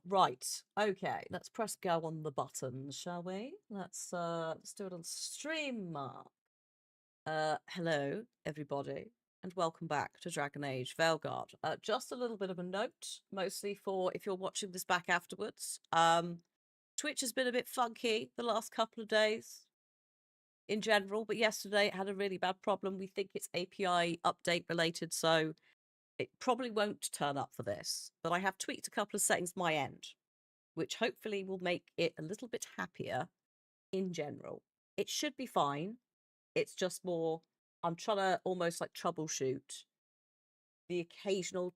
Right. Okay. Let's press go on the buttons, shall we? Let's do it on stream. Hello, everybody, and welcome back to Dragon Age Veilguard. Just a little bit of a note, mostly for if you're watching this back afterwards. Twitch has been a bit funky the last couple of days in general, but yesterday it had a really bad problem. We think it's API update related, so it probably won't turn up for this. But I have tweaked a couple of settings my end, which hopefully will make it a little bit happier in general. It should be fine. It's just more, I'm trying to almost like troubleshoot the occasional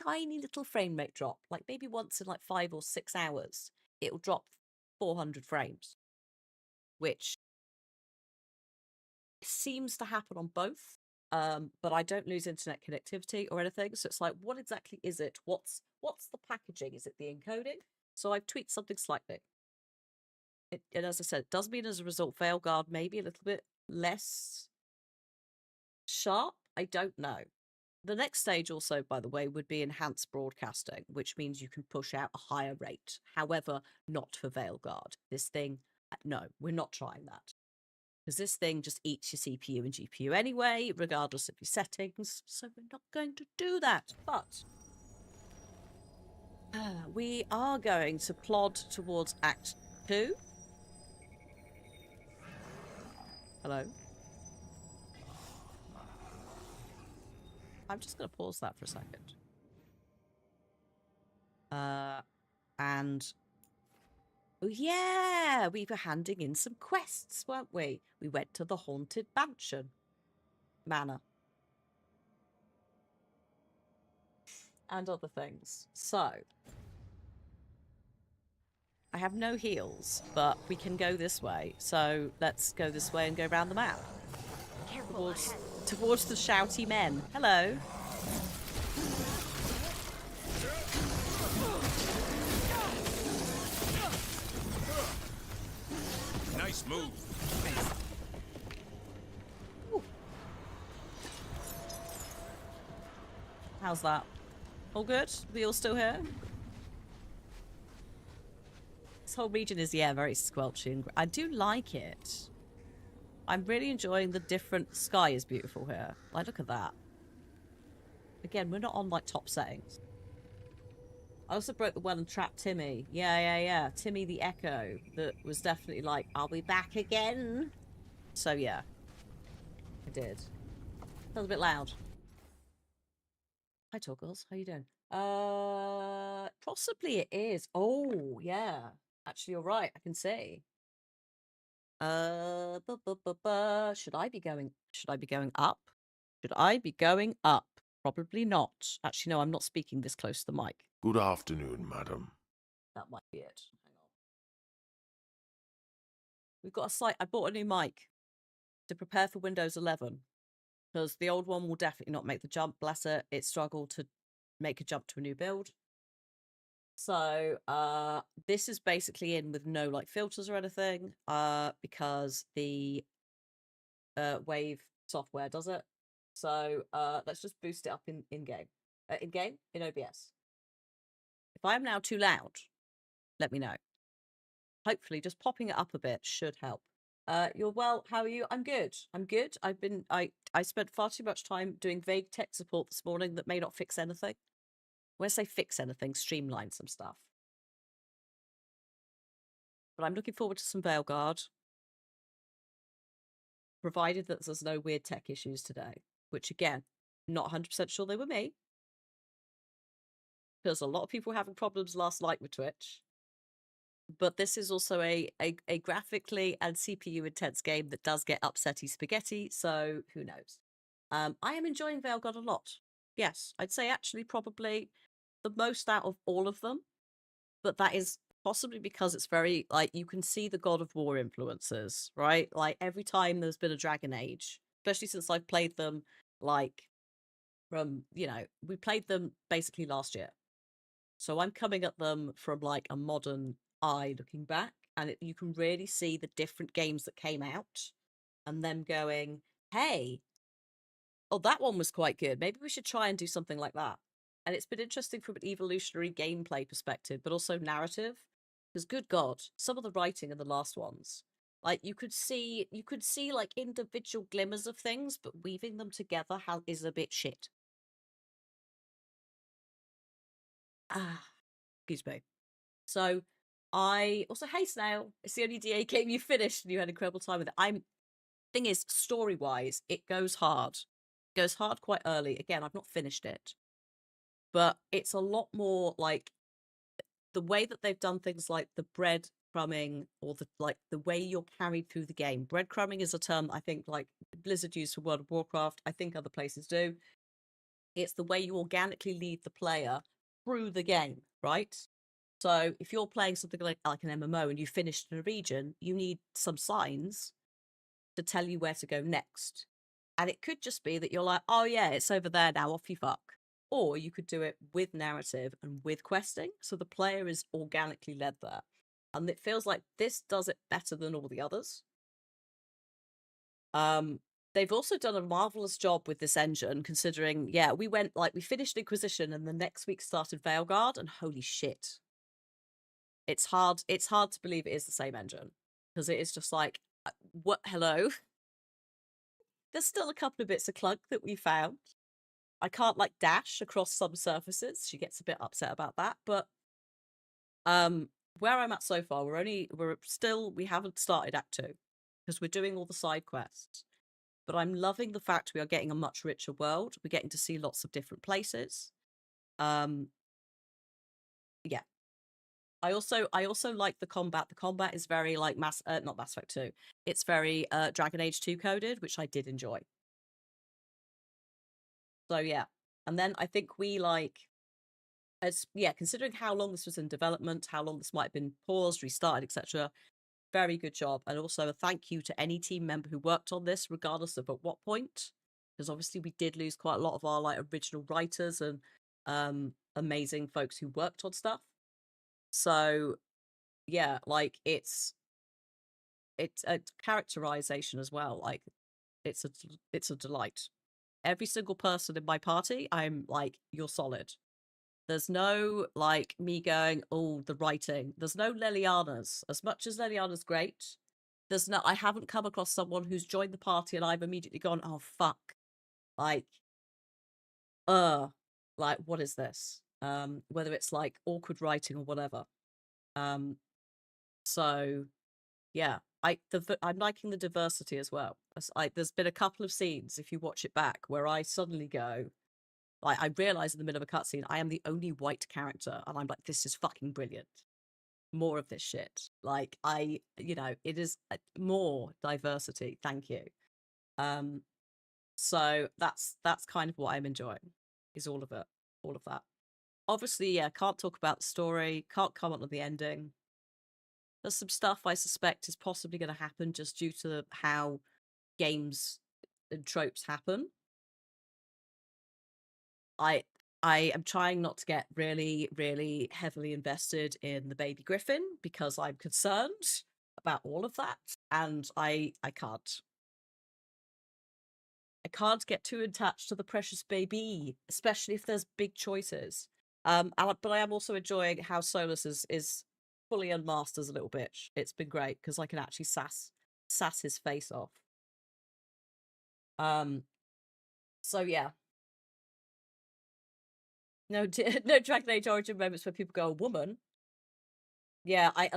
tiny little frame rate drop. Like maybe once in like 5 or 6 hours, it'll drop 400 frames, which seems to happen on both. But I don't lose internet connectivity or anything. So it's like, what exactly is it? What's the packaging? Is it the encoding? So I've tweaked something slightly. And as I said, it does mean as a result, Veilguard maybe a little bit less sharp. I don't know. The next stage also, by the way, would be enhanced broadcasting, which means you can push out a higher rate. However, not for Veilguard. This thing, no, we're not trying that. Because this thing just eats your CPU and GPU anyway, regardless of your settings. So we're not going to do that. But we are going to plod towards Act 2. Hello. I'm just going to pause that for a second. And oh yeah, we were handing in some quests, weren't we? We went to the Haunted Manor. And other things. So, I have no heals, but we can go this way. So, let's go this way and go around the map. Towards the shouty men. Hello. Nice move. Ooh. How's that? All good? We all still here? This whole region is, yeah, very squelchy. I do like it. I'm really enjoying the different... Sky is beautiful here. Like, look at that. Again, we're not on, like, top settings. I also broke the well and trapped Timmy. Yeah. Timmy the Echo. That was definitely like, I'll be back again. So, yeah. I did. Sounds a bit loud. Hi, Toggles. How you doing? Possibly it is. Oh, yeah. Actually, you're right. I can see. Should I be going up? Should I be going up? Probably not. Actually, no, I'm not speaking this close to the mic. Good afternoon, madam. That might be it. Hang on. We've got a slight... I bought a new mic to prepare for Windows 11 because the old one will definitely not make the jump. Bless it. It struggled to make a jump to a new build. So this is basically in with no like filters or anything because the Wave software does it. So let's just boost it up in game. In OBS. If I am now too loud, let me know. Hopefully just popping it up a bit should help. You're well, how are you? I'm good. I spent far too much time doing vague tech support this morning that may not fix anything. When I say fix anything, streamline some stuff. But I'm looking forward to some Veilguard. Provided that there's no weird tech issues today. Which, again, not 100% sure they were me. Because a lot of people were having problems last night with Twitch. But this is also a graphically and CPU intense game that does get upsetty spaghetti, so who knows. I am enjoying Veilguard a lot. Yes, I'd say actually probably the most out of all of them. But that is possibly because it's very, like, you can see the God of War influences, right? Like, every time there's been a Dragon Age, especially since I've played them, like, from, you know, we played them basically last year. So I'm coming at them from, like, a modern eye looking back, and you can really see the different games that came out and them going, hey, oh, that one was quite good. Maybe we should try and do something like that. And it's been interesting from an evolutionary gameplay perspective, but also narrative. Because good God, some of the writing in the last ones, like you could see like individual glimmers of things, but weaving them together is a bit shit. Excuse me. So I also, hey Snail, it's the only DA game you finished and you had an incredible time with it. Thing is, story wise, it goes hard. It goes hard quite early. Again, I've not finished it, but it's a lot more like the way that they've done things like the breadcrumbing or the way you're carried through the game. Breadcrumbing is a term I think like Blizzard used for World of Warcraft. I think other places do. It's the way you organically lead the player through the game, right? So if you're playing something like an MMO and you finished in a region, you need some signs to tell you where to go next. And it could just be that you're like, oh yeah, it's over there now, off you fuck. Or you could do it with narrative and with questing, so the player is organically led there. And it feels like this does it better than all the others. They've also done a marvelous job with this engine, considering, yeah, we finished Inquisition and the next week started Veilguard, and holy shit. It's hard to believe it is the same engine. Because it is just like, what, hello? There's still a couple of bits of clunk that we found. I can't like dash across some surfaces. She gets a bit upset about that, but where I'm at so far, we haven't started Act 2 because we're doing all the side quests. But I'm loving the fact we are getting a much richer world. We're getting to see lots of different places. Yeah. I also like the combat. The combat is very like not Mass Effect 2. It's very Dragon Age 2 coded, which I did enjoy. So yeah. And then I think considering how long this was in development, how long this might have been paused, restarted, etc. Very good job. And also a thank you to any team member who worked on this, regardless of at what point. Because obviously we did lose quite a lot of our like original writers and amazing folks who worked on stuff. So yeah, like it's a characterization as well. Like it's a delight. Every single person in my party, I'm like, you're solid. There's no like me going, oh, the writing. There's no Leliana's. As much as Leliana's great, I haven't come across someone who's joined the party and I've immediately gone, oh fuck. Like, like what is this? Whether it's like awkward writing or whatever. So yeah, I'm liking the diversity as well. There's been a couple of scenes, if you watch it back, where I suddenly go, like, I realize in the middle of a cutscene, I am the only white character, and I'm like, this is fucking brilliant. More of this shit. Like, it is more diversity. Thank you. So that's kind of what I'm enjoying, is all of it, all of that. Obviously, yeah, can't talk about the story, can't comment on the ending. There's some stuff I suspect is possibly going to happen just due to how games and tropes happen. I am trying not to get really, really heavily invested in the baby griffin because I'm concerned about all of that, and I can't. I can't get too attached to the precious baby, especially if there's big choices. But I am also enjoying how Solus is fully unmasked as a little bitch. It's been great because I can actually sass his face off. So yeah. No Dragon Age Origin moments where people go, a woman. Yeah, I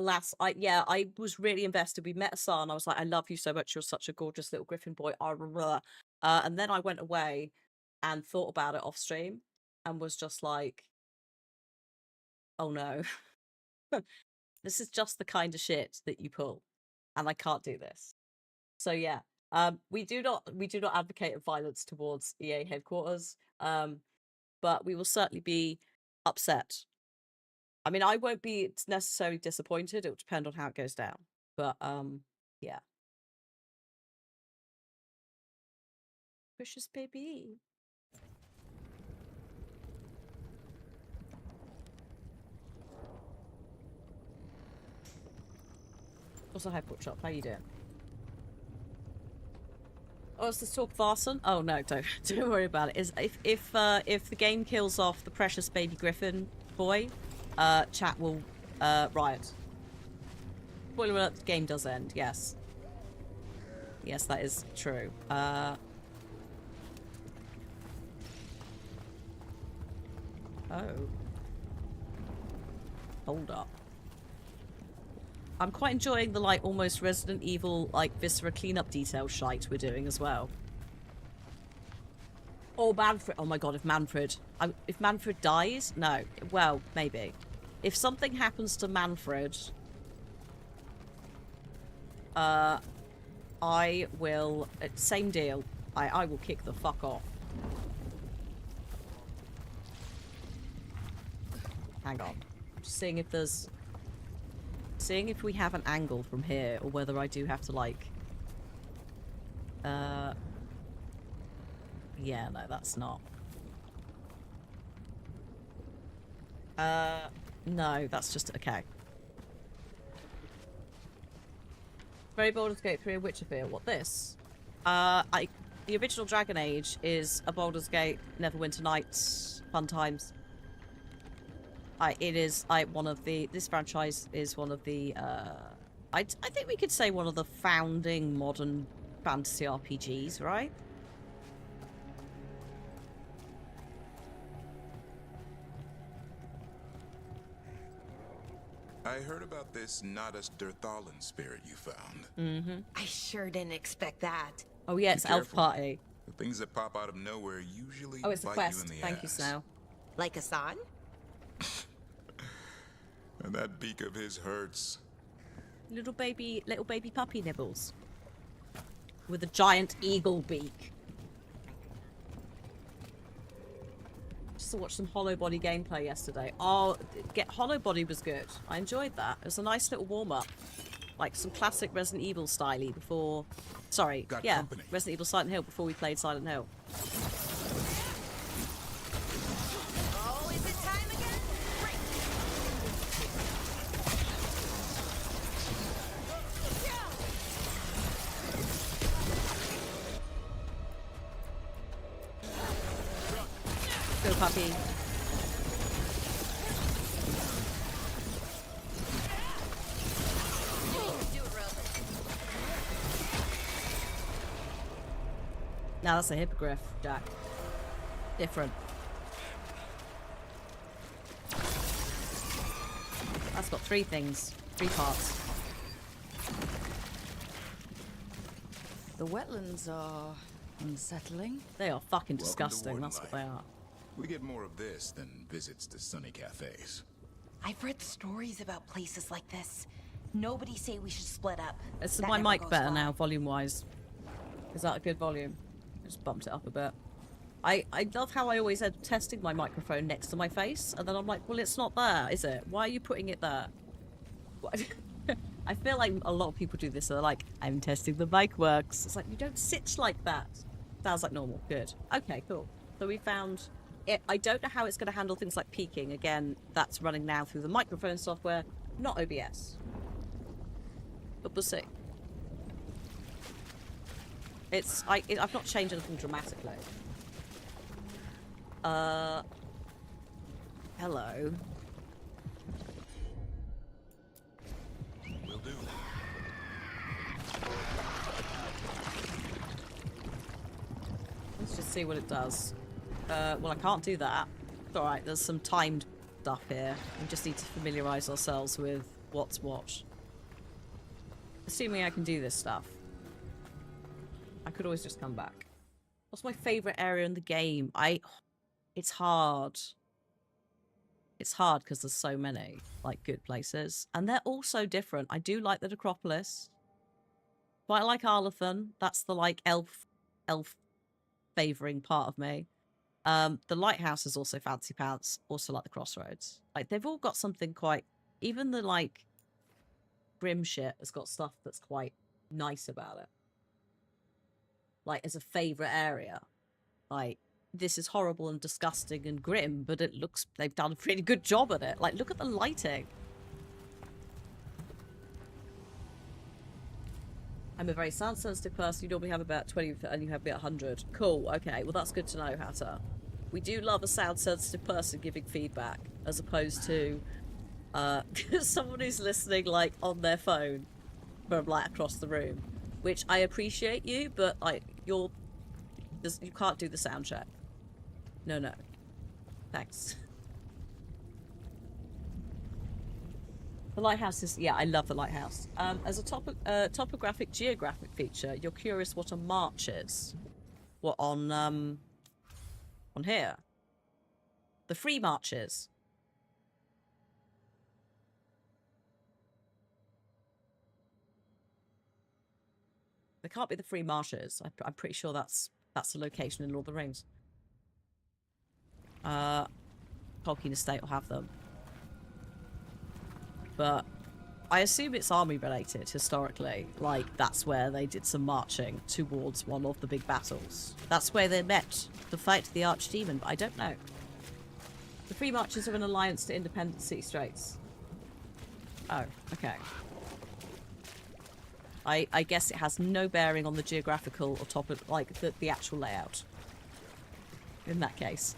was really invested. We met Asan. I was like, I love you so much. You're such a gorgeous little griffin boy. And then I went away and thought about it off stream and was just like, oh no. This is just the kind of shit that you pull. And I can't do this. So yeah. We do not advocate violence towards EA headquarters. But we will certainly be upset. I mean, I won't be necessarily disappointed. It will depend on how it goes down. But yeah. Precious baby. Also, hi, Pork Chop. How you doing? Oh, is this talk of arson? Oh no, don't worry about it. Is if the game kills off the precious baby griffin boy, chat will riot. Spoiler alert: the game does end. Yes. Yes, that is true. Oh. Hold up. I'm quite enjoying the, like, almost Resident Evil, like, Viscera cleanup detail shite we're doing as well. Oh, Manfred. Oh my god, if Manfred dies? No. Well, maybe. If something happens to Manfred, I will... Same deal. I will kick the fuck off. Hang on. Just seeing if there's... Seeing if we have an angle from here, or whether I do have to, like... Yeah, no, that's not. No, that's just... Okay. Very Baldur's Gate 3 and Witcher Fear. What, this? The original Dragon Age is a Baldur's Gate, Neverwinter Nights, fun times. This franchise is one of the, I think we could say one of the founding modern fantasy RPGs, right? I heard about this Nadas Derthalan spirit you found. Mm-hmm. I sure didn't expect that. Oh yeah, it's Elf Party. The things that pop out of nowhere usually Oh, it's a bite quest. you in the Thank ass. you, Snow. Like Hassan? And that beak of his hurts. Little baby puppy nibbles. With a giant eagle beak. Just to watch some Hollow Body gameplay yesterday. Oh, Hollow Body was good. I enjoyed that. It was a nice little warm-up. Like some classic Resident Evil style before... Sorry, Got yeah. company. Resident Evil Silent Hill before we played Silent Hill. Oh, is it time again? Break. Go, puppy. Now that's a hippogriff, Jack. Different. That's got three things. 3 parts. The wetlands are unsettling. They are fucking Welcome to disgusting. Warden That's what they life. are. We get more of this than visits to sunny cafes. I've read stories about places like this. Nobody say we should split up. Is That my never mic goes better well. now, volume-wise? Is that a good volume? I just bumped it up a bit. I love how I always end up testing my microphone next to my face, and then I'm like, well, it's not there, is it? Why are you putting it there? What? I feel like a lot of people do this. They're like, I'm testing the mic works. It's like, you don't sit like that. Sounds like normal. Good. Okay, cool. So we found it. I don't know how it's going to handle things like peaking. Again, that's running now through the microphone software, not OBS. But we'll see. I've not changed anything dramatically. Hello. Will do. Let's just see what it does. Well, I can't do that. It's alright, there's some timed stuff here. We just need to familiarise ourselves with what's what. Assuming I can do this stuff. I could always just come back. What's my favourite area in the game? It's hard. It's hard because there's so many, like, good places. And they're all so different. I do like the Necropolis. Quite like Arlathan. That's the, like, elf favouring part of me. The Lighthouse is also fancy pants. Also like the Crossroads. Like, they've all got something quite... Even the, like, grim shit has got stuff that's quite nice about it. Like, as a favourite area. Like, this is horrible and disgusting and grim, but it looks... They've done a pretty good job at it. Like, look at the lighting. I'm a very sound sensitive person. You normally have about 20 and you have about 100. Cool. Okay. Well, that's good to know, Hatter. We do love a sound sensitive person giving feedback as opposed to someone who's listening like on their phone from like across the room, which I appreciate you, but like you can't do the sound check. No. Thanks. The lighthouse is, yeah, I love the lighthouse. As a topographic geographic feature, you're curious what a march is. What on here? The free marches. They can't be the free marshes. I'm pretty sure that's the location in Lord of the Rings. Tolkien Estate will have them. But I assume it's army related historically. Like, that's where they did some marching towards one of the big battles. That's where they met to fight the Archdemon, but I don't know. The Free Marches are an alliance to independent city straits. Oh, okay. I guess it has no bearing on the geographical or topic, like the actual layout. In that case.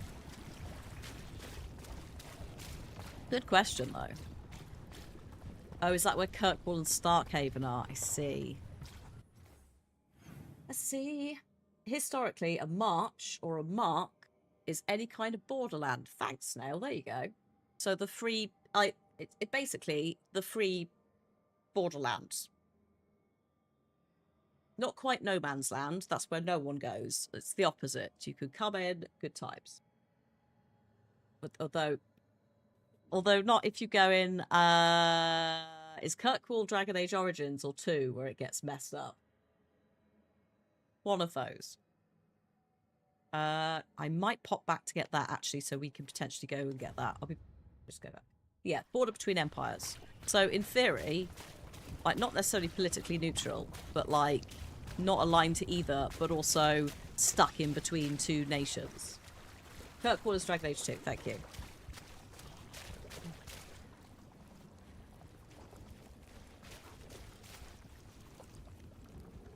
Good question, though. Oh, is that where Kirkwall and Starkhaven are? I see. I see. Historically, a march or a mark is any kind of borderland. Thanks, Snail. There you go. So the free... it basically, the free borderlands. Not quite no man's land. That's where no one goes. It's the opposite. You could come in, good times. But although not if you go in, is Kirkwall Dragon Age Origins or 2 where it gets messed up? One of those. I might pop back to get that actually, so we can potentially go and get that. Just go back. Yeah, border between empires. So in theory, like not necessarily politically neutral, but like not aligned to either, but also stuck in between two nations. Kirkwall is Dragon Age 2, thank you.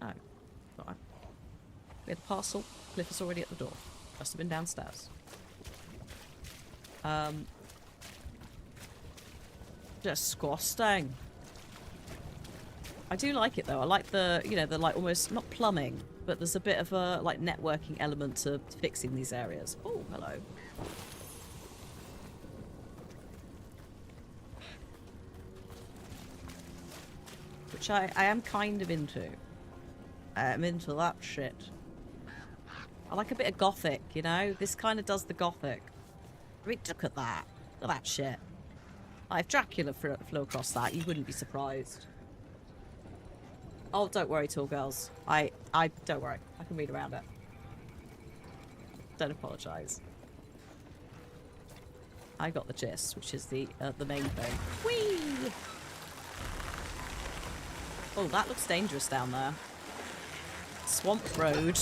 Oh, right. We had a parcel. Cliff is already at the door. Must have been downstairs. Disgusting. I do like it though. I like the, you know, the like almost not plumbing, but there's a bit of a like networking element to fixing these areas. Oh, hello. Which I am kind of into. I'm into that shit. I like a bit of gothic, you know? This kind of does the gothic. I mean, look at that. Look at that shit. Like, if Dracula flew across that, you wouldn't be surprised. Oh, don't worry, tall girls. I don't worry. I can read around it. Don't apologise. I got the gist, which is the main thing. Whee! Oh, that looks dangerous down there. Swamp Road.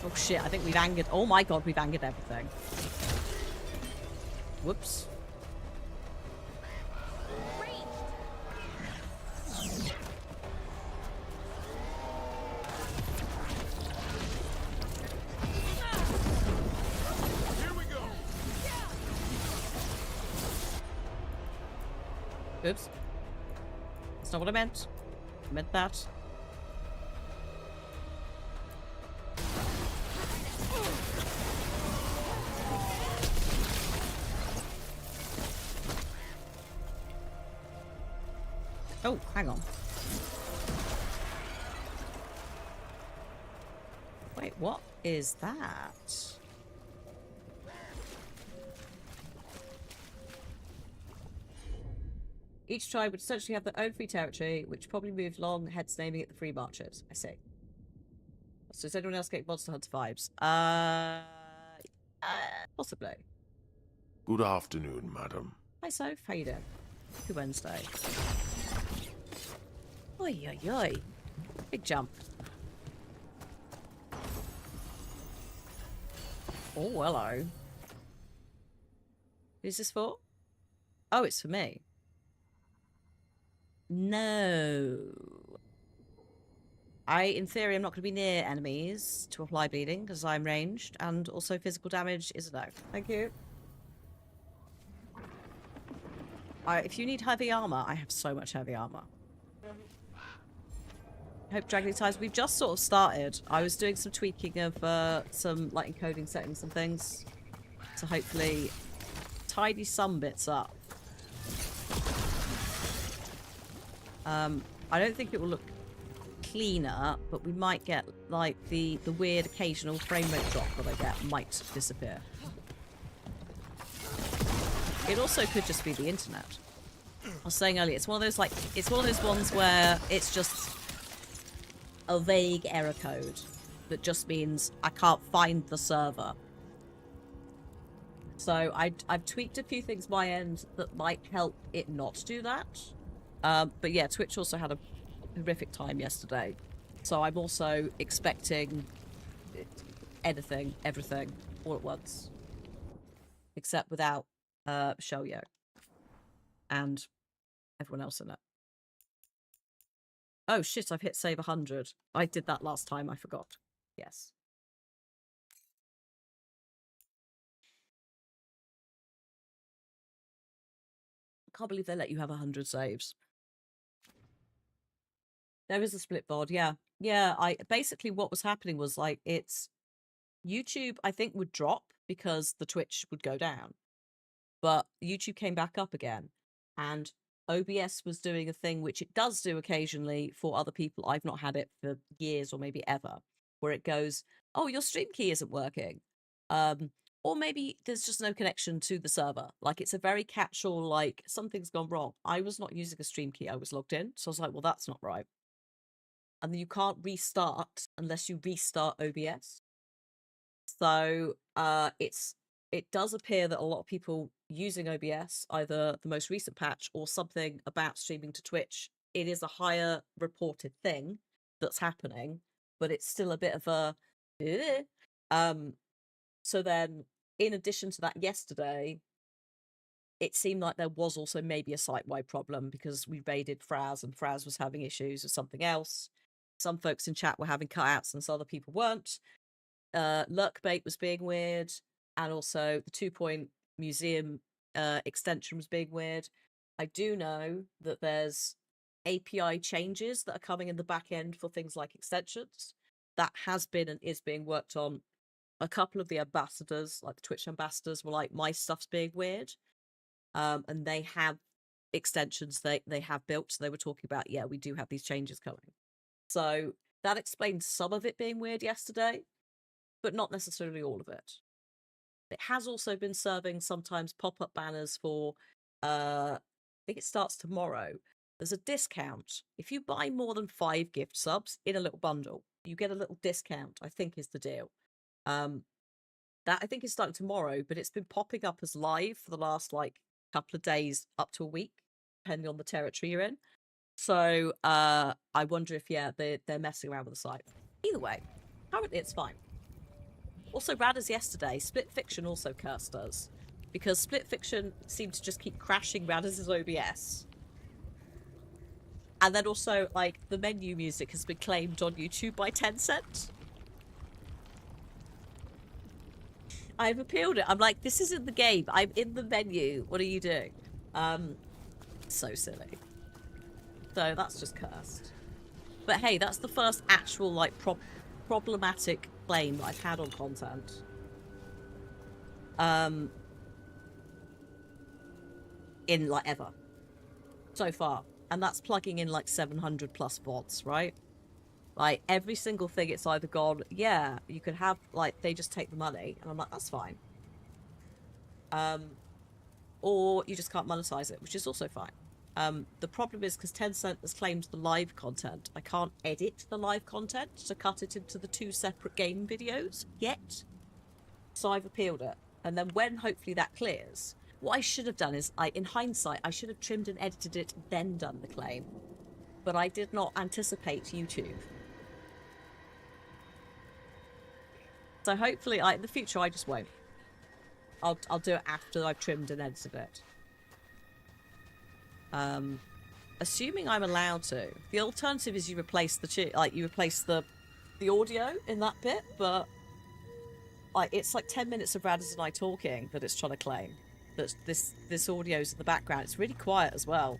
Oh shit, I think we've angered... Oh my god, we've angered everything. Whoops. Oops. That's not what I meant. I meant that. Oh, hang on. Wait, what is that? Each tribe would essentially have their own free territory, which probably moved long, hence naming it the Free Marches. I see. So does anyone else get Monster Hunter vibes? Possibly. Good afternoon, madam. Hi, Soph. How you doing? Happy Wednesday. Oi, oi, oi. Big jump. Oh, hello. Who's this for? Oh, it's for me. No. in theory, I'm not going to be near enemies to apply bleeding because I'm ranged, and also physical damage is a no. Thank you. If you need heavy armor, I have so much heavy armor. I hope Dragon Ties. We've just sort of started. I was doing some tweaking of some like encoding settings and things to hopefully tidy some bits up. I don't think it will look cleaner, but we might get like the weird occasional frame rate drop that I get might disappear. It also could just be the internet. I was saying earlier, it's one of those ones where it's just a vague error code that just means I can't find the server. So I've tweaked a few things my end that might help it not do that. But yeah, Twitch also had a horrific time yesterday. So I'm also expecting anything, everything, all at once. Except without Shellyo and everyone else in it. Oh shit, I've hit save 100. I did that last time, I forgot. Yes. I can't believe they let you have 100 saves. There is a split VOD, yeah. Yeah, basically what was happening was like it's YouTube, I think, would drop because the Twitch would go down. But YouTube came back up again, and OBS was doing a thing which it does do occasionally for other people. I've not had it for years or maybe ever, where it goes, oh, your stream key isn't working. Or maybe there's just no connection to the server. Like, it's a very catch-all, like, something's gone wrong. I was not using a stream key. I was logged in. So I was like, well, that's not right. And then you can't restart unless you restart OBS. So it does appear that a lot of people using OBS, either the most recent patch or something about streaming to Twitch, it is a higher reported thing that's happening, but it's still a bit of a so then in addition to that, yesterday it seemed like there was also maybe a site-wide problem because we raided Fraz and Fraz was having issues with something else. Some folks in chat were having cutouts and some other people weren't. Lurkbait was being weird, and also the 2-point museum extension was being weird. I do know that there's API changes that are coming in the back end for things like extensions. That has been and is being worked on. A couple of the ambassadors, like the Twitch ambassadors, were like, my stuff's being weird. And they have extensions they have built. So they were talking about, yeah, we do have these changes coming. So that explains some of it being weird yesterday, but not necessarily all of it. It has also been serving sometimes pop-up banners for, I think it starts tomorrow. There's a discount. If you buy more than 5 gift subs in a little bundle, you get a little discount, I think is the deal. That I think is starting tomorrow, but it's been popping up as live for the last like couple of days up to a week, depending on the territory you're in. So I wonder if, yeah, they're messing around with the site. Either way, currently it's fine. Also, rad as yesterday, Split Fiction also cursed us, because Split Fiction seemed to just keep crashing Radiz's OBS. And then also, like, the menu music has been claimed on YouTube by Tencent. I've appealed it. I'm like, this isn't the game. I'm in the menu. What are you doing? So silly. So that's just cursed. But hey, that's the first actual, like, problematic claim that I've had on content. In, like, ever. So far. And that's plugging in, like, 700 plus VODs, right? Like, every single thing, it's either gone, yeah, you could have, like, they just take the money. And I'm like, that's fine. Or you just can't monetize it, which is also fine. The problem is, because Tencent has claimed the live content, I can't edit the live content to cut it into the 2 separate game videos yet. So I've appealed it. And then when, hopefully, that clears, what I should have done is, in hindsight, I should have trimmed and edited it, then done the claim. But I did not anticipate YouTube. So hopefully, in the future, I just won't. I'll do it after I've trimmed and edited it. assuming I'm allowed to. The alternative is you replace the the audio in that bit, but like it's like 10 minutes of Radis and I talking that it's trying to claim that this audio's in the background. It's really quiet as well.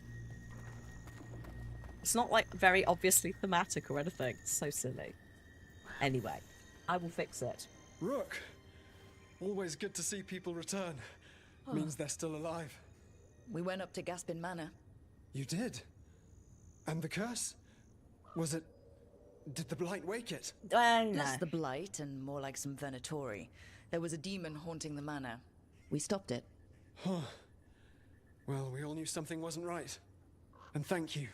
It's not like very obviously thematic or anything. It's so silly. Anyway, I will fix it. Rook! Always good to see people return. Means they're still alive. We went up to Gaspin Manor. You did? And the curse? Was it... Did the blight wake it? No. Less the blight and more like some Venatori. There was a demon haunting the manor. We stopped it. Huh. Well, we all knew something wasn't right. And thank you.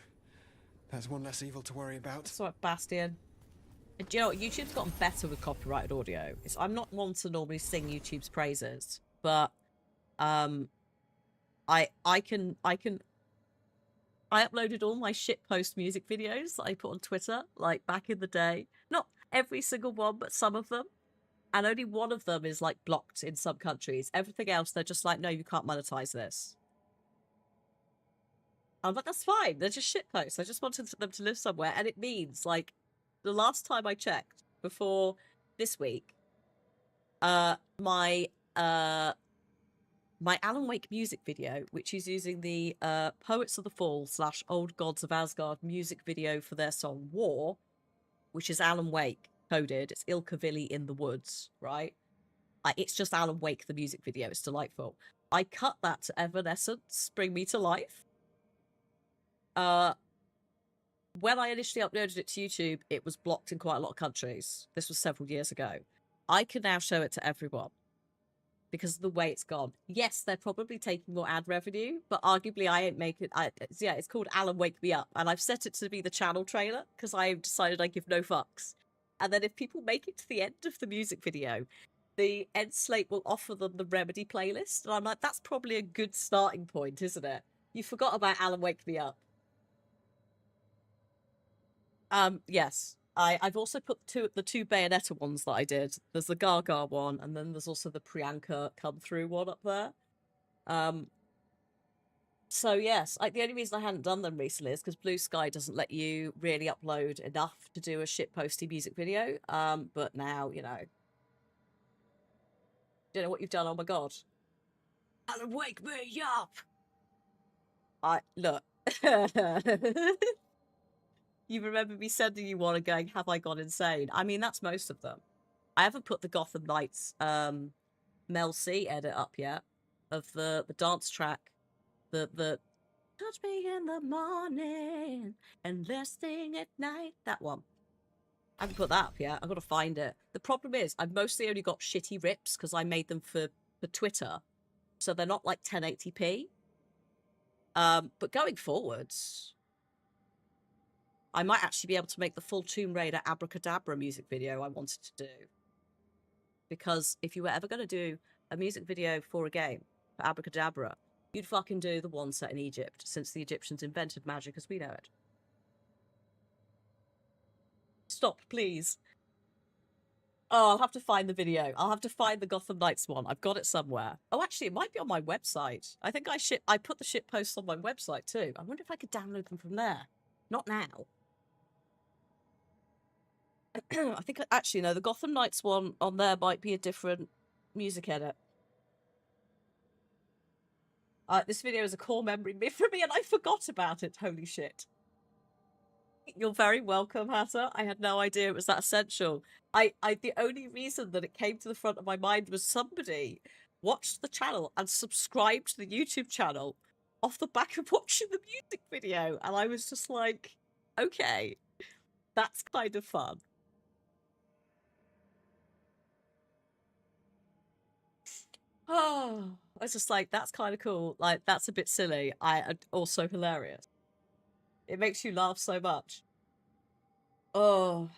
There's one less evil to worry about. Sorry, Bastian. Do you know what? YouTube's gotten better with copyrighted audio. I'm not one to normally sing YouTube's praises, but I uploaded all my shitpost music videos that I put on Twitter, like back in the day. Not every single one, but some of them. And only one of them is like blocked in some countries. Everything else, they're just like, no, you can't monetize this. I'm like, that's fine. They're just shitposts. I just wanted them to live somewhere. And it means, like, the last time I checked, before this week, my Alan Wake music video, which is using the Poets of the Fall / Old Gods of Asgard music video for their song War, which is Alan Wake coded. It's Ilkavilli in the Woods, right? It's just Alan Wake, the music video. It's delightful. I cut that to Evanescence, Bring Me to Life. When I initially uploaded it to YouTube, it was blocked in quite a lot of countries. This was several years ago. I can now show it to everyone because of the way it's gone. Yes, they're probably taking more ad revenue, but arguably I ain't making it. Yeah, it's called Alan Wake Me Up, and I've set it to be the channel trailer because I decided I give no fucks. And then if people make it to the end of the music video, the end slate will offer them the Remedy playlist. And I'm like, that's probably a good starting point, isn't it? You forgot about Alan Wake Me Up. Yes. I've also put the two Bayonetta ones that I did. There's the Gaga one, and then there's also the Priyanka Come Through one up there. So yes, the only reason I hadn't done them recently is because Blue Sky doesn't let you really upload enough to do a shitposty music video. But now, you know. Do you know what you've done? Oh my god. Alan, wake me up! Look. You remember me sending you one and going, have I gone insane? I mean, that's most of them. I haven't put the Gotham Knights Mel C edit up yet of the dance track. The touch me in the morning and last thing at night. That one. I haven't put that up yet. I've got to find it. The problem is I've mostly only got shitty rips because I made them for Twitter. So they're not like 1080p. But going forwards, I might actually be able to make the full Tomb Raider Abracadabra music video I wanted to do. Because if you were ever going to do a music video for a game, for Abracadabra, you'd fucking do the one set in Egypt, since the Egyptians invented magic as we know it. Stop, please. Oh, I'll have to find the video. I'll have to find the Gotham Knights one. I've got it somewhere. Oh, actually, it might be on my website. I think I put the shit posts on my website too. I wonder if I could download them from there. Not now. I think, actually, no, the Gotham Knights one on there might be a different music edit. This video is a core memory for me and I forgot about it. Holy shit. You're very welcome, Hatter. I had no idea it was that essential. The only reason that it came to the front of my mind was somebody watched the channel and subscribed to the YouTube channel off the back of watching the music video. And I was just like, okay, that's kind of fun. Oh, I was just like, that's kind of cool. Like, that's a bit silly. Also hilarious. It makes you laugh so much. Oh.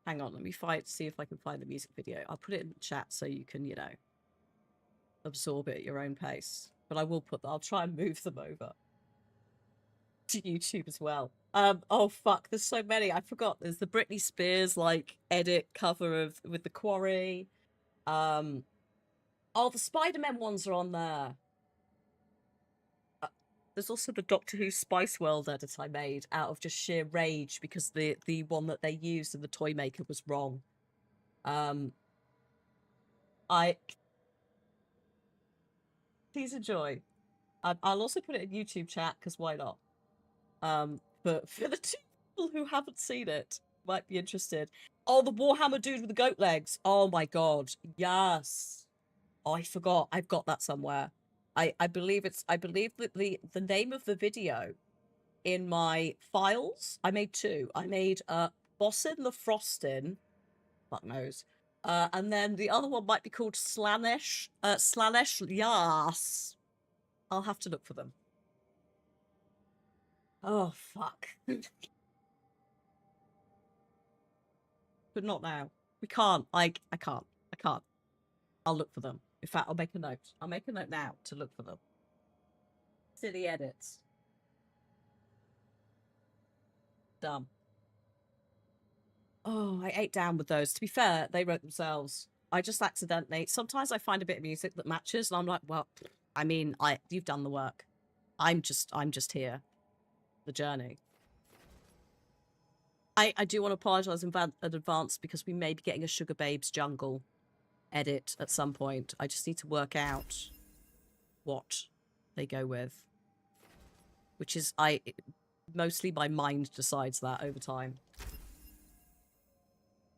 Hang on, let me see if I can find the music video. I'll put it in the chat so you can, you know, absorb it at your own pace. But I'll try and move them over to YouTube as well. Oh fuck, there's so many. I forgot. There's the Britney Spears, like, edit cover with the Quarry. Oh, the Spider-Man ones are on there. There's also the Doctor Who Spice World edit I made out of just sheer rage because the one that they used in the toy maker was wrong. I please enjoy. I'll also put it in YouTube chat because why not? But for the two people who haven't seen it, might be interested. Oh, the Warhammer dude with the goat legs. Oh my god, yes. Oh, I forgot. I've got that somewhere. I believe that the name of the video in my files. I made two. I made Bossin the Frostin. Fuck knows. And then the other one might be called Slanesh. Slanesh Yas. I'll have to look for them. Oh fuck. But not now. We can't. I can't. I can't. I'll look for them. In fact, I'll make a note. I'll make a note now to look for them. Silly edits. Dumb. Oh, I ate down with those. To be fair, they wrote themselves. I just accidentally. Sometimes I find a bit of music that matches, and I'm like, well, I mean, you've done the work. I'm just here. The journey. I do want to apologise in advance because we may be getting a Sugar Babes Jungle edit at some point. I just need to work out what they go with. Which is, mostly my mind decides that over time.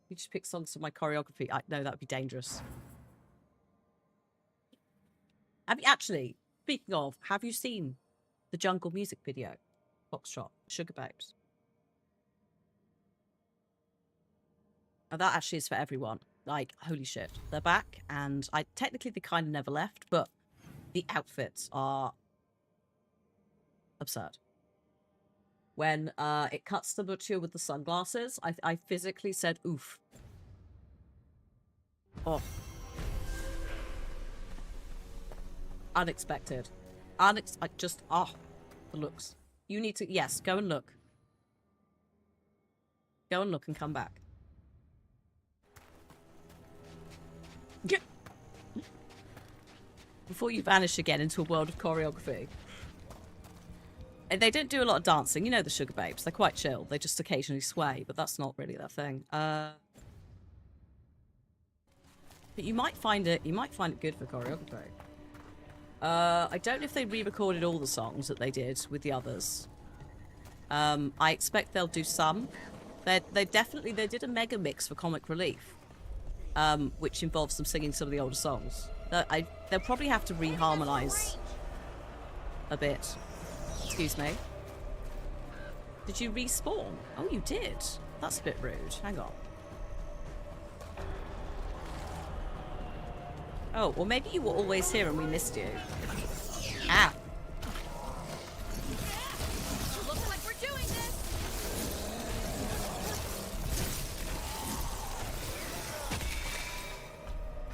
You just pick songs for my choreography. No, that would be dangerous. Actually, speaking of, have you seen the Jungle music video? Foxtrot, Sugar Babes. And that actually is for everyone. Like, holy shit. They're back, and technically they kind of never left, but the outfits are absurd. When it cuts the butcher with the sunglasses, I physically said, oof. Oh. Unexpected. The looks. You need to, yes, go and look. Go and look and come back. Before you vanish again into a world of choreography. And they don't do a lot of dancing. You know the Sugar Babes. They're quite chill. They just occasionally sway, but that's not really their thing. But you might find it good for choreography. I don't know if they re-recorded all the songs that they did with the others. I expect they'll do some. They did a mega mix for Comic Relief, which involves them singing some of the older songs. They'll probably have to reharmonize a bit. Excuse me. Did you respawn? Oh, you did. That's a bit rude. Hang on. Oh, well maybe you were always here and we missed you. Ah. Looks like we're doing this.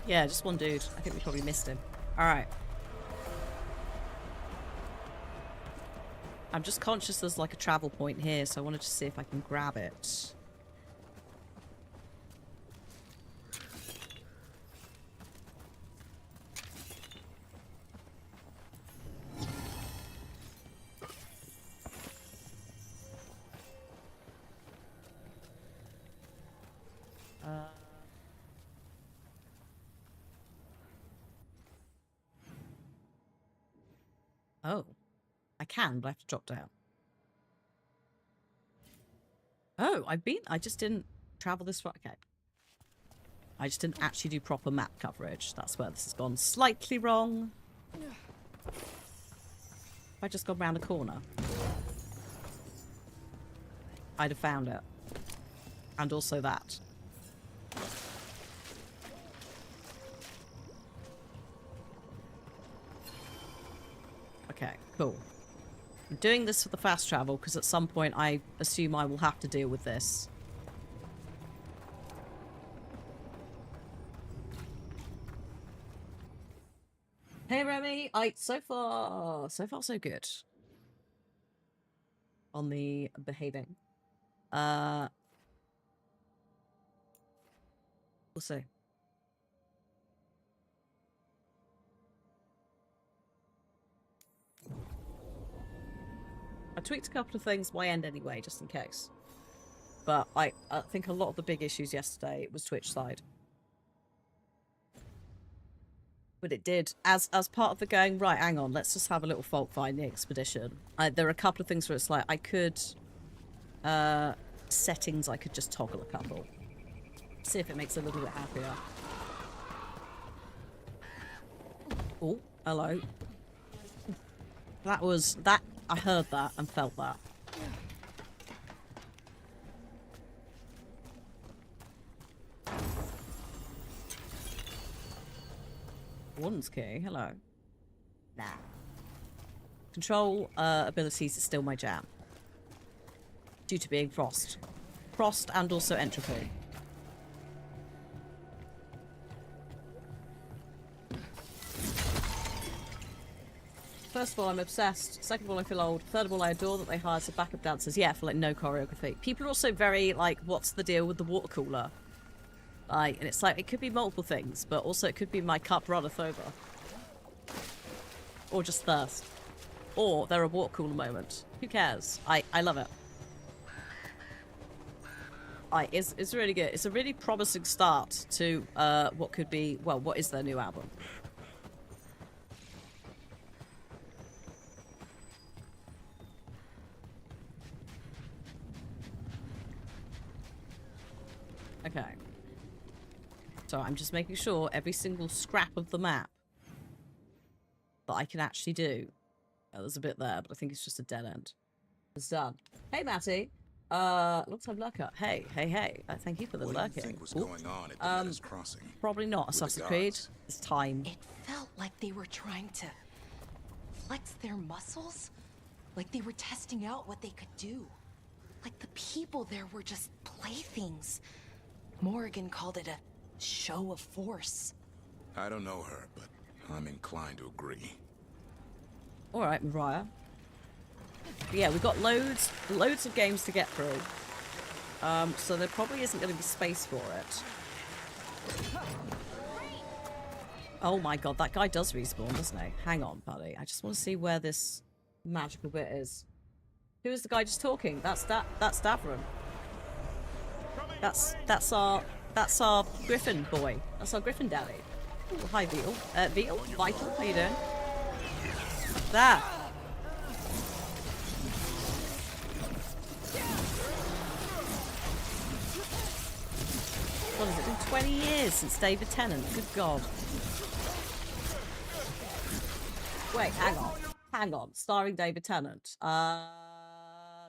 Yeah, just one dude. I think we probably missed him. Alright. I'm just conscious there's like a travel point here, so I wanted to see if I can grab it. Oh. I can, but I have to drop down. Oh, I just didn't travel this far. Okay. I just didn't actually do proper map coverage. That's where this has gone slightly wrong. If I just gone round the corner, I'd have found it. And also that. Okay, cool. I'm doing this for the fast travel because at some point I assume I will have to deal with this. Hey Remy, so far so good. On the behaving. We'll see. tweaked a couple of things my end anyway, just in case. But I think a lot of the big issues yesterday was Twitch side. But it did, as part of the going, right, hang on, let's just have a little fault-finding expedition. There are a couple of things where it's like, I could... settings, I could just toggle a couple. See if it makes it a little bit happier. Oh, hello. That was... that... I heard that and felt that. Warden's key, hello. Nah. Control abilities is still my jam. Due to being frost. Frost and also entropy. First of all, I'm obsessed. Second of all, I feel old. Third of all, I adore that they hired some backup dancers. Yeah, for like no choreography. People are also very like, what's the deal with the water cooler? Like, and it's like, it could be multiple things, but also it could be my cup runneth over. Or just thirst. Or they're a water cooler moment. Who cares? I love it. It's really good. It's a really promising start to what could be, well, what is their new album? Okay. So I'm just making sure every single scrap of the map that I can actually do. Oh, there's a bit there, but I think it's just a dead end. It's done. Hey, Matty. Long time lurker. Hey. Thank you for the lurking. What do you think was going on at the Meadows Crossing? Probably not Assassin's Creed. It's time. It felt like they were trying to flex their muscles. Like they were testing out what they could do. Like the people there were just playthings. Morrigan called it a show of force. I don't know her, but I'm inclined to agree. All right, Mariah. But yeah, we've got loads of games to get through. So there probably isn't going to be space for it. Oh my god, that guy does respawn, doesn't he? Hang on, buddy. I just want to see where this magical bit is. Who is the guy just talking? That's Davron. That's our Griffin boy. That's our Griffin daddy. Ooh, hi, Veal. Veal? Vital? How you doing? There. What has it been 20 years since David Tennant? Good God. Wait, hang on. Starring David Tennant.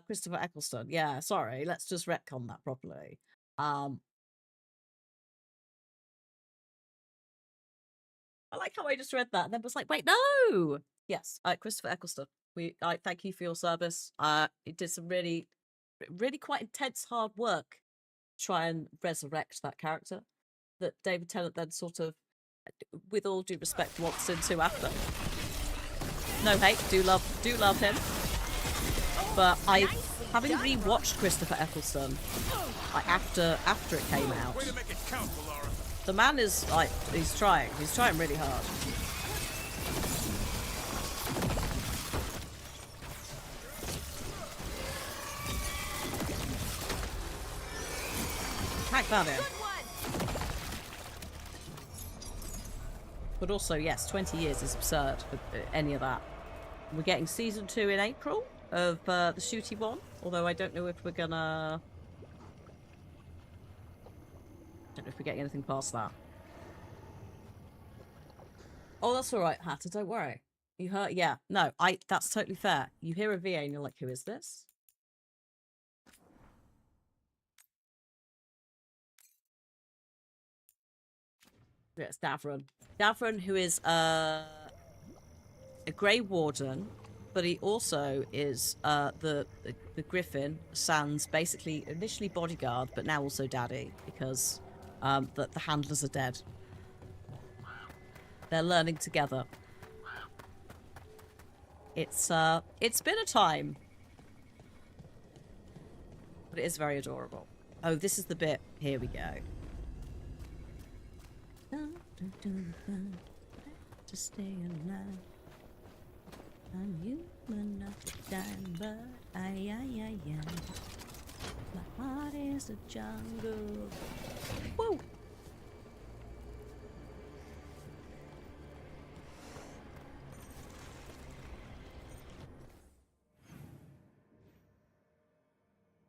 Christopher Eccleston. Yeah, sorry. Let's just retcon that properly. I like how I just read that and then was like, wait, no! Yes, Christopher Eccleston. I thank you for your service. It did some really quite intense hard work to try and resurrect that character that David Tennant then sort of, with all due respect, wants into after. No hate, do love him. But having rewatched Christopher Eccleston after it came out, the man is like, he's trying really hard. Hack that in. But also, yes, 20 years is absurd for any of that. We're getting season 2 in April of the shooty one, although I don't know if we're gonna... don't know if we're getting anything past that. Oh, that's alright, Hatter, don't worry. You heard, yeah, no, that's totally fair. You hear a VA and you're like, who is this? Yeah, it's Davron. Davron, who is a Grey Warden, but he also is the Griffin, Sans, basically initially bodyguard, but now also daddy, because the handlers are dead. They're learning together. It's been a time, but it is very adorable. Oh, this is the bit. Here we go. To stay alive. I'm human, not a dime, but I. My heart is a jungle. Woo!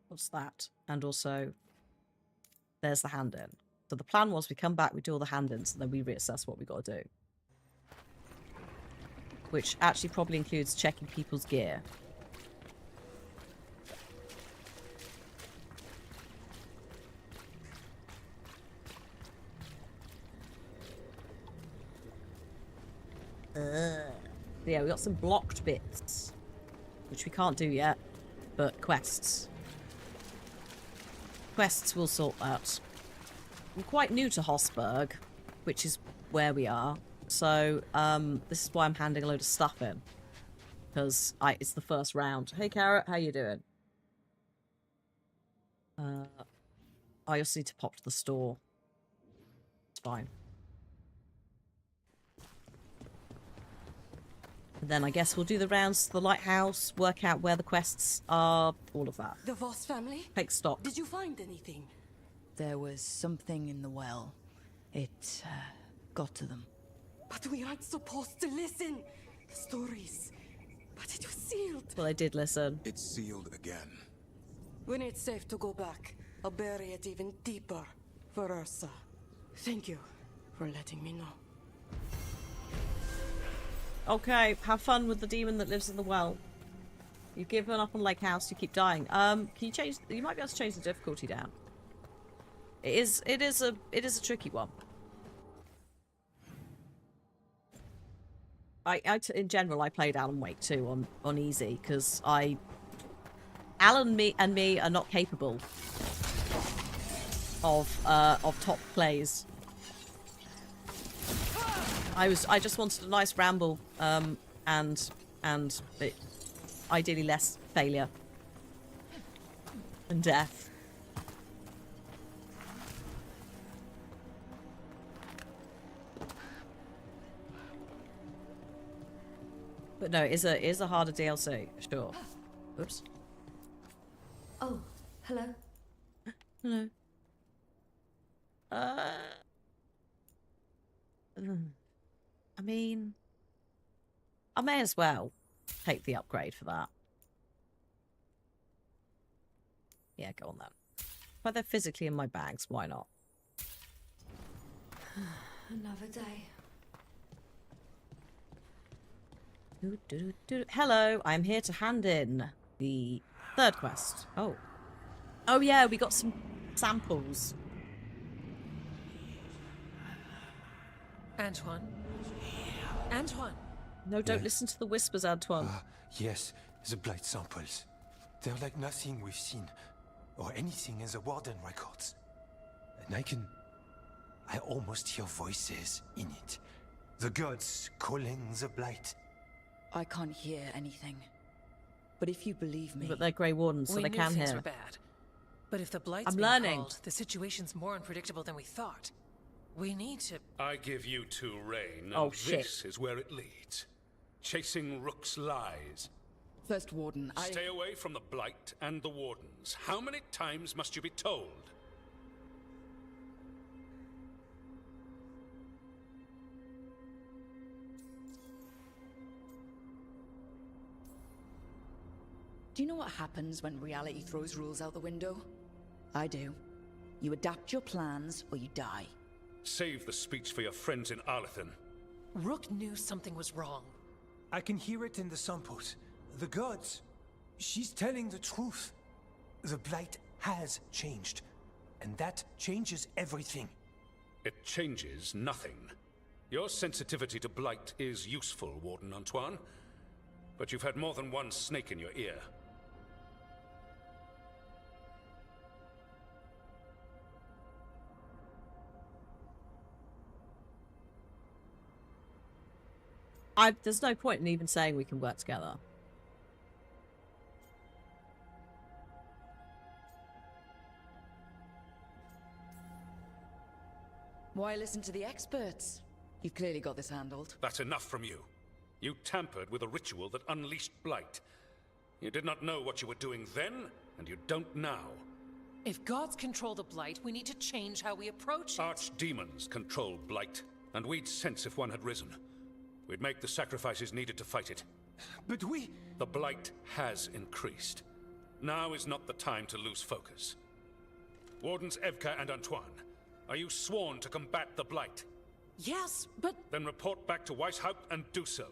What's that? And also, there's the hand-in. So the plan was we come back, we do all the hand-ins, and then we reassess what we got to do. Which actually probably includes checking people's gear. Yeah, we got some blocked bits, which we can't do yet, but quests. Quests will sort that. I'm quite new to Hosberg, which is where we are. So, this is why I'm handing a load of stuff in. Because it's the first round. Hey, Carrot, how you doing? I also need to pop to the store. It's fine. And then I guess we'll do the rounds to the lighthouse, work out where the quests are, all of that. The Voss family? Take stock. Did you find anything? There was something in the well. It got to them. But we aren't supposed to listen. The stories. But it was sealed. Well, I did listen. It's sealed again. When it's safe to go back, I'll bury it even deeper for Ursa. Thank you for letting me know. Okay, have fun with the demon that lives in the well. You've given up on Lake House, you keep dying. Can you change? You might be able to change the difficulty down. It is a tricky one. In general, I played Alan Wake 2 on easy because Alan and me are not capable of top plays. I just wanted a nice ramble, and ideally less failure and death. But no, it is a harder DLC, sure. Oops. Oh, hello. Hello. I mean, I may as well take the upgrade for that. Yeah, go on then. But they're physically in my bags, why not? Another day. Hello, I'm here to hand in the third quest. Oh. Oh yeah, we got some samples. Antoine? Antoine! No, don't listen to the whispers, Antoine. Yes, the blight samples. They're like nothing we've seen, or anything in the Warden records. And I almost hear voices in it. The gods calling the blight. I can't hear anything. But if you believe me... But they're Grey Wardens, so we they knew can things hear. were bad. But if the blight's I'm being learning. called, the situation's more unpredictable than we thought. We need to... I give you two reign, and Oh, shit. this is where it leads. Chasing Rook's lies. First Warden, Stay away from the Blight and the Wardens. How many times must you be told? Do you know what happens when reality throws rules out the window? I do. You adapt your plans or you die. Save the speech for your friends in Arlethan. Rook knew something was wrong. I can hear it in the samples. The gods. She's telling the truth. The blight has changed. And that changes everything. It changes nothing. Your sensitivity to Blight is useful, Warden Antoine. But you've had more than one snake in your ear. There's no point in even saying we can work together. Why listen to the experts? You've clearly got this handled. That's enough from you. You tampered with a ritual that unleashed blight. You did not know what you were doing then, and you don't now. If gods control the blight, we need to change how we approach it. Archdemons control blight, and we'd sense if one had risen. We'd make the sacrifices needed to fight it. But we... The blight has increased. Now is not the time to lose focus. Wardens Evka and Antoine, are you sworn to combat the blight? Yes, but... Then report back to Weishaupt and do so.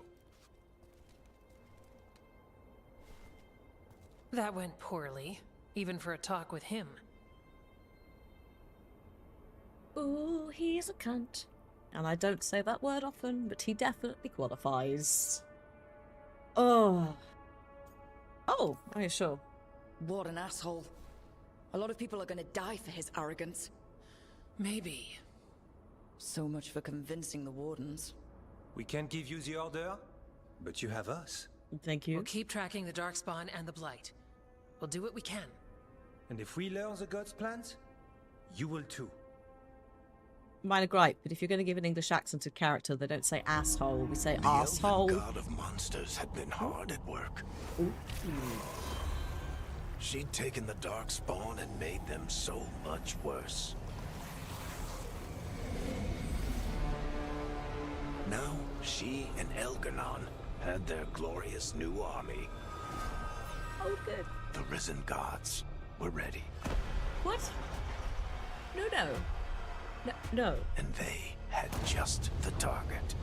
That went poorly, even for a talk with him. Ooh, he's a cunt. And I don't say that word often, but he definitely qualifies. Oh. Oh, are you sure? What an asshole. A lot of people are gonna die for his arrogance. Maybe. So much for convincing the wardens. We can't give you the order, but you have us. Thank you. We'll keep tracking the Darkspawn and the Blight. We'll do what we can. And if we learn the gods' plans, you will too. Minor gripe, but if you're going to give an English accented character, they don't say asshole, we say asshole. The god of monsters had been hard at work. She'd taken the Darkspawn and made them so much worse. Now, she and Elganon had their glorious new army. Oh, good. The risen gods were ready. What? No, no. No, no. And they had just the target.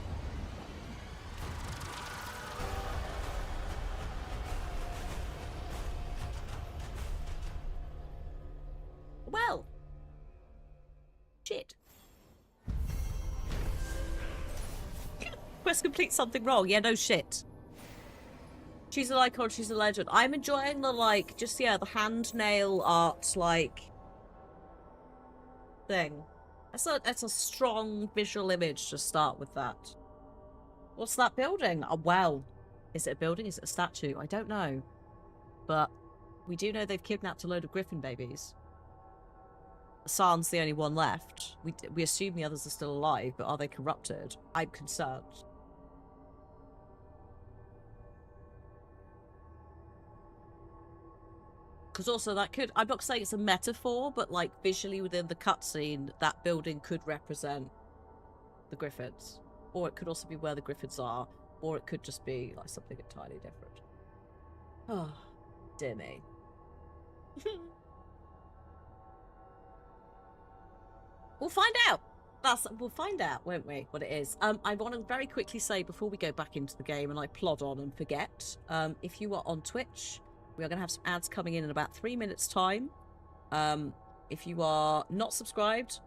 Well. Shit. Quest complete something wrong. Yeah, no shit. She's an icon, she's a legend. I'm enjoying the, like, just, yeah, the hand nail art, like, thing. That's a strong visual image to start with that. What's that building? A well. Is it a building? Is it a statue? I don't know. But we do know they've kidnapped a load of griffin babies. Hassan's the only one left. We assume the others are still alive, but are they corrupted? I'm concerned. Because also that could, I'm not saying it's a metaphor, but like visually within the cutscene, that building could represent the Griffins. Or it could also be where the Griffins are. Or it could just be like something entirely different. Oh, dear me. We'll find out. We'll find out, won't we, what it is. I want to very quickly say before we go back into the game and I plod on and forget, if you are on Twitch, we are going to have some ads coming in about 3 minutes' time. If you are not subscribed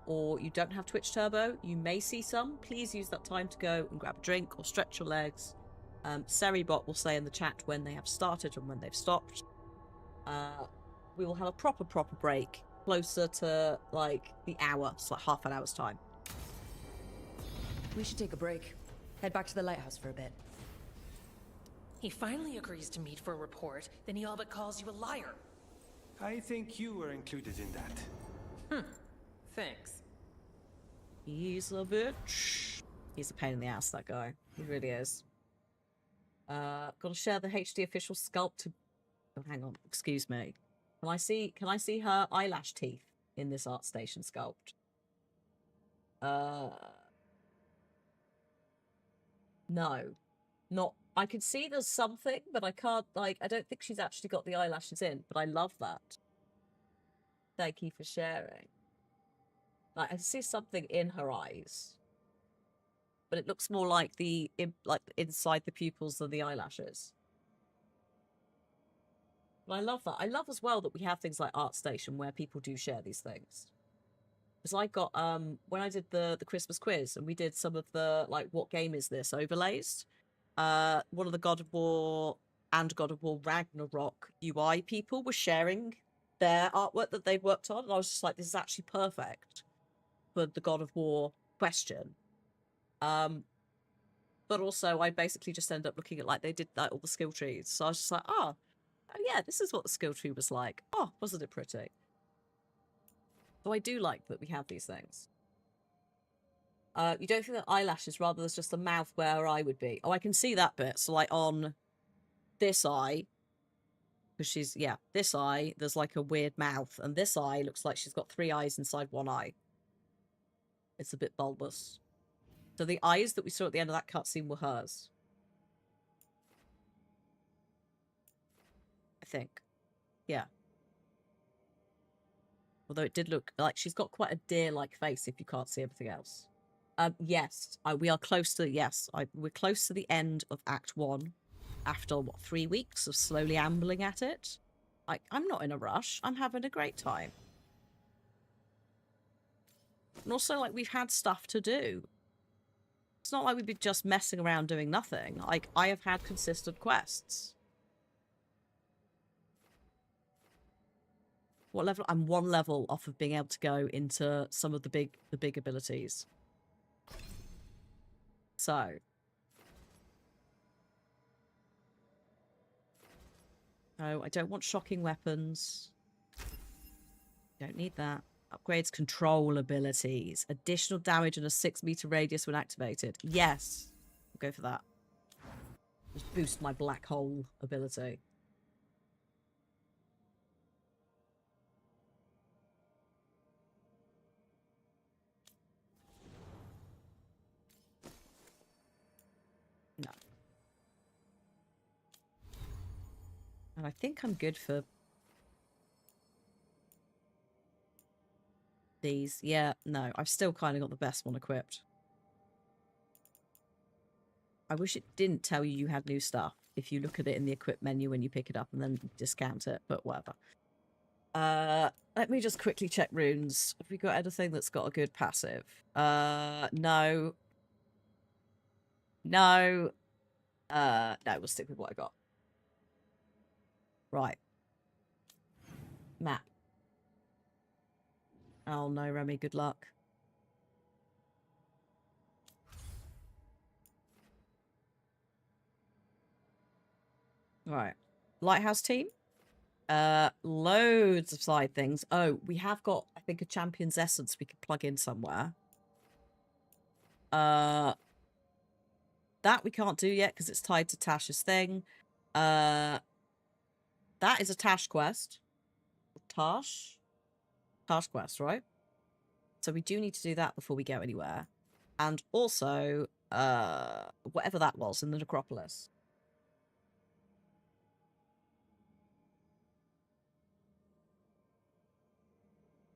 or you don't have Twitch Turbo, you may see some. Please use that time to go and grab a drink or stretch your legs. Seribot will say in the chat when they have started and when they've stopped. We will have a proper break closer to like the hour, so like half an hour's time. We should take a break. Head back to the lighthouse for a bit. He finally agrees to meet for a report, then he all but calls you a liar. I think you were included in that. Thanks. He's a bitch. He's a pain in the ass, that guy. He really is. Gotta share the HD official sculpt. Oh, hang on. Excuse me. Can I see her eyelash teeth in this ArtStation sculpt? No. Not. I can see there's something, but I can't, like, I don't think she's actually got the eyelashes in, but I love that. Thank you for sharing. Like, I see something in her eyes. But it looks more like like inside the pupils than the eyelashes. But I love that. I love as well that we have things like ArtStation where people do share these things. Because I got, when I did the Christmas quiz and we did some of the, like, what game is this overlays, one of the God of War and God of War Ragnarok UI people were sharing their artwork that they've worked on. And I was just like, this is actually perfect for the God of War question. But also I basically just ended up looking at, like, they did like all the skill trees. So I was just like, oh yeah, this is what the skill tree was like. Oh, wasn't it pretty? So I do like that we have these things. You don't think that eyelashes, rather there's just a mouth where her eye would be. Oh, I can see that bit. So like on this eye, because she's, yeah, this eye, there's like a weird mouth. And this eye looks like she's got 3 eyes inside 1 eye. It's a bit bulbous. So the eyes that we saw at the end of that cutscene were hers. I think. Yeah. Although it did look like she's got quite a deer-like face if you can't see everything else. Yes, we are close to, we're close to the end of Act 1 after, what, 3 weeks of slowly ambling at it. I'm not in a rush. I'm having a great time. And also, like, we've had stuff to do. It's not like we've been just messing around doing nothing. Like, I have had consistent quests. What level? I'm 1 level off of being able to go into some of the big abilities. So. No, I don't want shocking weapons. Don't need that. Upgrades control abilities. Additional damage in a 6-meter radius when activated. Yes. I'll go for that. Just boost my black hole ability. No. And I think I'm good for these. Yeah, no, I've still kind of got the best one equipped. I wish it didn't tell you had new stuff if you look at it in the equip menu when you pick it up and then discount it, but whatever. Let me just quickly check runes. Have we got anything that's got a good passive? No. No. No, we'll stick with what I got. Right. Map. Oh no, Remy, good luck. Right. Lighthouse team. Loads of side things. Oh, we have got, I think, a champion's essence we could plug in somewhere. That we can't do yet because it's tied to Tash's thing. That is a Tash quest. Tash quest, right? So we do need to do that before we go anywhere. And also, whatever that was in the necropolis.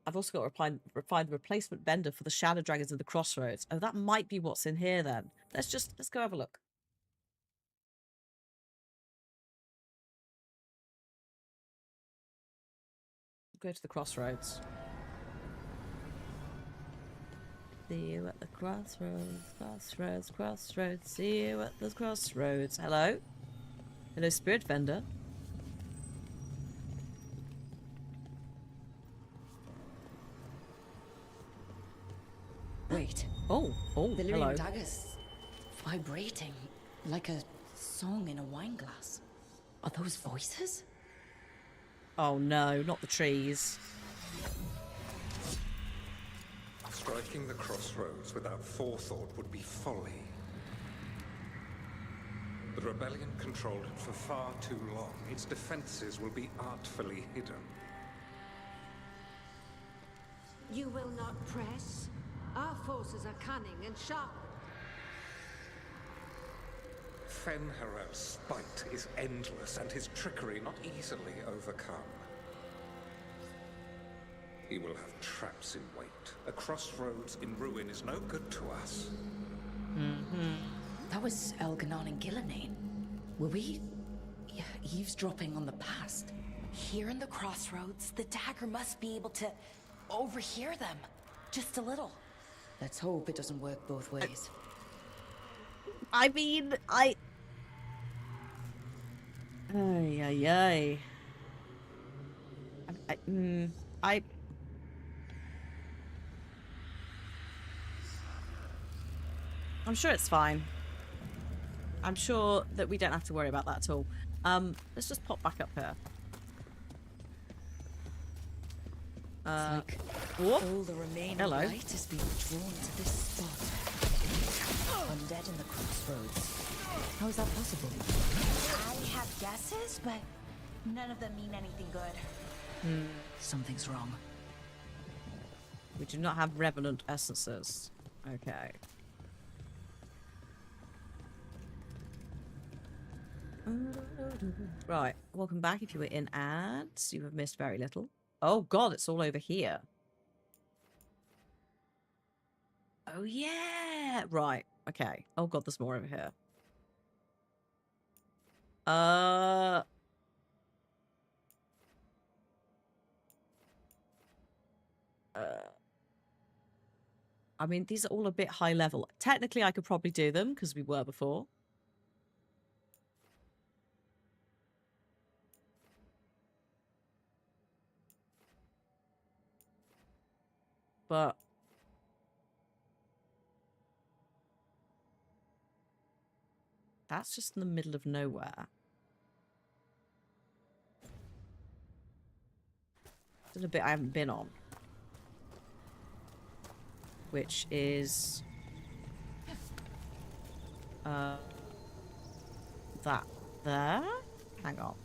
I've also got to find the replacement vendor for the Shadow Dragons of the Crossroads. Oh, that might be what's in here then. Let's go have a look. Go to the Crossroads. See you at the crossroads, crossroads, crossroads. See you at the crossroads. Hello? Hello, spirit vendor. Wait. Oh, the hello. lyrium dagger's vibrating like a song in a wine glass. Are those voices? Oh no, not the trees. Striking the crossroads without forethought would be folly. The rebellion controlled it for far too long. Its defenses will be artfully hidden. You will not press? Our forces are cunning and sharp. Fen'Harel's spite is endless and his trickery not easily overcome. He will have traps in wait. A crossroads in ruin is no good to us. That was Elganon and Gillenane. Were we eavesdropping on the past? Here in the crossroads, the dagger must be able to overhear them. Just a little. Let's hope it doesn't work both ways. I mean, Ay. I'm sure it's fine. I'm sure that we don't have to worry about that at all. Let's just pop back up here. It's like all the remaining light is being drawn to this spot. dead in the crossroads. How is that possible? I have guesses, but none of them mean anything good. Something's wrong. We do not have revenant essences. Okay. Right. Welcome back. If you were in ads, you have missed very little. Oh god, it's all over here. Oh yeah. Right. Okay. Oh god, there's more over here. I mean, these are all a bit high level. Technically, I could probably do them because we were before. But that's just in the middle of nowhere. There's a bit I haven't been on. Which is that there. Hang on.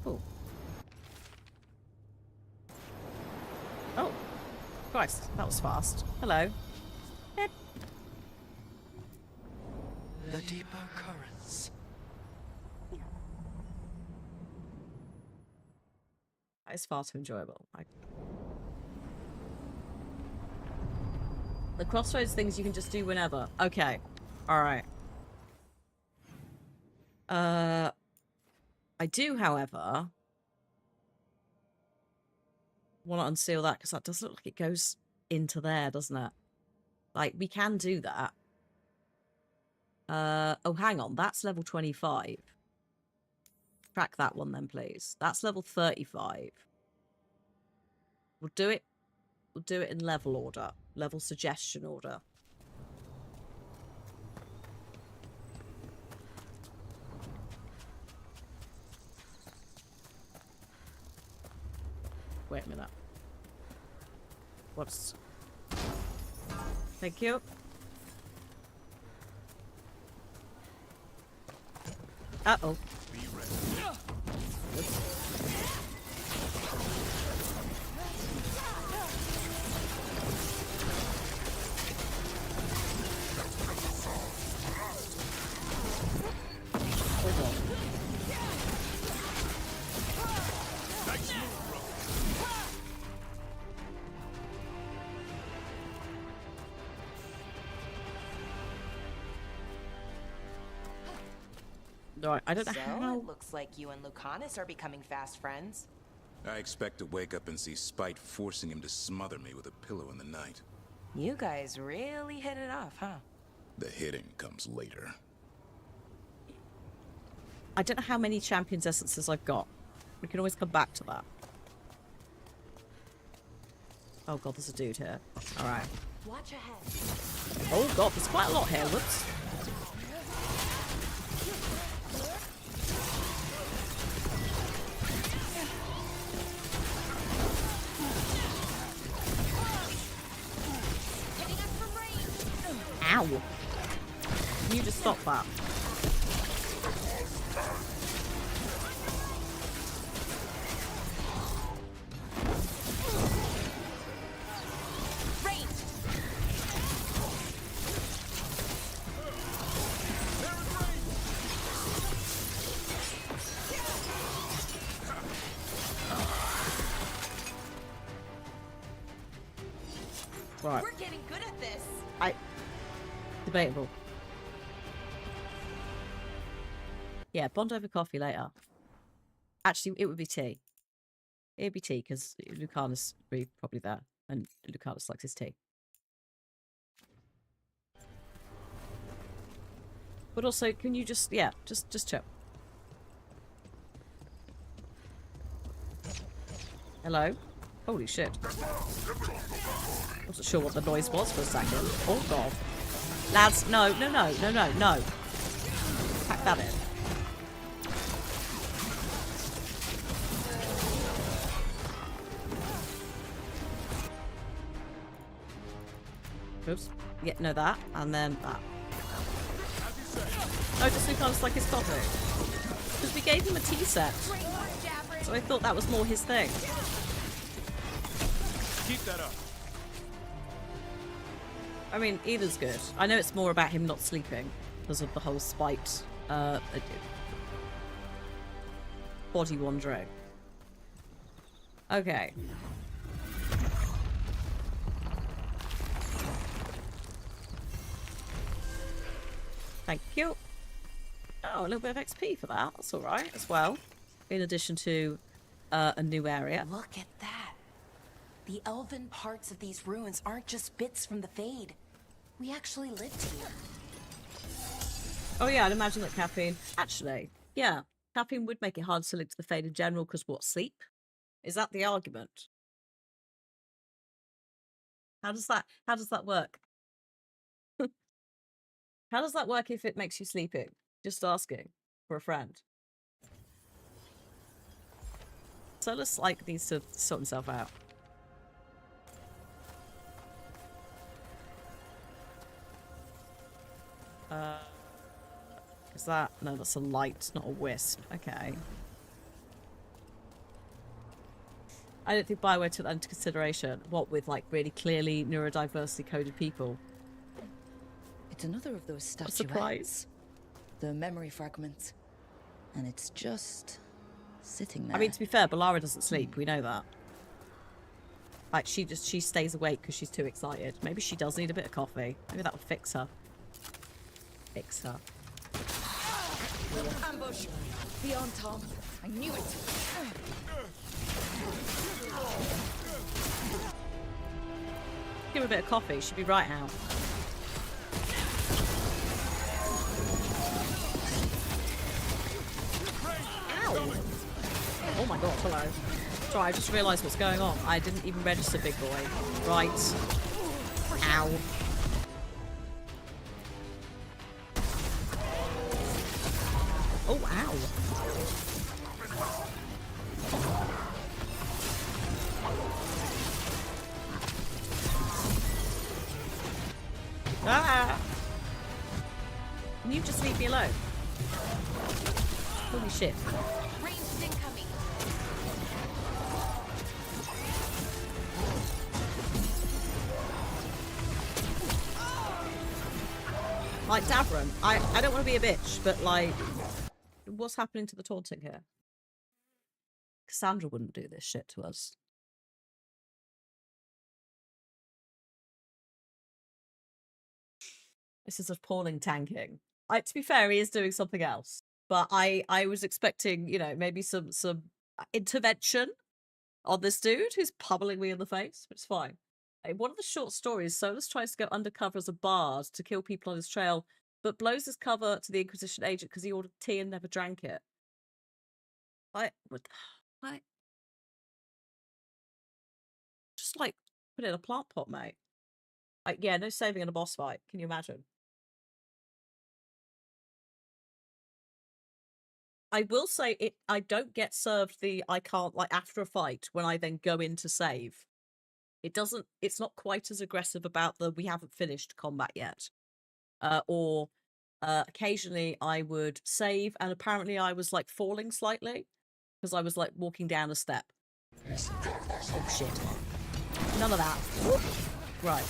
Oh. Oh. Christ, that was fast. Hello. Yep. The deeper currents. That is far too enjoyable. The crossroads things you can just do whenever. Okay. Alright. I do, however, want to unseal that because that does look like it goes into there, doesn't it? Like, we can do that. Oh, hang on. That's level 25. Track that one then, please. That's level 35. We'll do it. We'll do it in level order. Level suggestion order. Wait a minute. Whoops. Thank you. Uh-oh. Right, I don't know how. It looks like you and Lucanus are becoming fast friends. I expect to wake up and see Spite forcing him to smother me with a pillow in the night. You guys really hit it off, huh? The hitting comes later. I don't know how many champions essences I've got. We can always come back to that. Oh god, there's a dude here. Alright. Watch ahead. Oh god, there's quite a lot here. Whoops. Ow! Can you just stop that? Right. We're getting good at this. Debatable. Yeah, bond over coffee later. Actually, it would be tea. It would be tea, because Lucanus would be probably there. And Lucanus likes his tea. But also, can you just, yeah, just chill. Hello? Holy shit. Wasn't sure what the noise was for a second. Oh god. Lads, no. Pack that in. Oops. Yeah, no, that. And then that. Oh, just so he can't like his coffee. Because we gave him a tea set. So I thought that was more his thing. Keep that up. I mean, either's good. I know it's more about him not sleeping because of the whole spite body wandering. Okay. Thank you. Oh, a little bit of XP for that. That's alright as well. In addition to a new area. Look at that. The elven parts of these ruins aren't just bits from the Fade. We actually lived here. Oh yeah, I'd imagine that caffeine... Actually, yeah. Caffeine would make it hard to link to the Fade in general because what, sleep? Is that the argument? How does that work? How does that work if it makes you sleeping? Just asking for a friend. Solus like needs to sort himself out. Is that... No, that's a light, not a wisp. Okay. I don't think Bioware took that into consideration. What with, like, really clearly neurodiversity coded people? It's another of those statuettes. Surprise. The memory fragments. And it's just sitting there. I mean, to be fair, Balara doesn't sleep. We know that. Like, she stays awake because she's too excited. Maybe she does need a bit of coffee. Maybe that will fix her. Fix her. Ambush! Be on, Tom. I knew it. Give her a bit of coffee. She'll be right out. Ow! Oh my god, hello. Sorry, I just realised what's going on. I didn't even register, big boy. Right. Ow. Oh, ow. Ah! Can you just leave me alone? Holy shit. Ranged incoming. Like, Davron, I don't want to be a bitch, but, like, what's happening to the taunting here? Cassandra wouldn't do this shit to us. This is appalling tanking. To be fair, he is doing something else. But I was expecting, you know, maybe some intervention on this dude who's pummeling me in the face, but it's fine. In one of the short stories, Solus tries to go undercover as a bard to kill people on his trail, but blows his cover to the Inquisition agent because he ordered tea and never drank it. Just, like, put it in a plant pot, mate. Like, yeah, no saving in a boss fight. Can you imagine? I will say I don't get served the I can't, like, after a fight when I then go in to save. It's not quite as aggressive about the we haven't finished combat yet. Occasionally I would save and apparently I was, like, falling slightly because I was, like, walking down a step. Oh shit. None of that. Whoop. Right.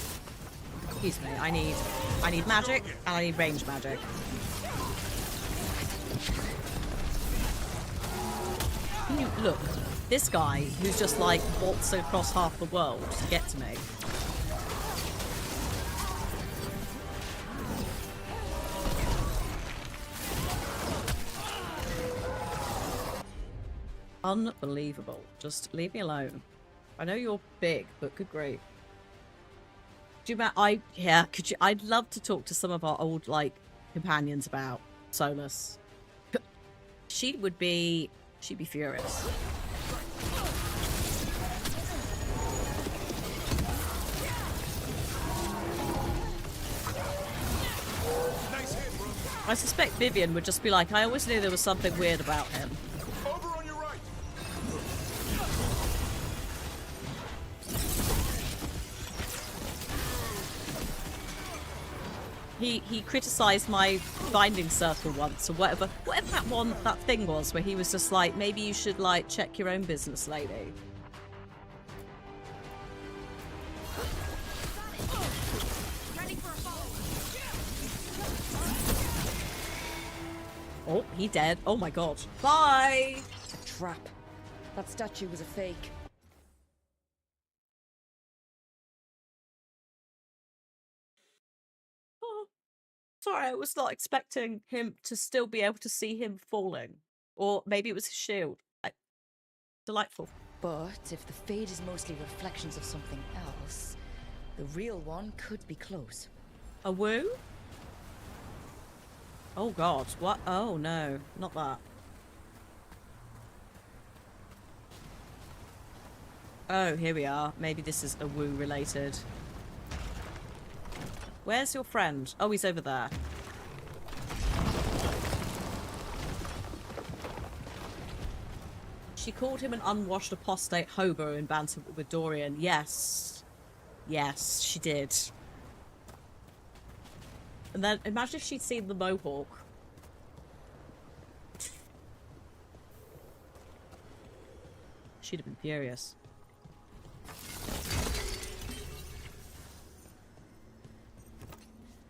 Excuse me. I need magic and I need range magic. Look, this guy who's just, like, waltzed across half the world to get to me. Unbelievable. Just leave me alone. I know you're big, but good grief. Do you I'd love to talk to some of our old, like, companions about Solus. She'd be furious. I suspect Vivian would just be like, I always knew there was something weird about him. Over on your right. He criticised my binding circle once, or whatever that thing was, where he was just like, maybe you should like check your own business, lady. Oh, he dead. Oh my god. Bye! A trap. That statue was a fake. Oh, sorry, I was not expecting him to still be able to see him falling. Or maybe it was his shield. Delightful. But if the fade is mostly reflections of something else, the real one could be close. A woo? Oh god, what? Oh no, not that. Oh, here we are. Maybe this is a woo related. Where's your friend? Oh, he's over there. She called him an unwashed apostate hobo in banter with Dorian. Yes. Yes, she did. And then imagine if she'd seen the mohawk. She'd have been furious.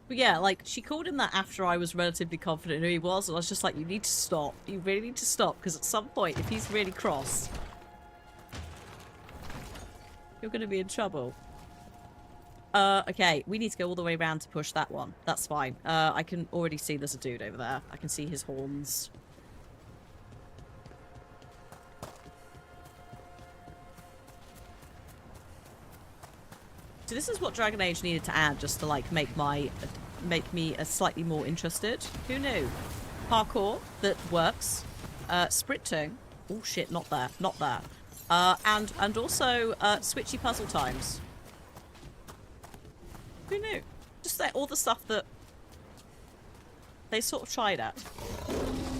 But yeah, like, she called him that after I was relatively confident who he was, and I was just like, you need to stop. You really need to stop, because at some point, if he's really cross, you're going to be in trouble. Okay, we need to go all the way around to push that one. That's fine. I can already see there's a dude over there. I can see his horns. So this is what Dragon Age needed to add just to like make me slightly more interested. Who knew? Parkour that works. Sprinting. Oh shit, not there. Not there. And also switchy puzzle times. Who knew? Just like all the stuff that they sort of tried at.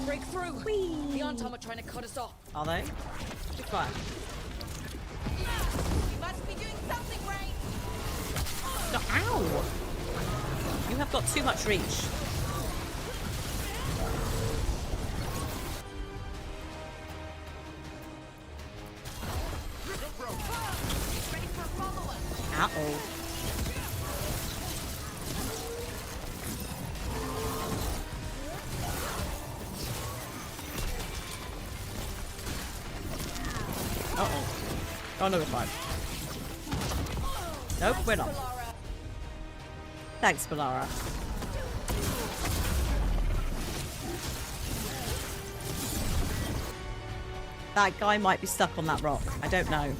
Breakthrough! Whee! The Anton are trying to cut us off. Are they? Be quiet. You must be doing something right. No, ow! You have got too much reach. Uh-oh. Uh-oh. Oh, no, we're fine. Nope, we're not. Thanks, Balara. That guy might be stuck on that rock. I don't know.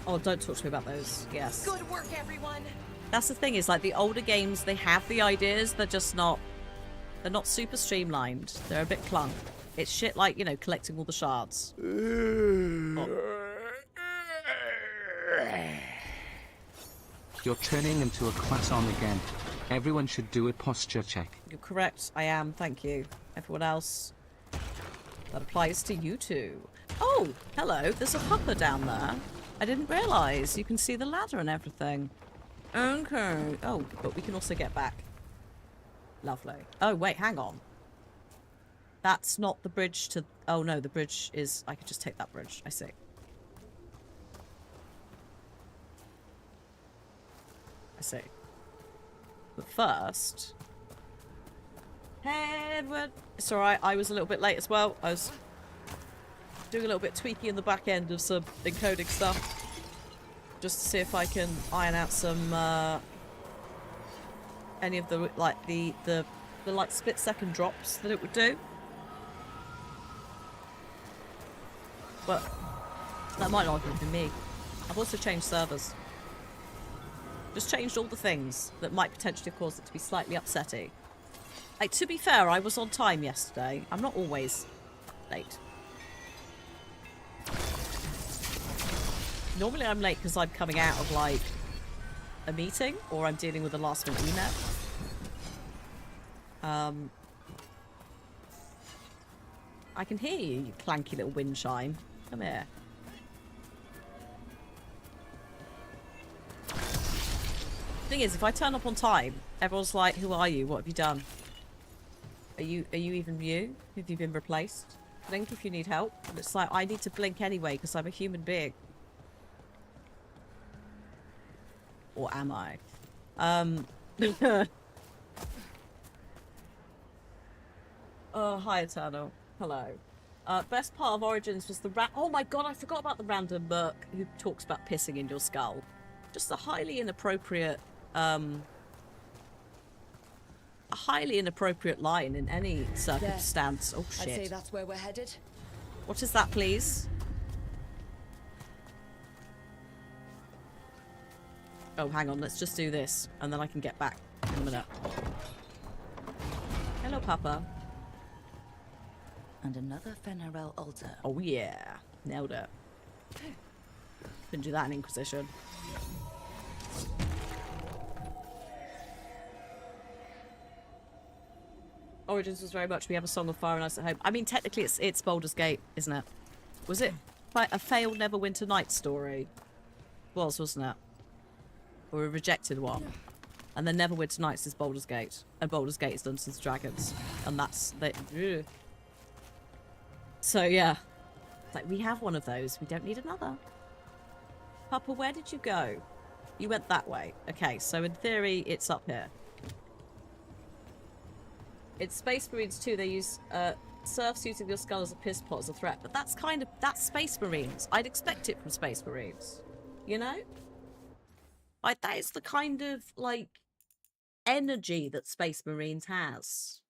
Oh, don't talk to me about those. Yes. Good work, everyone. That's the thing, is like the older games, they have the ideas, they're just not, they're not super streamlined. They're a bit clunk. It's shit like, you know, collecting all the shards. Oh. You're turning into a croissant again. Everyone should do a posture check. You're correct, I am, thank you. Everyone else, that applies to you too. Oh, hello, there's a pupper down there. I didn't realise. You can see the ladder and everything. Okay. Oh, but we can also get back. Lovely. Oh, wait, hang on. That's not the bridge to... Oh, no, the bridge is... I could just take that bridge. I see. I see. But first... Hey, Edward. It's alright, I was a little bit late as well. I was doing a little bit tweaky in the back end of some encoding stuff. Just to see if I can iron out some, any of the, like, the like, split-second drops that it would do. But that might not have been me. I've also changed servers. Just changed all the things that might potentially have caused it to be slightly upsetty. Like, to be fair, I was on time yesterday. I'm not always late. Normally I'm late because I'm coming out of, like, a meeting, or I'm dealing with a last-minute email. I can hear you, you clanky little wind chime. Come here. Thing is, if I turn up on time, everyone's like, "Who are you? What have you done? Are you even you? Have you been replaced? Blink if you need help." And it's like, I need to blink anyway because I'm a human being. Or am I? Oh, hi, Eternal. Hello. Best part of Origins was the oh my god, I forgot about the random merc who talks about pissing in your skull. Just a highly inappropriate line in any circumstance. There. Oh shit. I'd say that's where we're headed. What is that, please? Oh, hang on, let's just do this, and then I can get back in a minute. Hello, Papa. And another Fenarel altar. Oh yeah, nailed it. Couldn't do that in Inquisition. Origins was very much we have a Song of Fire and Ice at home. I mean, technically it's Baldur's Gate, isn't it? Was it like a failed Neverwinter Nights story? Wasn't it? Or a rejected one? And then Neverwinter Nights is Baldur's Gate, and Baldur's Gate is Dungeons and Dragons, and that's the. So yeah, it's like we have one of those. We don't need another. Papa, where did you go? You went that way. Okay, so in theory, it's up here. In Space Marines 2, they use serfs using your skull as a piss pot as a threat, but that's Space Marines. I'd expect it from Space Marines, you know? Like, that is the kind of, like, energy that Space Marines has.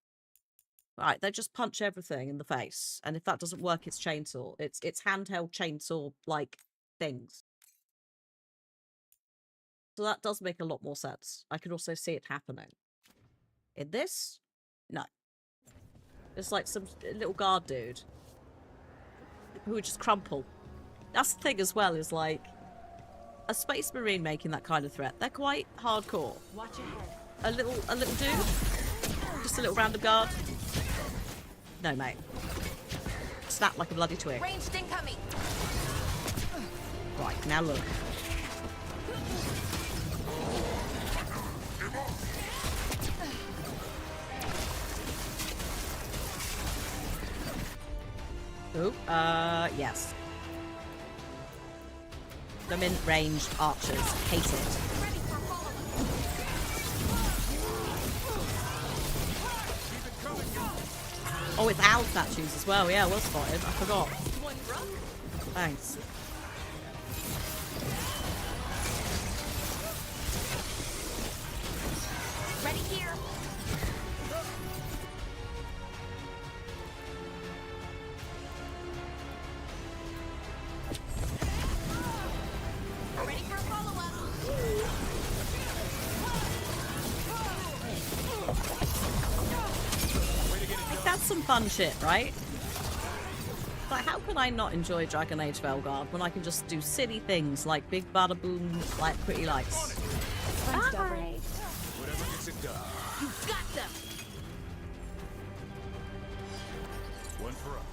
Right, they just punch everything in the face, and if that doesn't work, it's chainsaw. It's handheld chainsaw, like, things. So that does make a lot more sense. I can also see it happening. In this, no. It's like some little guard dude who would just crumple. That's the thing as well, is like, a Space Marine making that kind of threat, they're quite hardcore. Watch ahead. A little dude? Just a little random guard? No, mate. Snap like a bloody twig. Ranged incoming. Right, now look. Oh, yes. The mid-ranged archers hate it. Oh, it's owl statues as well. Yeah, I was spotted. I forgot. Thanks. Ready here. Ready for a follow-up. Like, that's some fun shit, right? Like, how can I not enjoy Dragon Age Veilguard when I can just do silly things like big bada boom, like pretty lights? Whatever gets it done. You got them. One for us.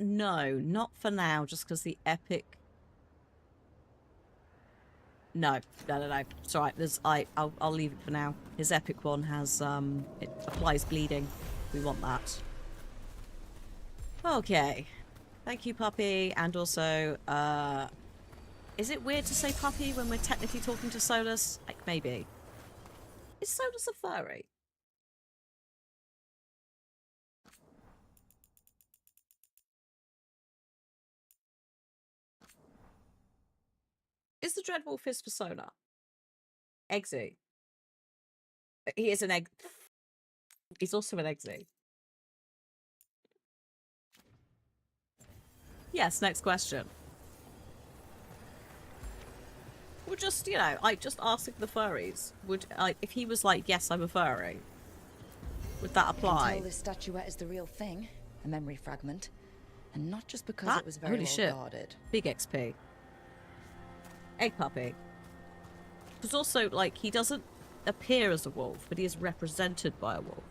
No, not for now, just because the epic... No. It's alright, I'll leave it for now. His epic one has, it applies bleeding. We want that. Okay. Thank you, puppy. And also, is it weird to say puppy when we're technically talking to Solus? Like, maybe. Is Solus a furry? Is the Dreadwolf his persona? Eggsy. He is an egg. He's also an Eggsy. Yes, next question. Well, just, you know, like, just asking the furries. Would, like, if he was like, yes, I'm a furry, would that apply? Until this statuette is the real thing, a memory fragment. And not just because it was very holy well shit. guarded. Big XP. Egg puppy. Because also, like, he doesn't appear as a wolf, but he is represented by a wolf.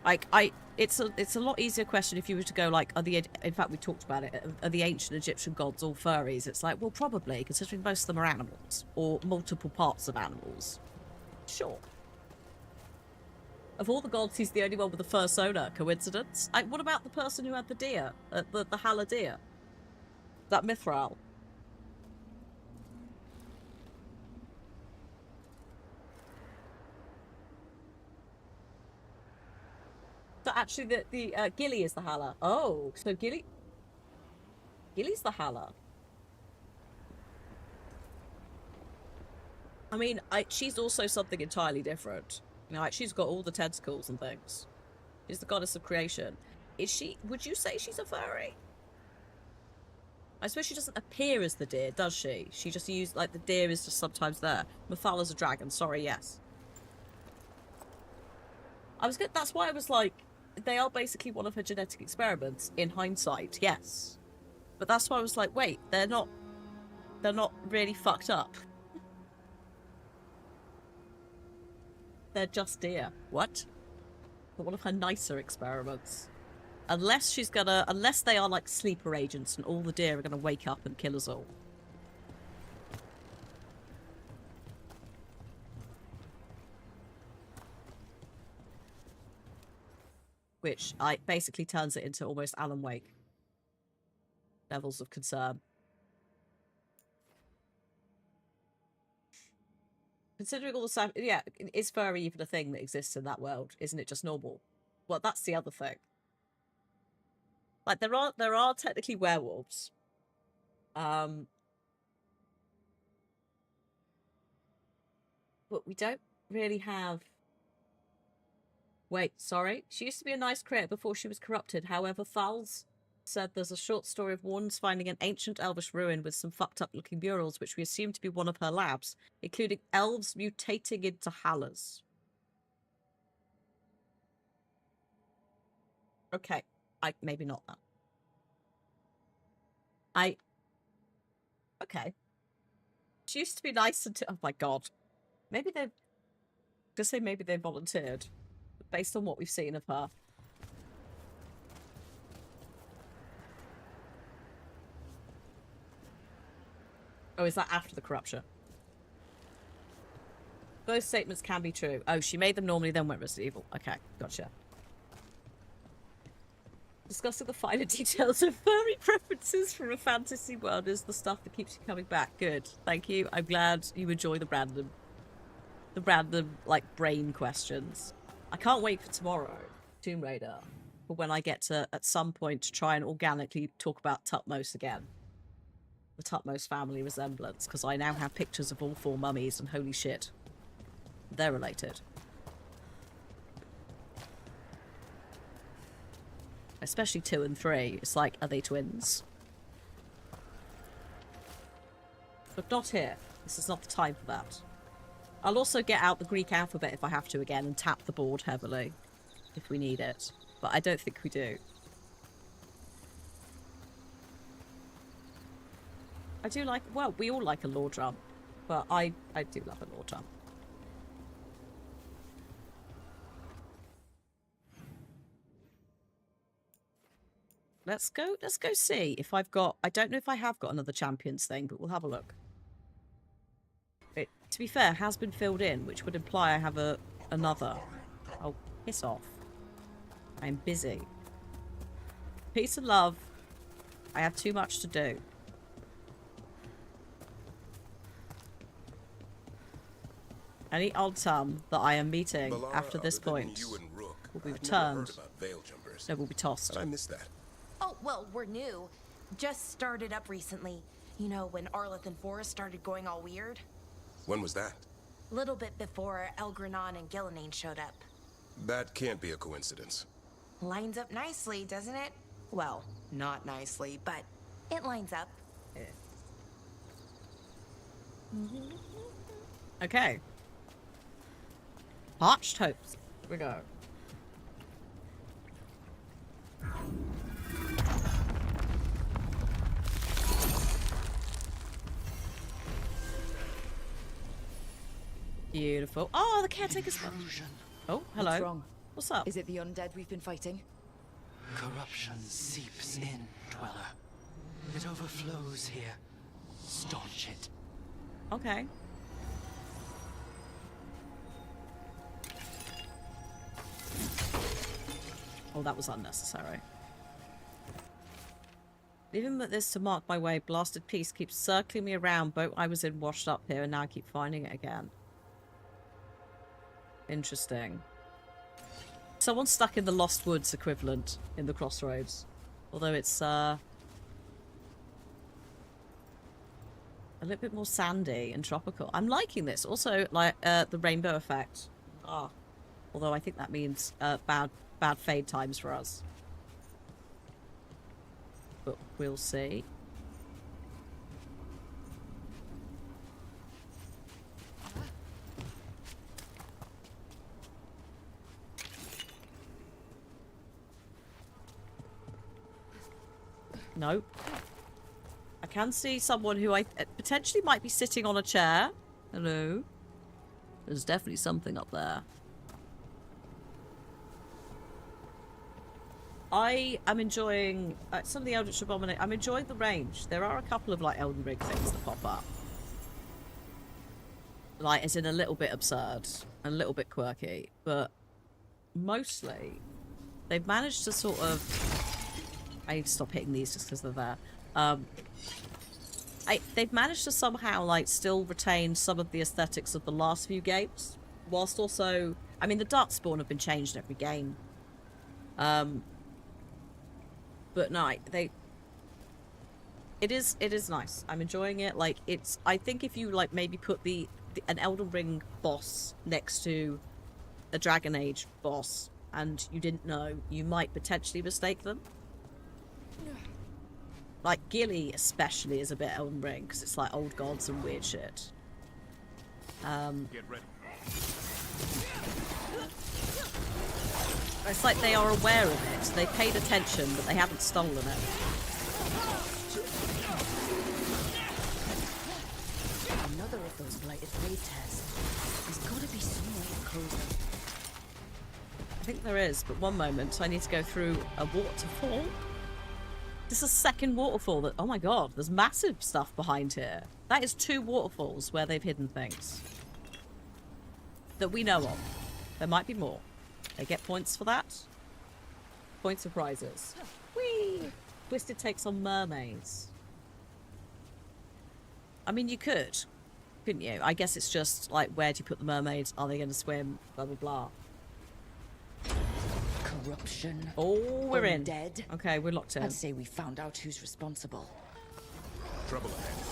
Like, it's a lot easier question if you were to go, like, in fact, we talked about it, are the ancient Egyptian gods all furries? It's like, well, probably, considering most of them are animals, or multiple parts of animals. Sure. Of all the gods, he's the only one with a fursona. Coincidence? Like, what about the person who had the deer? The Hala deer? That Mithral? So actually, the Gilly is the Hala. Oh, so Gilly's the Hala. I mean, she's also something entirely different. You know, like, she's got all the tentacles and things. She's the goddess of creation. Is she? Would you say she's a furry? I suppose she doesn't appear as the deer, does she? She just used, like, the deer is just sometimes there. Mathala's a dragon. Sorry, yes. I was good. That's why I was like, they are basically one of her genetic experiments. In hindsight, yes. But that's why I was like, wait, they're not really fucked up. They're just deer. What? But one of her nicer experiments. Unless they are like sleeper agents and all the deer are gonna wake up and kill us all. Which basically turns it into almost Alan Wake levels of concern. Considering all the stuff, yeah, is furry even a thing that exists in that world? Isn't it just normal? Well, that's the other thing. Like, there are technically werewolves. But we don't really have... Wait, sorry? She used to be a nice creator before she was corrupted. However, Fowles said there's a short story of Warden's finding an ancient elvish ruin with some fucked up looking murals, which we assume to be one of her labs, including elves mutating into Hallas. Okay. Maybe not that. Okay. She used to be nice until... Oh my god. Maybe they... Just say maybe they volunteered. Based on what we've seen of her. Oh, is that after the corruption? Both statements can be true. Oh, she made them normally, then went Resident Evil. Okay, gotcha. Discussing the finer details of furry preferences from a fantasy world is the stuff that keeps you coming back. Good. Thank you. I'm glad you enjoy the random, like, brain questions. I can't wait for tomorrow, Tomb Raider, for when I get to, at some point, to try and organically talk about Tutmos again. The Tutmos family resemblance, because I now have pictures of all 4 mummies, and holy shit, they're related. Especially 2 and 3. It's like, are they twins? But not here. This is not the time for that. I'll also get out the Greek alphabet if I have to again and tap the board heavily if we need it. But I don't think we do. I do like... Well, we all like a lore drum. But I do love a lore drum. Let's go see if I've got... I don't know if I have got another champions thing, but we'll have a look. It, to be fair, has been filled in, which would imply I have another. Oh, piss off. I'm busy. Peace and love. I have too much to do. Any odd sum that I am meeting after this point will be returned. No, will be tossed. I missed that. Oh, well, we're new. Just started up recently. You know, when Arleth and Forrest started going all weird. When was that? Little bit before Elgranon and Gillenane showed up. That can't be a coincidence. Lines up nicely, doesn't it? Well, not nicely, but it lines up. Okay. Parched hopes. Here we go. Beautiful. Oh, the caretaker's... Oh, hello. What's wrong? What's up? Is it the undead we've been fighting? Corruption seeps in, Dweller. It overflows here. Staunch it. Okay. Oh, that was unnecessary. Leaving this to mark my way, blasted piece keeps circling me around. Boat I was in washed up here, and now I keep finding it again. Interesting. Someone's stuck in the Lost Woods equivalent in the Crossroads. Although it's, a little bit more sandy and tropical. I'm liking this. Also, like, the rainbow effect. Ah. Although I think that means, bad fade times for us. But we'll see. Nope. I can see someone who I potentially might be sitting on a chair. Hello. There's definitely something up there. I am enjoying some of the Eldritch Abomination. I'm enjoying the range. There are a couple of like Elden Ring things that pop up. Like, it's in a little bit absurd, a little bit quirky, but mostly they've managed to sort of... I need to stop hitting these just because they're there. They've managed to somehow like still retain some of the aesthetics of the last few games, whilst also, I mean, the Darkspawn have been changed in every game. But no, it is nice. I'm enjoying it. Like, it's, I think if you like maybe put an Elden Ring boss next to a Dragon Age boss and you didn't know, you might potentially mistake them. Like, Gilly especially is a bit Elden Ring because it's like old gods and weird shit. Get ready. It's like they are aware of it. They paid attention, but they haven't stolen it. Another of those blighted raid tests. There's got to be some way to close them. I think there is, but one moment. I need to go through a waterfall. This is a second waterfall that... Oh my god, there's massive stuff behind here. That is 2 waterfalls where they've hidden things. That we know of. There might be more. They get points for that. Points of prizes. Whee! Twisted takes on mermaids. I mean, you could, couldn't you? I guess it's just, like, where do you put the mermaids? Are they going to swim? Blah, blah, blah. Corruption. Oh, we're in. Dead. Okay, we're locked in. I'd say we found out who's responsible. Trouble ahead.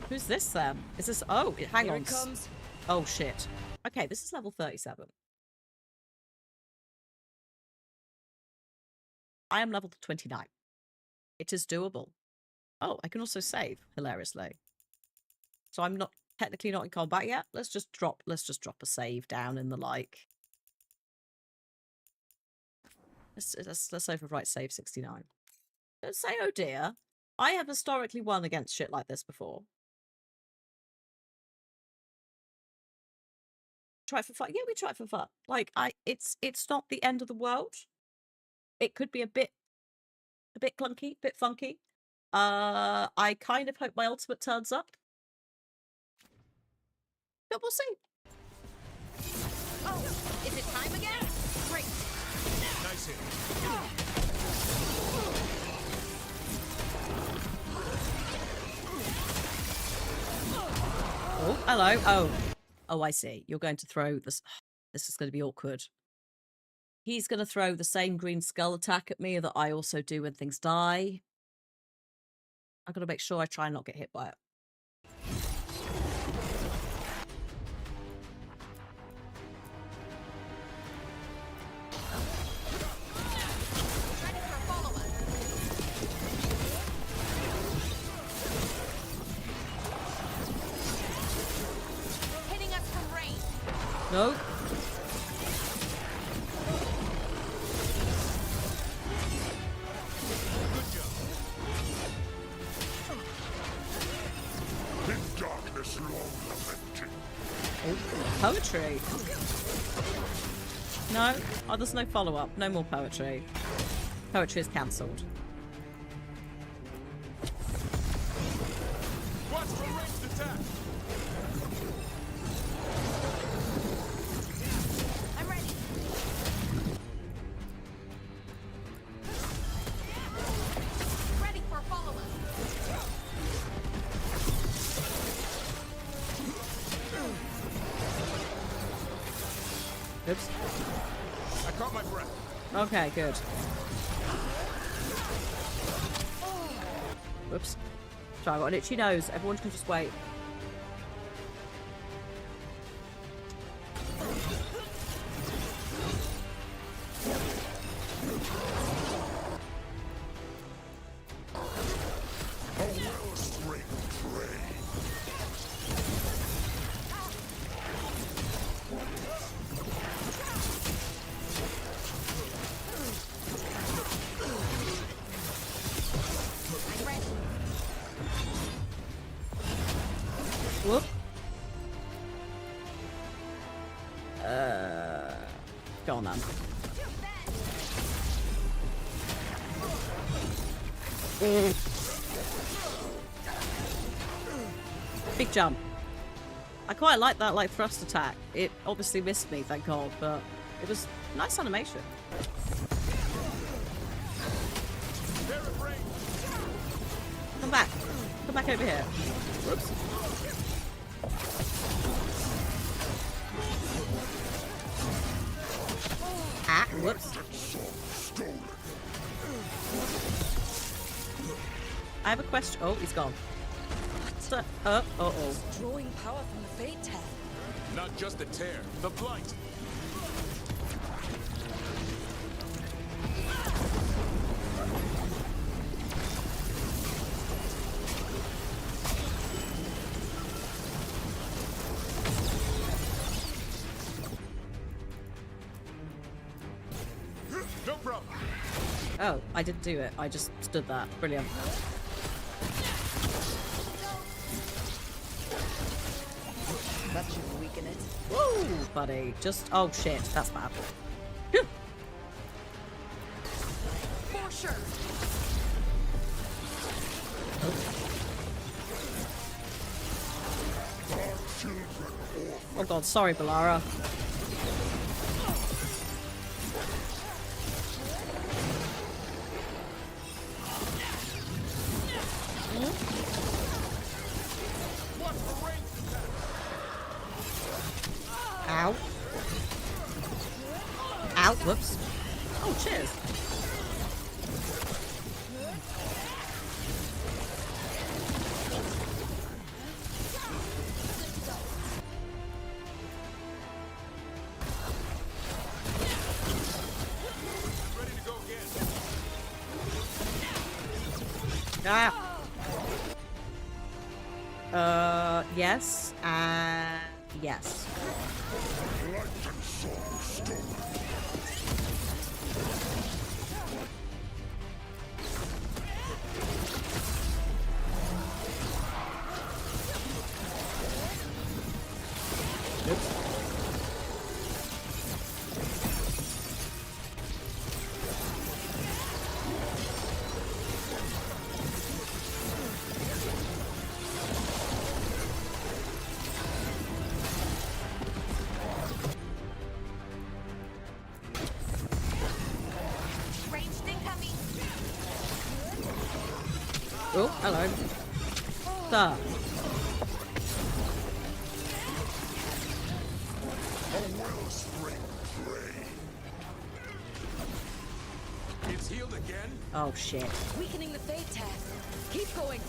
Who's this then? Is this... Oh, hang Here on. it comes. Oh, shit. Okay, this is level 37. I am level 29. It is doable. Oh, I can also save, hilariously. So I'm not technically not in combat yet. Let's just drop a save down in the like. Let's overwrite save 69. Don't say oh dear. I have historically won against shit like this before. Try it for fun. Yeah, we try it for fun. Like, it's not the end of the world. It could be a bit clunky, bit funky. I kind of hope my ultimate turns up. But we'll see. Oh, is it time again? Great. Nice hit. Oh, hello. Oh, I see. You're going to throw this. This is going to be awkward. He's going to throw the same green skull attack at me that I also do when things die. I've got to make sure I try and not get hit by it. Hitting us from range. No. Poetry. No? Oh, there's no follow-up. No more poetry. Poetry is cancelled. Watch for ranged attack. I'm ready. Ready for a follow-up. Oops. I caught my breath. Okay, good. Whoops. Sorry, I got an itchy nose. Everyone can just wait. Whoop. Go on then. Big jump. I quite like that like thrust attack. It obviously missed me, thank God, but it was nice animation. Come back. Come back over here. Whoops. Ah, whoops. I have a question. Oh, he's gone. Uh-oh. Drawing power from the Fate Tear. Not just the tear, the blight. No problem. Oh, I didn't do it. I just stood there. Brilliant. That should weaken it. Woo, buddy. Just, oh shit, that's bad. For sure. Oh god, sorry, Balara. Ow. Ow, whoops. Oh, cheers. Ready to go again. Ah. Yes, and yes. Ranged incoming. Oh, hello. Sir. It's healed again. Oh shit. Weakening the Fate Tear. Keep going.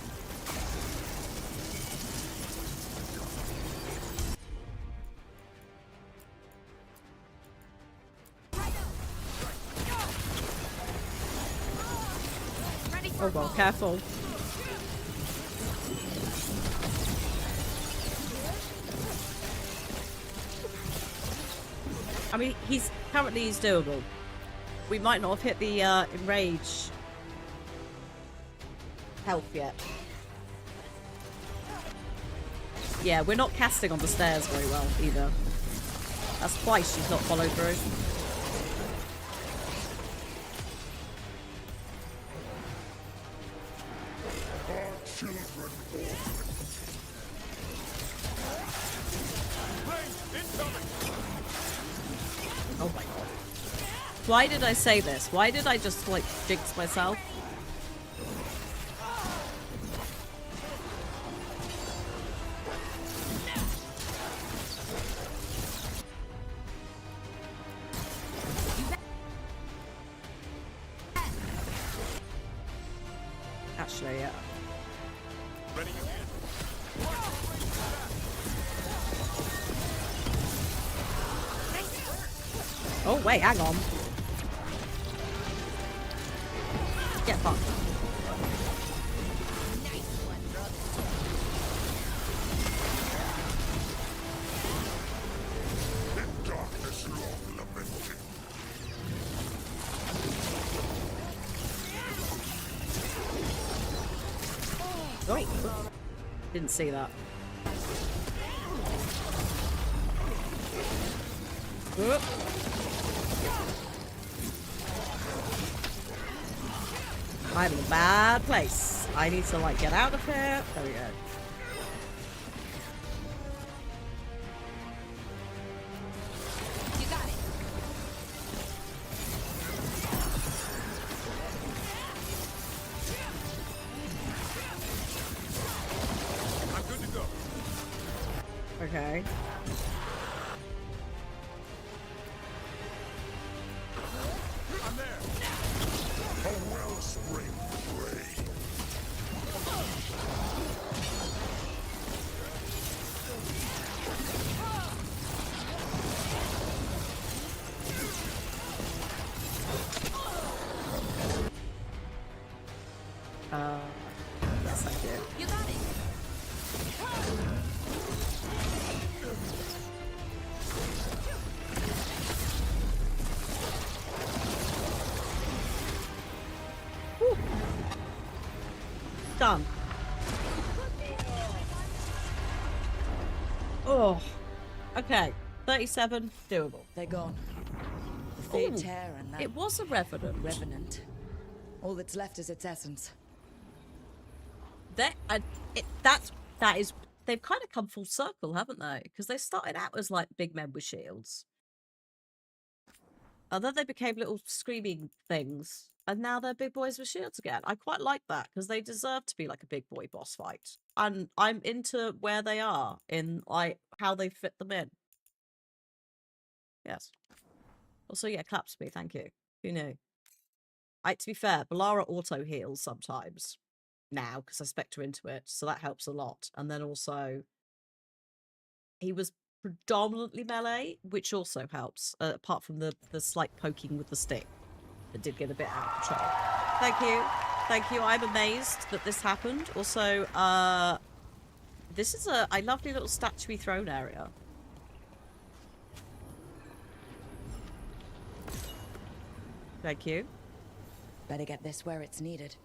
Oh god, careful. I mean, he's doable. We might not have hit the enrage health yet. Yeah, we're not casting on the stairs very well either. That's twice she's not followed through. Oh my god. Why did I say this? Why did I just, like, jinx myself? Actually, yeah. Oh, wait, hang on. Get fucked. Wait. Didn't see that. Whoop. I'm in a bad place. I need to, like, get out of here. There we go. You got it. I'm good to go. Okay. I'm there. A wellspring prey. Yes, I did. You got it. Whew. Done. Oh. Okay. 37, doable. They're gone. The Fade Ooh, Tear and that it was a Revenant. Revenant. All that's left is its essence. That is they've kind of come full circle, haven't they? Because they started out as like big men with shields, and then they became little screaming things, and now they're big boys with shields again. I quite like that because they deserve to be like a big boy boss fight, and I'm into where they are in like how they fit them in. Yes. Also, yeah, claps me, thank you. Who knew? To be fair, Balara auto heals sometimes now because I spectre into it, so that helps a lot. And then also, he was predominantly melee, which also helps, apart from the slight poking with the stick that did get a bit out of control. Thank you. Thank you. I'm amazed that this happened. Also, this is a lovely little statuary throne area. Thank you. Better get this where it's needed.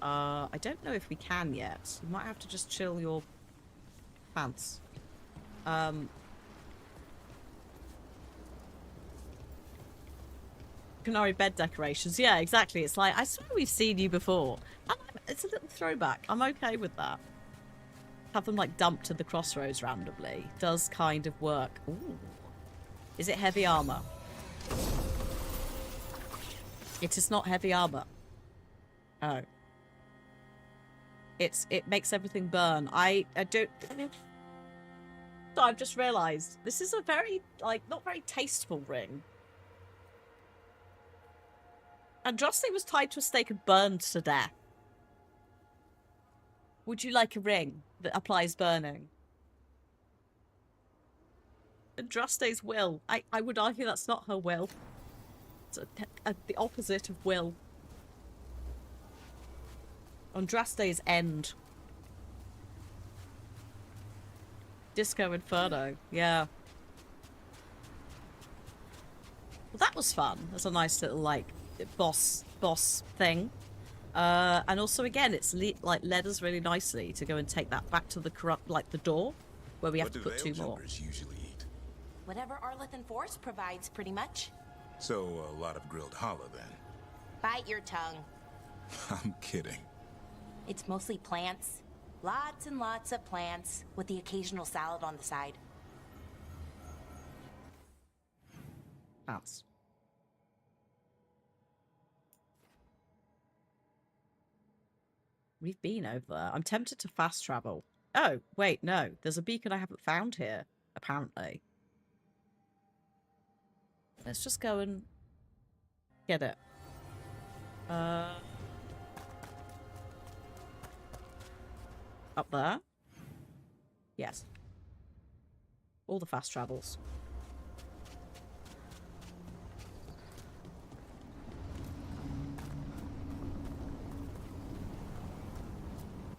I don't know if we can yet. You might have to just chill your pants. Canary bed decorations. Yeah, exactly. It's like, I swear we've seen you before. And it's a little throwback. I'm okay with that. Have them, like, dumped to the crossroads randomly. Does kind of work. Ooh. Is it heavy armor? It is not heavy armor. Oh. It makes everything burn. I don't... So I've just realised this is a very, like, not very tasteful ring. Andraste was tied to a stake and burned to death. Would you like a ring that applies burning? Andraste's will. I would argue that's not her will. It's the opposite of will. Andraste's end. Disco Inferno, yeah. Well, that was fun. That's a nice little, like, boss thing. And also, again, it's led us really nicely to go and take that back to the corrupt, like, the door, where we have to put two more. Usually eat? Whatever Arlethan Force provides, pretty much. So, a lot of grilled hollow, then? Bite your tongue. I'm kidding. It's mostly plants. Lots and lots of plants, with the occasional salad on the side. Plants. We've been over there. I'm tempted to fast travel. Oh, wait, no. There's a beacon I haven't found here, apparently. Let's just go and get it. Up there? Yes. All the fast travels.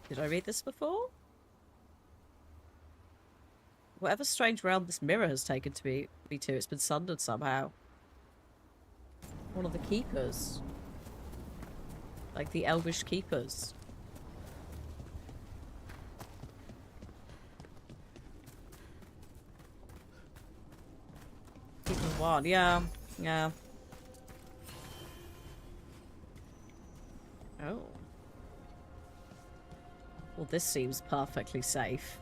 Did I read this before? Whatever strange realm this mirror has taken to me to, it's been sundered somehow. One of the keepers. Like the elvish keepers. Keeper one, yeah. Yeah. Oh. Well, this seems perfectly safe.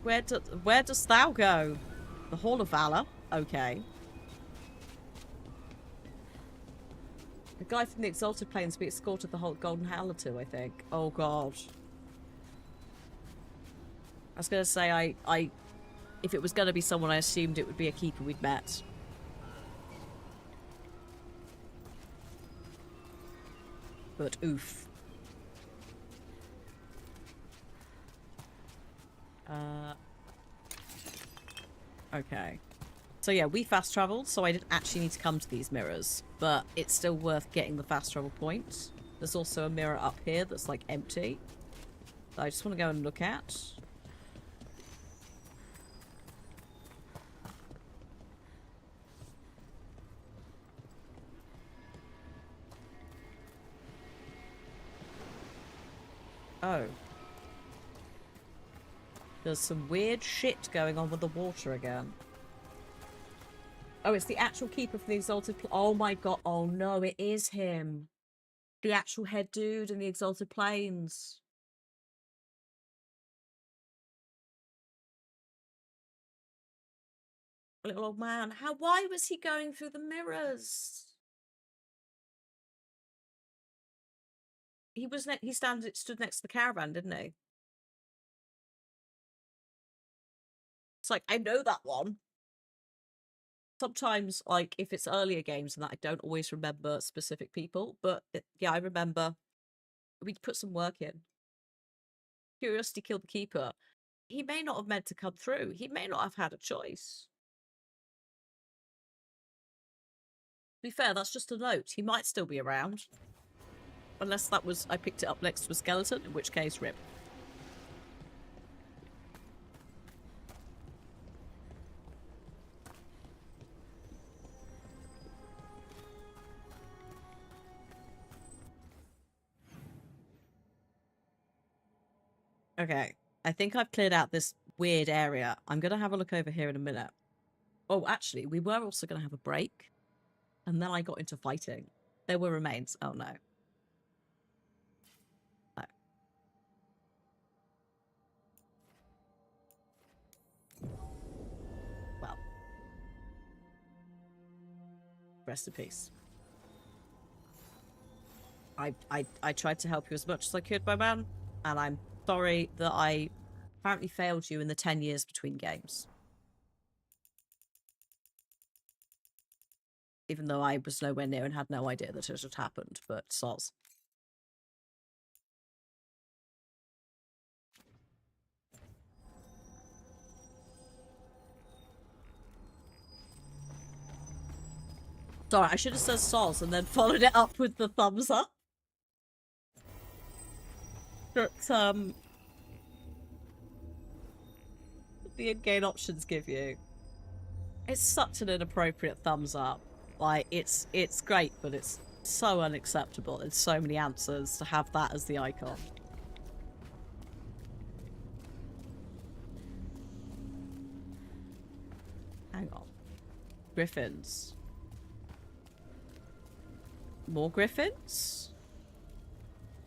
Where dost thou go? The Hall of Valor? Okay. The guy from the Exalted Plains be escorted the whole Golden Halatu, I think. Oh god. I was gonna say if it was gonna be someone, I assumed it would be a keeper we'd met. But oof. Okay. So yeah, we fast traveled, so I didn't actually need to come to these mirrors, but it's still worth getting the fast travel point. There's also a mirror up here that's like empty that I just want to go and look at. Oh. There's some weird shit going on with the water again. Oh, it's the actual keeper from the Exalted Oh my god. Oh no, it is him. The actual head dude in the Exalted Plains. Little old man. Why was he going through the mirrors? He stood next to the caravan, didn't he? It's like, I know that one. Sometimes, like, if it's earlier games and that, I don't always remember specific people. But, yeah, I remember we'd put some work in. Curiosity killed the keeper. He may not have meant to come through. He may not have had a choice. To be fair, that's just a note. He might still be around. Unless that was, I picked it up next to a skeleton, in which case, rip. Okay, I think I've cleared out this weird area. I'm going to have a look over here in a minute. Oh, actually, we were also going to have a break. And then I got into fighting. There were remains. Oh, no. No. Well. Rest in peace. I tried to help you as much as I could, my man. And I'm sorry that I apparently failed you in the 10 years between games. Even though I was nowhere near and had no idea that it had happened, but soz. Sorry, I should have said soz and then followed it up with the thumbs up. But, the in-game options give you. It's such an inappropriate thumbs up. Like, it's great, but it's so unacceptable in so many answers to have that as the icon. Griffins. More griffins?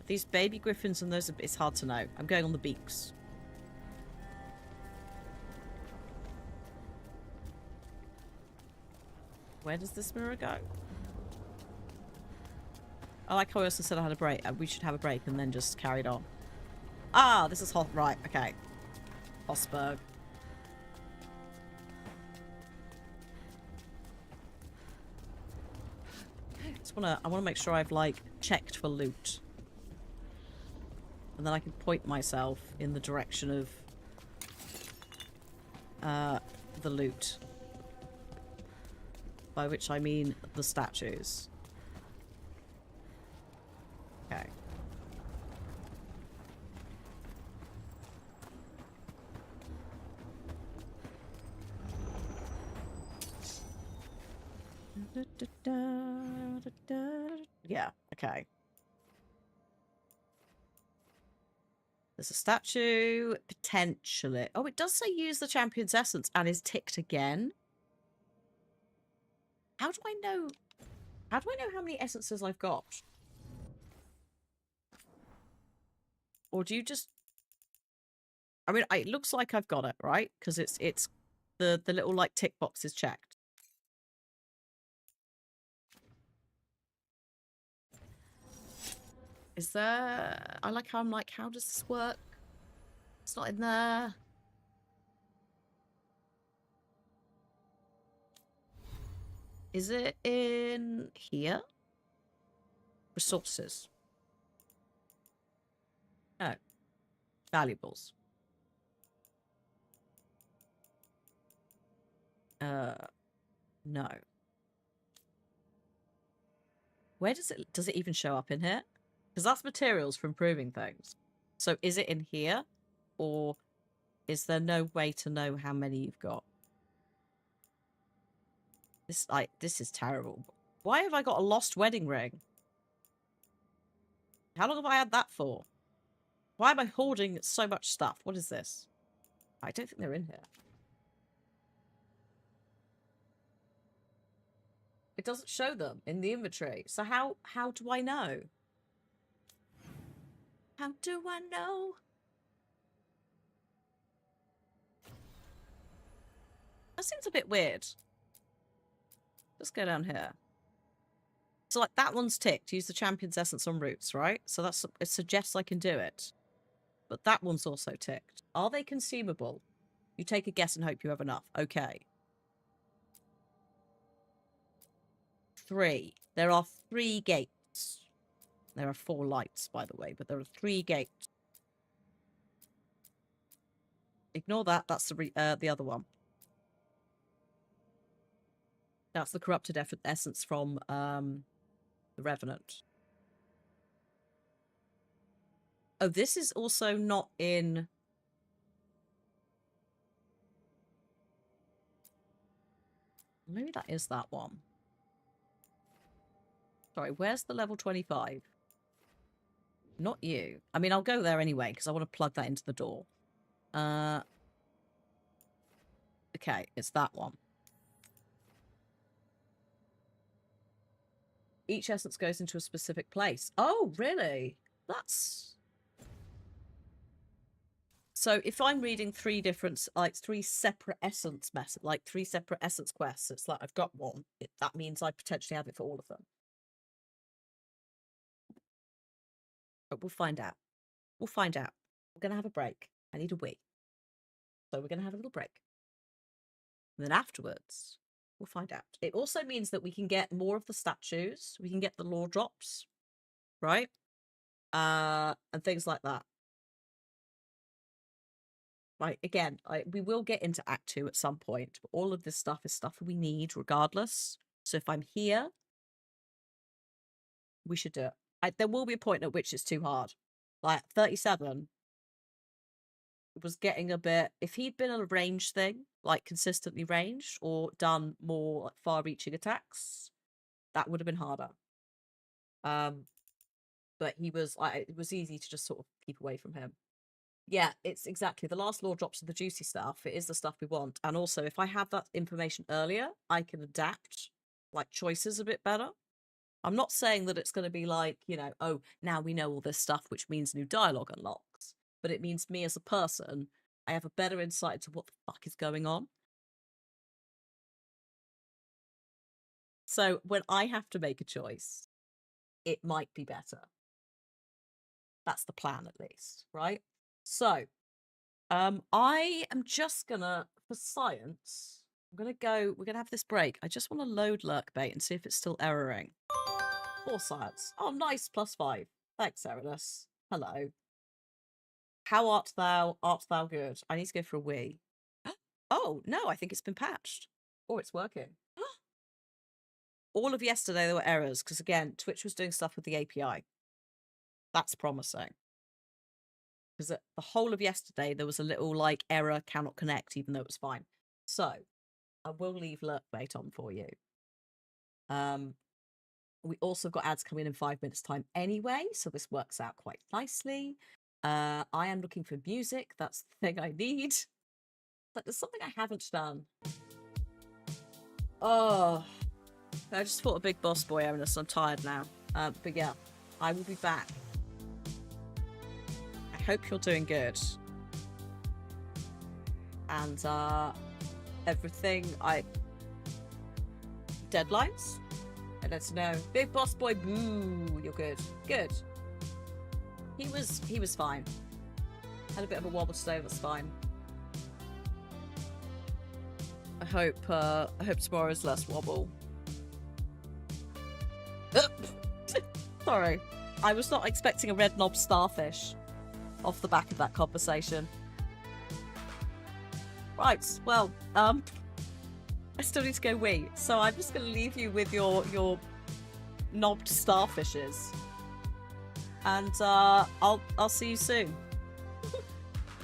These baby griffins and those, it's hard to know. I'm going on the beaks. Where does this mirror go? I like how I also said I had a break. We should have a break and then just carried on. Ah, this is hot. Right, okay. Hosberg. I wanna make sure I've like checked for loot. And then I can point myself in the direction of the loot. By which I mean the statues. Okay. Yeah, okay. There's a statue, potentially. Oh, it does say use the champion's essence and is ticked again. How do I know? How do I know how many essences I've got? Or do you just... I mean, it looks like I've got it, right? Because it's the little like tick box is checked. Is there... I like how I'm like, how does this work? It's not in there. Is it in here? Resources. Oh. Valuables. No. Where does it even show up in here? Because that's materials for improving things. So is it in here? Or is there no way to know how many you've got? This is terrible. Why have I got a lost wedding ring? How long have I had that for? Why am I hoarding so much stuff? What is this? I don't think they're in here. It doesn't show them in the inventory. So how do I know? How do I know? That seems a bit weird. Let's go down here. So like that one's ticked. Use the champion's essence on roots, right? So it suggests I can do it. But that one's also ticked. Are they consumable? You take a guess and hope you have enough. Okay. 3. There are 3 gates. There are 4 lights, by the way, but there are 3 gates. Ignore that. That's the other one. That's the corrupted essence from the Revenant. Oh, this is also not in... Maybe that is that one. Sorry, where's the level 25? Not you. I mean, I'll go there anyway, because I want to plug that into the door. Okay, it's that one. Each essence goes into a specific place. Oh, really? That's... So if I'm reading 3 different, like 3 separate essence methods, like 3 separate essence quests, it's like I've got one. That means I potentially have it for all of them. But we'll find out. We'll find out. We're going to have a break. I need a wee. So we're going to have a little break. And then afterwards, we'll find out. It also means that we can get more of the statues. We can get the lore drops. Right? And things like that. Right, again, we will get into Act 2 at some point, but all of this stuff is stuff we need regardless. So if I'm here, we should do it. There will be a point at which it's too hard. Like, 37 was getting a bit... If he'd been a ranged thing, like consistently ranged, or done more like, far-reaching attacks, that would have been harder. But he was... it was easy to just sort of keep away from him. Yeah, it's exactly the last law drops of the juicy stuff. It is the stuff we want. And also, if I have that information earlier, I can adapt like choices a bit better. I'm not saying that it's going to be like, you know, oh, now we know all this stuff, which means new dialogue unlocks. But it means me as a person, I have a better insight into what the fuck is going on. So when I have to make a choice, it might be better. That's the plan, at least, right? So, I am just gonna, for science, we're gonna have this break. I just want to load Lurkbait and see if it's still erroring. For science. Oh, nice, +5. Thanks, Erenus. Hello. How art thou? Art thou good? I need to go for a wee. Oh, no, I think it's been patched. Oh, it's working. All of yesterday there were errors, because again, Twitch was doing stuff with the API. That's promising. Because the whole of yesterday there was a little like error, cannot connect, even though it was fine. So I will leave Lurkbait on for you. We also got ads coming in 5 minutes time anyway, so this works out quite nicely. I am looking for music. That's the thing I need. But there's something I haven't done. Oh, I just fought a big boss boy, Erenus, so I'm tired now. But yeah, I will be back. I hope you're doing good. And everything deadlines? I don't know. Big boss boy, boo, you're good. Good. He was fine. Had a bit of a wobble today, that's fine. I hope tomorrow's less wobble. Sorry. I was not expecting a red knob starfish off the back of that conversation. Right, well, I still need to go wee, so I'm just going to leave you with your knobbed starfishes. And I'll see you soon.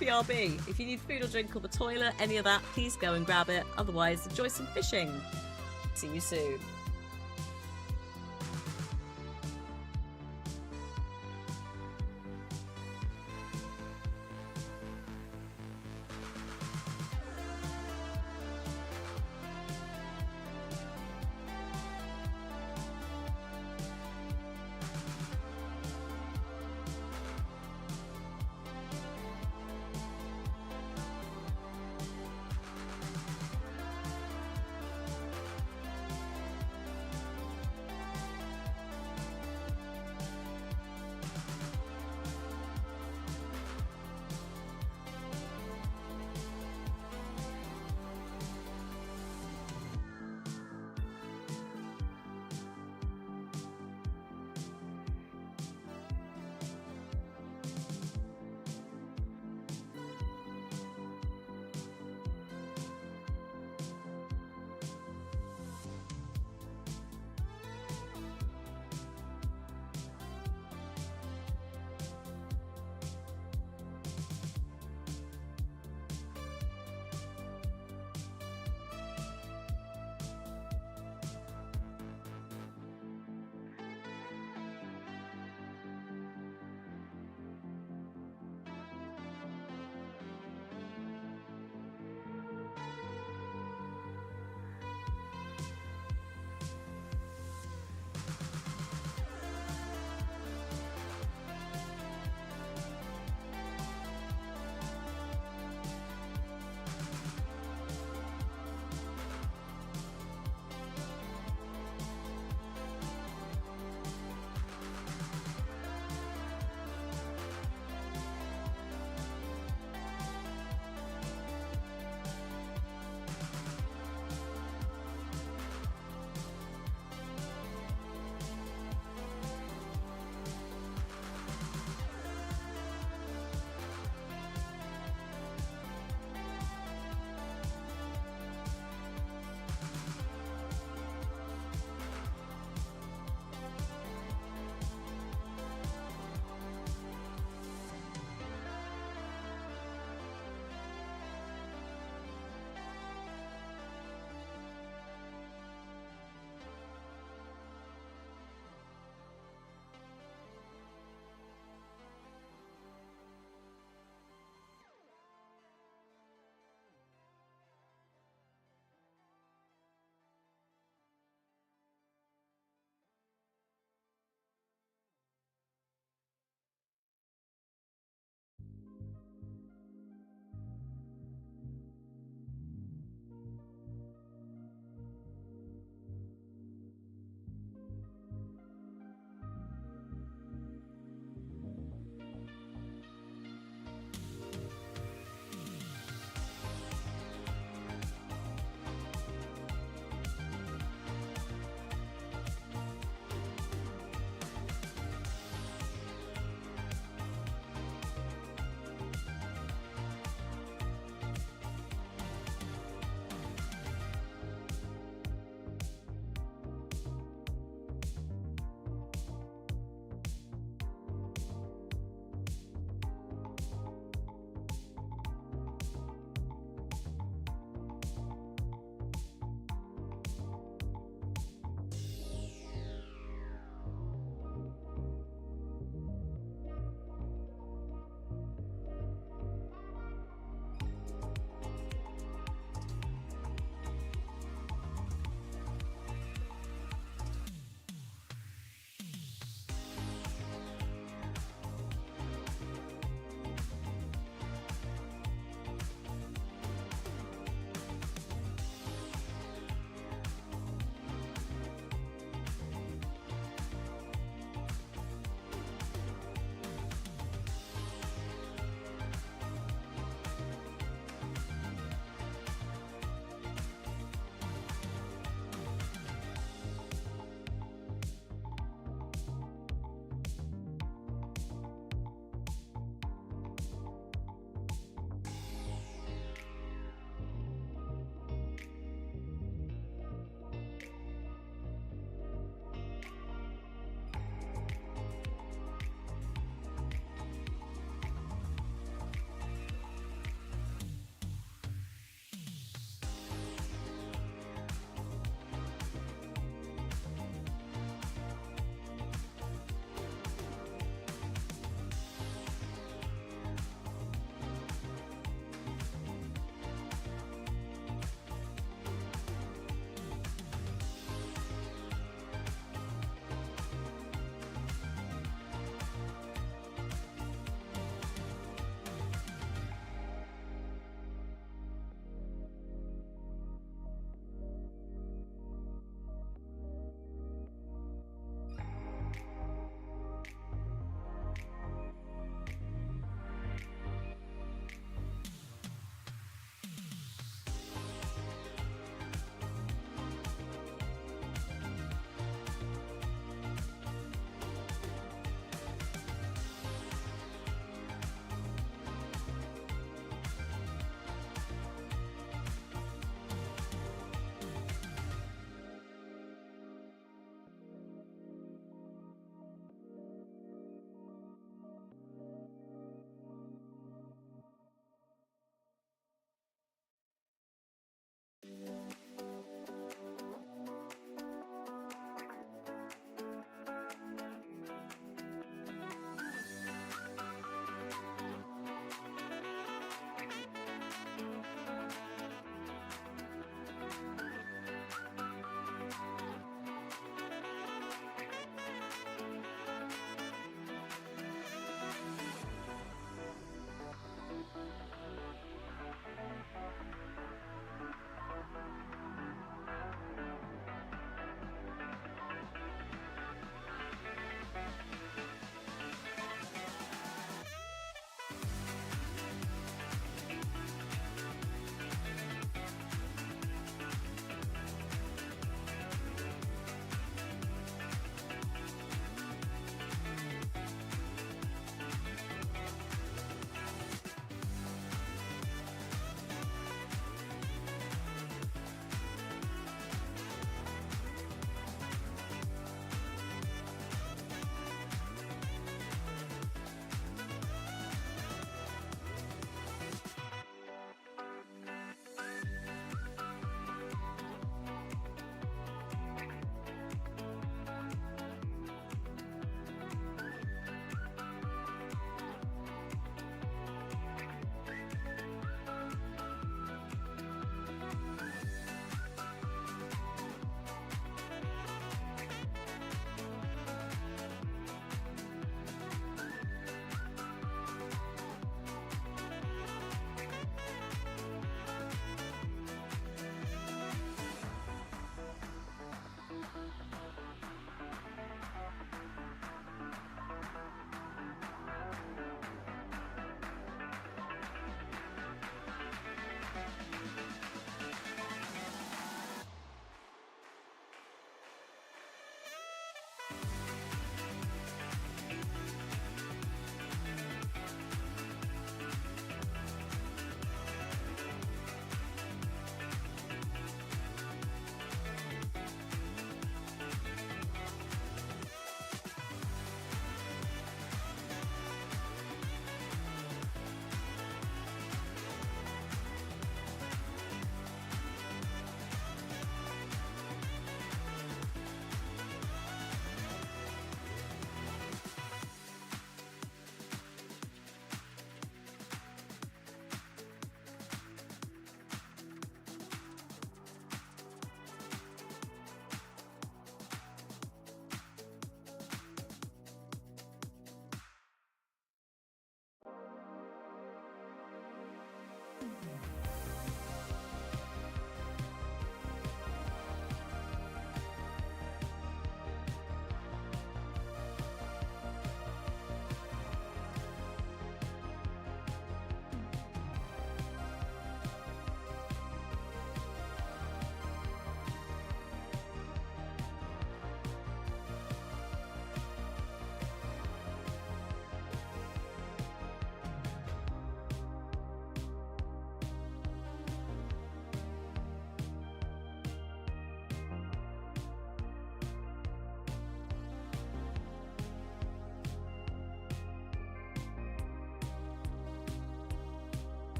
BRB. If you need food or drink or the toilet, any of that, please go and grab it. Otherwise, enjoy some fishing. See you soon.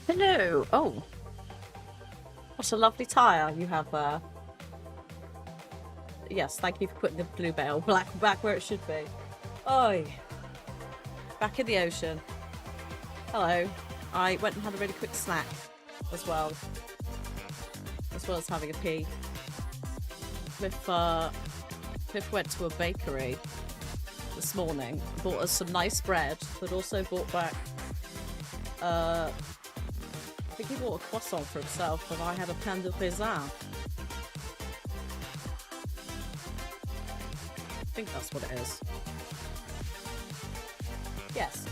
Hello. Oh, what a lovely tire you have there. Yes, thank you for putting the blue bale back where it should be. Oi. Back in the ocean. Hello. I went and had a really quick snack as well as having a pee. Cliff went to a bakery this morning, bought us some nice bread, but also bought back I think he bought a croissant for himself, and I had a pain de raisin. I think that's what it is. Yes.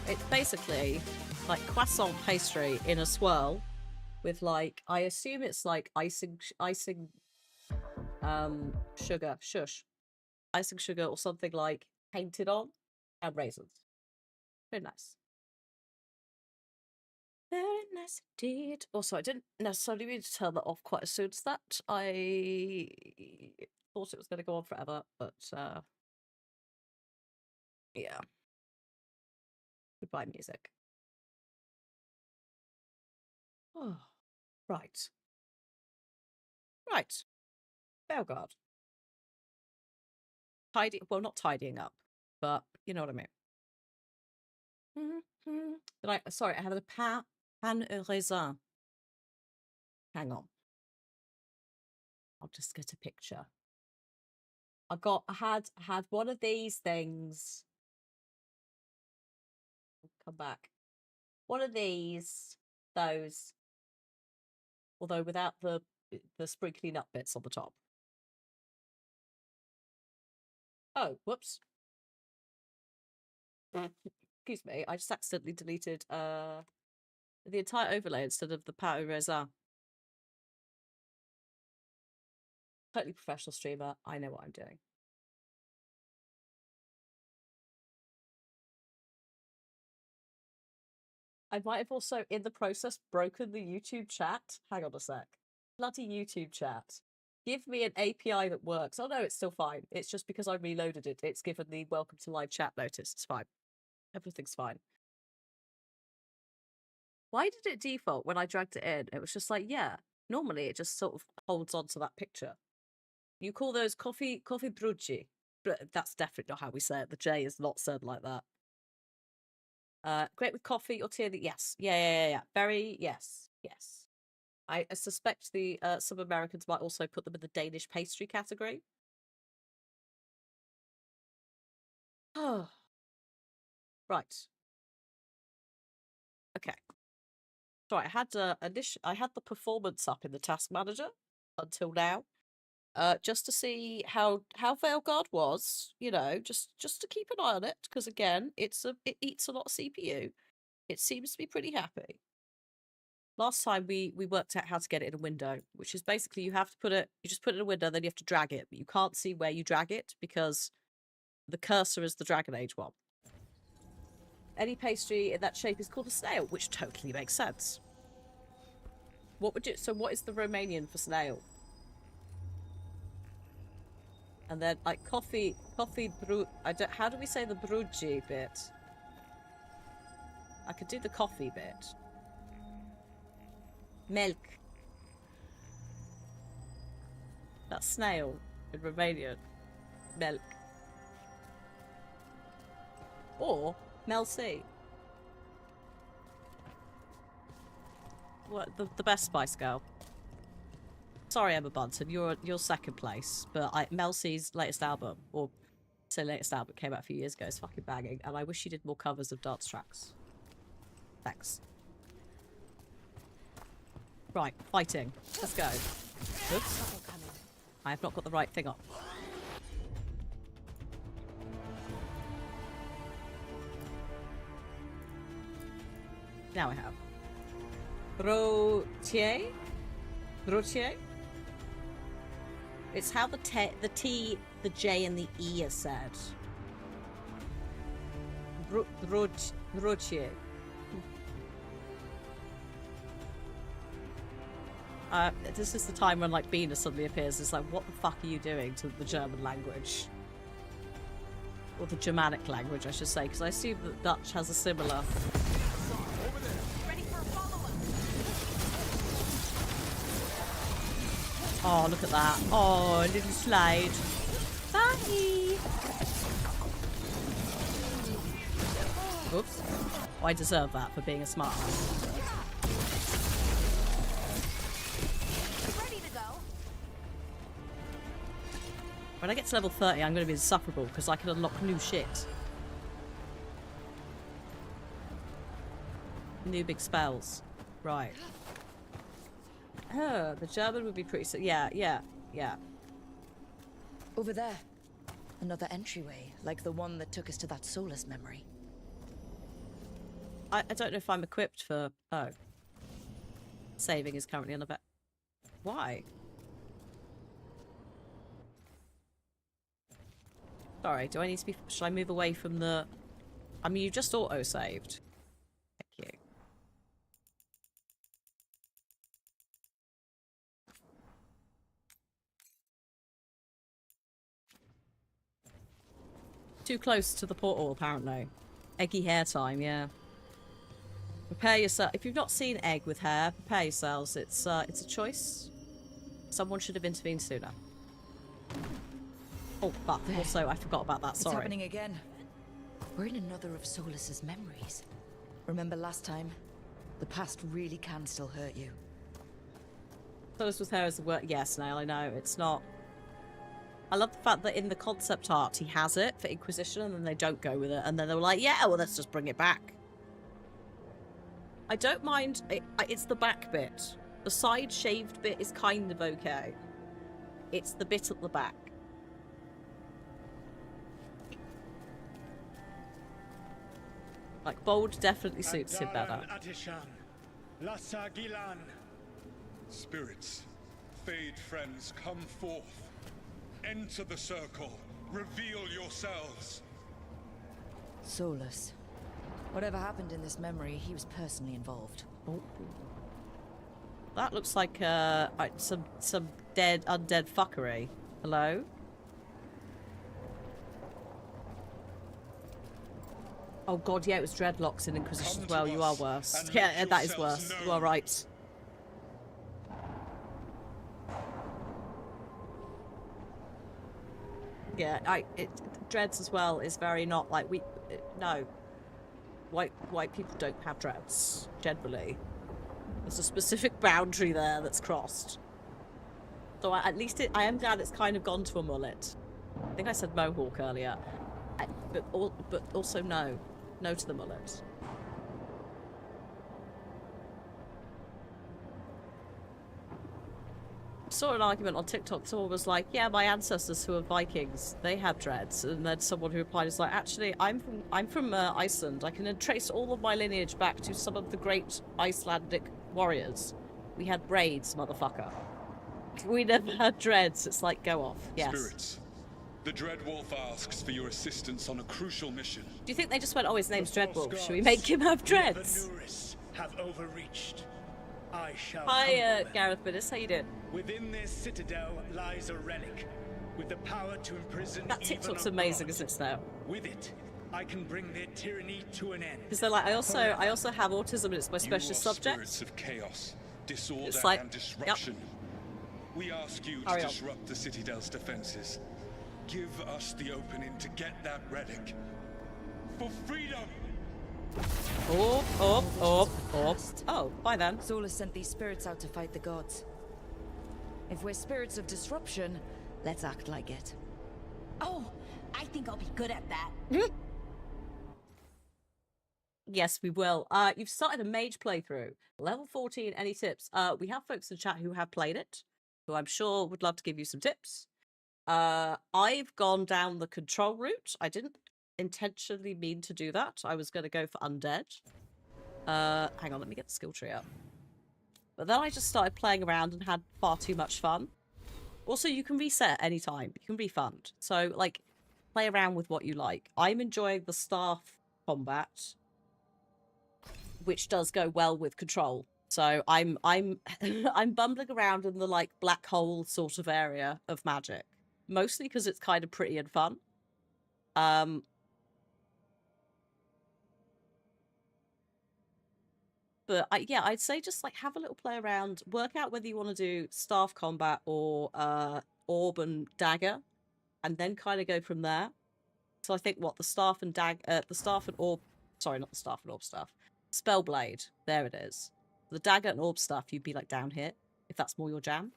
It's basically like croissant pastry in a swirl with, like, I assume it's like icing sugar, icing sugar or something like painted on, and raisins. Very nice. Very nice indeed. Also, I didn't necessarily mean to turn that off quite as soon as that. I thought it was going to go on forever, but yeah. Goodbye, music. Oh, right. Right. Veilguard. Well, not tidying up, but you know what I mean. But sorry, I have a pain au raisin. Hang on. I'll just get a picture. I had one of these things. Come back. One of those, although without the sprinkly nut bits on the top. Oh, whoops. Excuse me, I just accidentally deleted the entire overlay instead of the pain au raisin. Totally professional streamer. I know what I'm doing. I might have also, in the process, broken the YouTube chat. Hang on a sec. Bloody YouTube chat. Give me an API that works. Oh no, it's still fine. It's just because I reloaded it. It's given the welcome to live chat notice. It's fine. Everything's fine. Why did it default when I dragged it in? It was just like, yeah, normally it just sort of holds on to that picture. You call those coffee bruci. But that's definitely not how we say it. The J is not said like that. Great with coffee or tea. Yes. Yeah. Very, yes. I suspect some Americans might also put them in the Danish pastry category. Oh. Right. Okay. So I had I had the performance up in the task manager until now. Just to see how Veilguard was, you know, just to keep an eye on it, because again, it eats a lot of CPU. It seems to be pretty happy. Last time we worked out how to get it in a window, which is basically you just put it in a window, then you have to drag it, but you can't see where you drag it because The cursor is the Dragon Age one. Any pastry in that shape is called a snail, which totally makes sense. What would you... So what is the Romanian for snail? And then, like, coffee brew... how do we say the brugi bit? I could do the coffee bit. Milk. That's snail in Romanian. Milk. Or Mel C. What the best Spice Girl? Sorry, Emma Bunton, you're second place, but Mel C's latest album, or say latest album, came out a few years ago. It's fucking banging, and I wish she did more covers of dance tracks. Thanks. Right, fighting. Let's go. Oops. I have not got the right thing up. Now I have. Brotier? Brotier? It's how the T, the J, and the E are said. Brotier. This is the time when, like, Bina suddenly appears. It's like, what the fuck are you doing to the German language? Or the Germanic language, I should say, because I assume that Dutch has a similar... Oh, look at that. Oh, a little slide. Bye! Oops. Oh, I deserve that for being a smart ass. Ready to go. When I get to level 30, I'm going to be insufferable because I can unlock new shit. New big spells. Right. Oh, the German would be pretty... Yeah. Over there. Another entryway, like the one that took us to that Solus memory. I don't know if I'm equipped for... Oh. Saving is currently on a... Why? Sorry, do I need to be... Should I move away from the... I mean, you just auto-saved. Thank you. Too close to the portal, apparently. Eggy hair time, yeah. Prepare yourself. If you've not seen Egg with hair, prepare yourselves. It's a choice. Someone should have intervened sooner. Oh, fuck. Also, I forgot about that. Sorry. It's happening again. We're in another of Solus's memories. Remember last time? The past really can still hurt you. Solus with hair is the word. Yes, Nail, I know. It's not... I love the fact that in the concept art he has it for Inquisition and then they don't go with it. And then they were like, yeah, well, let's just bring it back. I don't mind. It's the back bit. The side shaved bit is kind of okay. It's the bit at the back. Like, bold definitely suits him better. Spirits, fade friends, come forth. Enter the circle. Reveal yourselves. Solus. Whatever happened in this memory, he was personally involved. Oh. That looks like some dead, undead fuckery. Hello? Oh god, yeah, it was dreadlocks in Inquisition as well. You are worse. Yeah, that is worse. You are right. Yeah, dreads as well is very not like no. White people don't have dreads generally. There's a specific boundary there that's crossed. So at least I am glad it's kind of gone to a mullet. I think I said mohawk earlier, but also no to the mullet. Saw an argument on TikTok. Someone was like, yeah, my ancestors who are Vikings, they had dreads. And then someone who replied is like, actually, I'm from Iceland. I can trace all of my lineage back to some of the great Icelandic warriors. We had braids, motherfucker. We never had dreads. It's like, go off. Yes. Spirits, The Dreadwolf asks for your assistance on a crucial mission. Do you think they just went, oh, his name's Dreadwolf? Should we make him have dreads? Have overreached. I shall Hi, Gareth Billis. How you doing? Within this citadel lies a relic, with the power to imprison that TikTok's amazing, isn't it, now? With it, I can bring their tyranny to an end. Because they're like, I also have autism and it's my specialist subject. Spirits of chaos, disorder, it's like, and disruption. Yep. We ask you to disrupt the citadel's defenses. Give us the opening to get that relic. For freedom! Oh, bye then. Zola sent these spirits out to fight the gods. If we're spirits of disruption, let's act like it. Oh, I think I'll be good at that. Yes, we will. You've started a mage playthrough. Level 14, any tips? We have folks in chat who have played it, who I'm sure would love to give you some tips. I've gone down the control route. I didn't intentionally mean to do that. I was going to go for undead. Hang on, let me get the skill tree up. But then I just started playing around and had far too much fun. Also, you can reset at any time. You can refund. So, like, play around with what you like. I'm enjoying the staff combat, which does go well with control. So I'm I'm bumbling around in the like black hole sort of area of magic, mostly because it's kind of pretty and fun. But I'd say just like have a little play around, work out whether you want to do staff combat or orb and dagger, and then kind of go from there. So I think the staff and orb, sorry, not the staff and orb stuff, Spellblade, there it is. The dagger and orb stuff, you'd be like down here, if that's more your jam.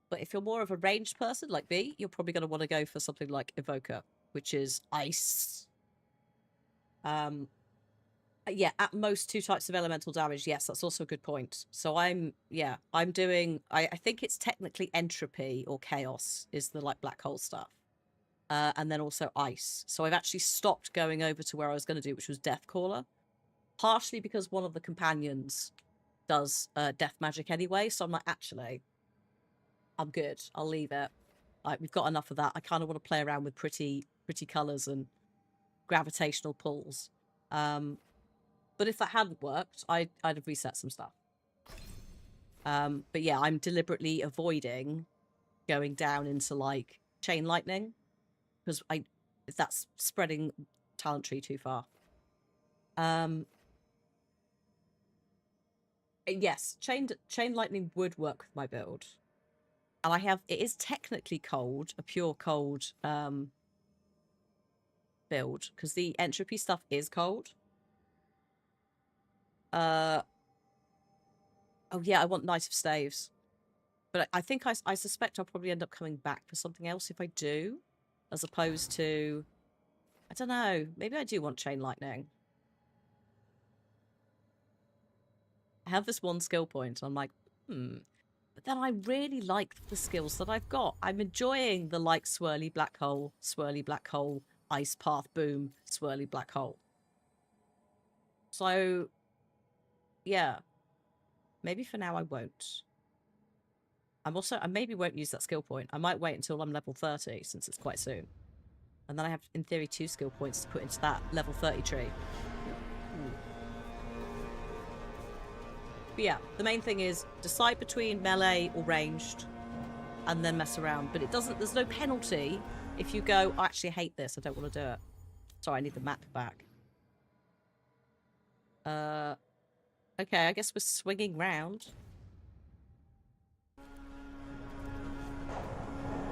But if you're more of a ranged person like me, you're probably going to want to go for something like Evoker, which is ice. Yeah, at most 2 types of elemental damage. Yes, that's also a good point. So I'm doing, I think it's technically entropy or chaos is the like black hole stuff. And then also ice. So I've actually stopped going over to where I was going to do, which was Deathcaller. Partially because one of the companions does death magic anyway. So I'm like, actually, I'm good. I'll leave it. Like, we've got enough of that. I kind of want to play around with pretty colours and gravitational pulls. But if that hadn't worked, I'd have reset some stuff. But yeah, I'm deliberately avoiding going down into like chain lightning because that's spreading talent tree too far. Yes, chain lightning would work with my build, and it is technically cold, a pure cold build because the entropy stuff is cold. Oh yeah, I want Knight of Staves. But I think I suspect I'll probably end up coming back for something else if I do. As opposed to... I don't know. Maybe I do want Chain Lightning. I have this 1 skill point. I'm like, But then I really like the skills that I've got. I'm enjoying the like swirly black hole, ice path, boom, swirly black hole. So... yeah, maybe for now I won't. I maybe won't use that skill point. I might wait until I'm level 30 since it's quite soon. And then I have, in theory, 2 skill points to put into that level 30 tree. But yeah, the main thing is decide between melee or ranged and then mess around. But there's no penalty if you go, I actually hate this, I don't want to do it. Sorry, I need the map back. Okay, I guess we're swinging round.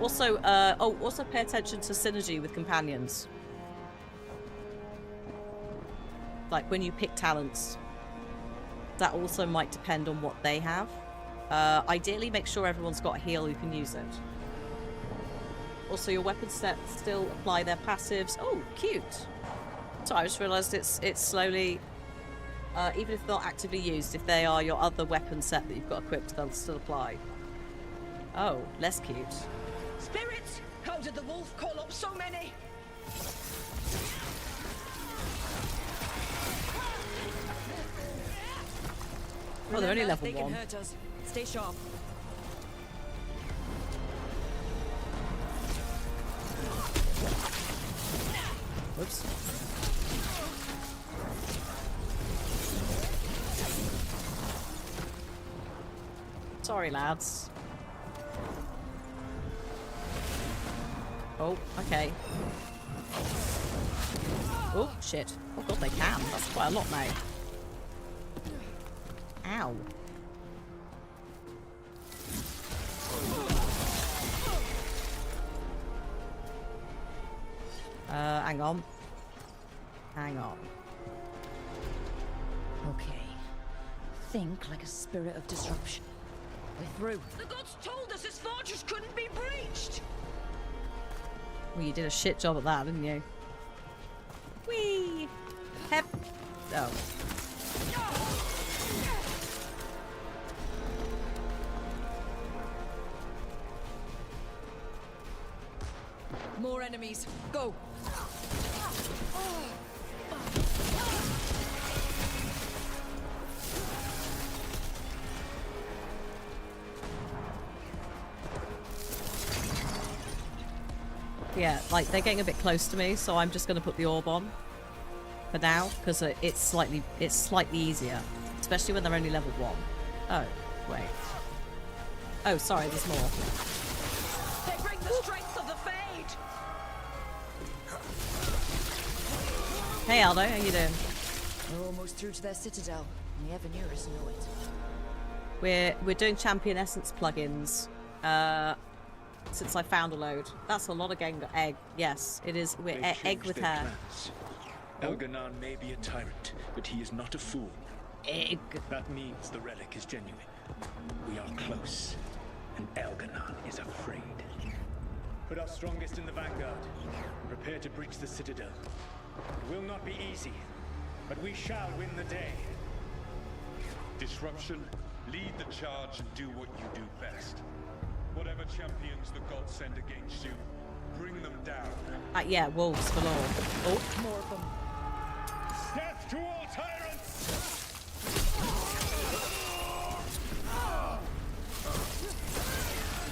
Also, also pay attention to synergy with companions. Like when you pick talents, that also might depend on what they have. Ideally, make sure everyone's got a heal who can use it. Also, your weapon sets still apply their passives. Oh, cute. So I just realised it's slowly... even if not actively used, if they are your other weapon set that you've got equipped, they'll still apply. Oh, less cute. Spirits! How did the wolf call up so many? Oh, they're only level 1. They can hurt us. Stay sharp. Whoops. Sorry, lads. Oh, okay. Oh, shit. Oh god, they can. That's quite a lot now. Ow. Hang on. Hang on. Okay. Think like a spirit of disruption. We're through. The gods told us this fortress couldn't be breached! Well, you did a shit job at that, didn't you? Whee! Hep. Oh. More enemies. Go! Yeah, like, they're getting a bit close to me, so I'm just going to put the orb on for now, because it's slightly easier, especially when they're only level 1. Oh, wait. Oh, sorry, there's more. They bring the strength of the Fade! Hey, Aldo, how you doing? We're almost through to their citadel, and the Evanurus know it. We're doing Champion Essence plugins, since I found a load. That's a lot of egg. Yes, it is. We're egg with hair. Elganon may be a tyrant, but he is not a fool. Egg. That means the relic is genuine. We are close, and Elganon is afraid. Put our strongest in the vanguard, and prepare to breach the citadel. It will not be easy, but we shall win the day. Disruption, lead the charge and do what you do best. Whatever champions the gods send against you, bring them down. Yeah, wolves galore. Oh, more of them. Death to all tyrants!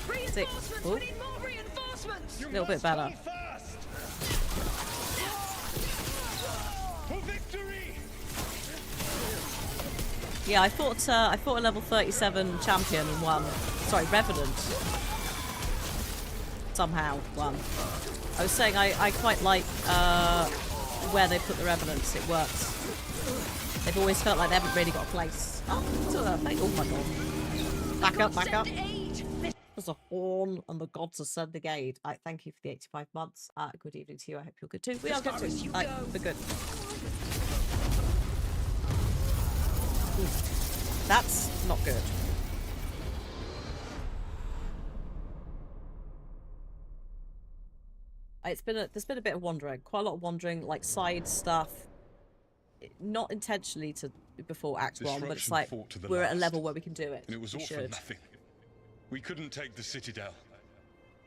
Reinforcements! Oh. We need more reinforcements! A little bit better. For victory! Yeah, I fought a level 37 champion and won. Sorry, Revenant. Somehow won. I was saying I quite like where they put the Revenants. It works. They've always felt like they haven't really got a place. Oh, oh my god. Back up, back up. There's a horn and the gods are sending aid. I thank you for the 85 months. Good evening to you. I hope you're good too. We are good too. We're good. That's not good. There's been a bit of wandering, quite a lot of wandering, like side stuff, not intentionally before Act 1, but it's like we're at a level where we can do it. And it was all for nothing. We couldn't take the citadel.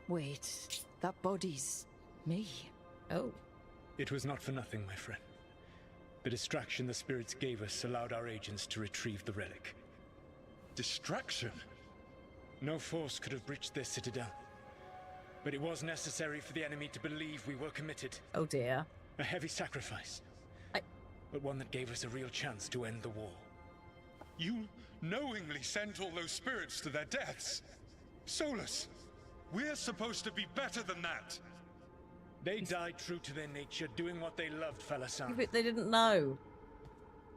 Wait, that body's me. Oh. It was not for nothing, my friend. The distraction the spirits gave us allowed our agents to retrieve the relic. Distraction? No force could have breached this citadel. But it was necessary for the enemy to believe we were committed. Oh dear. A heavy sacrifice. But one that gave us a real chance to end the war. You knowingly sent all those spirits to their deaths. Solus, we're supposed to be better than that. They died true to their nature, doing what they loved, Falasan. But they didn't know.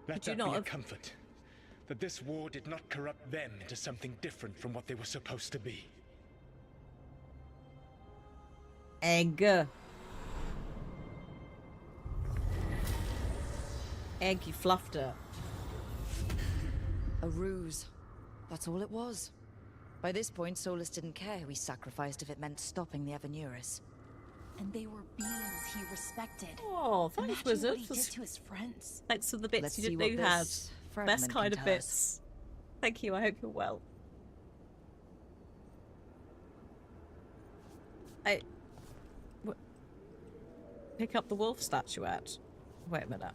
Let that be a comfort. That this war did not corrupt them into something different from what they were supposed to be. Egg. Egg, you fluffed her. A ruse. That's all it was. By this point, Solus didn't care who he sacrificed if it meant stopping the Evanurus. And they were beings he respected. Oh, thanks, Imagine Wizard. what he did to his friends. Thanks for the bits Let's you see didn't know what you had. this Best fragment kind can of tell bits. us. Thank you, I hope you're well. Pick up the wolf statuette. Wait a minute.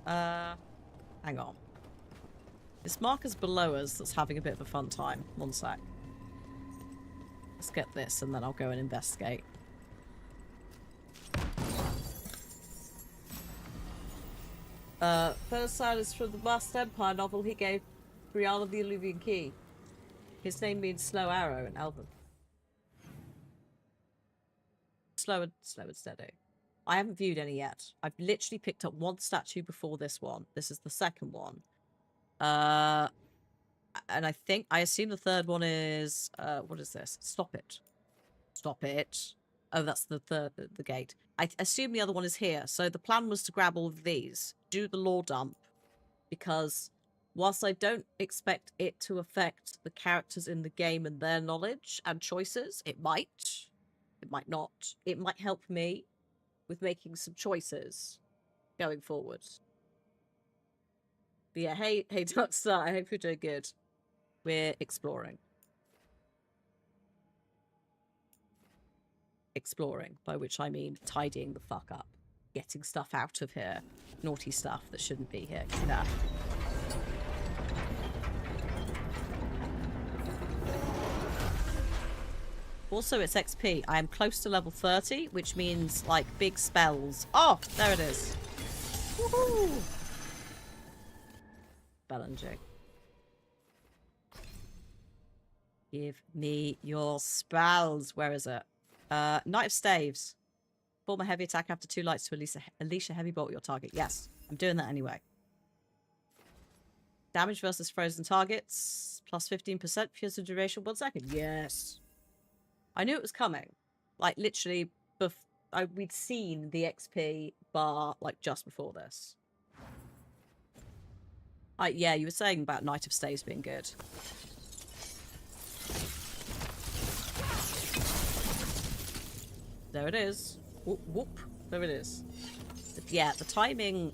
Hang on. This marker's below us that's having a bit of a fun time. One sec. Let's get this and then I'll go and investigate. First silence from the Masked Empire novel he gave Brianna the Illuvian Key. His name means slow arrow in Elven. Slow and steady. I haven't viewed any yet. I've literally picked up one statue before this one. This is the second one. And I assume the third one is what is this? Stop it. Stop it. Oh, that's the gate. I assume the other one is here. So the plan was to grab all of these, do the lore dump, because whilst I don't expect it to affect the characters in the game and their knowledge and choices, it might. It might not. It might help me with making some choices going forward. But yeah, hey Darkstar, I hope you're doing good. We're exploring. Exploring, by which I mean tidying the fuck up. Getting stuff out of here. Naughty stuff that shouldn't be here. Nah. Also, it's XP. I am close to level 30, which means, like, big spells. Oh, there it is. Woohoo! Bellenging. Give me your spells. Where is it? Knight of Staves. Form a heavy attack after 2 lights to unleash a heavy bolt at your target. Yes, I'm doing that anyway. Damage versus frozen targets. Plus 15% fierce duration 1 second. Yes. I knew it was coming. Like, literally, we'd seen the XP bar, like, just before this. Yeah, you were saying about Knight of Staves being good. There it is. Whoop, whoop. There it is. But yeah, the timing...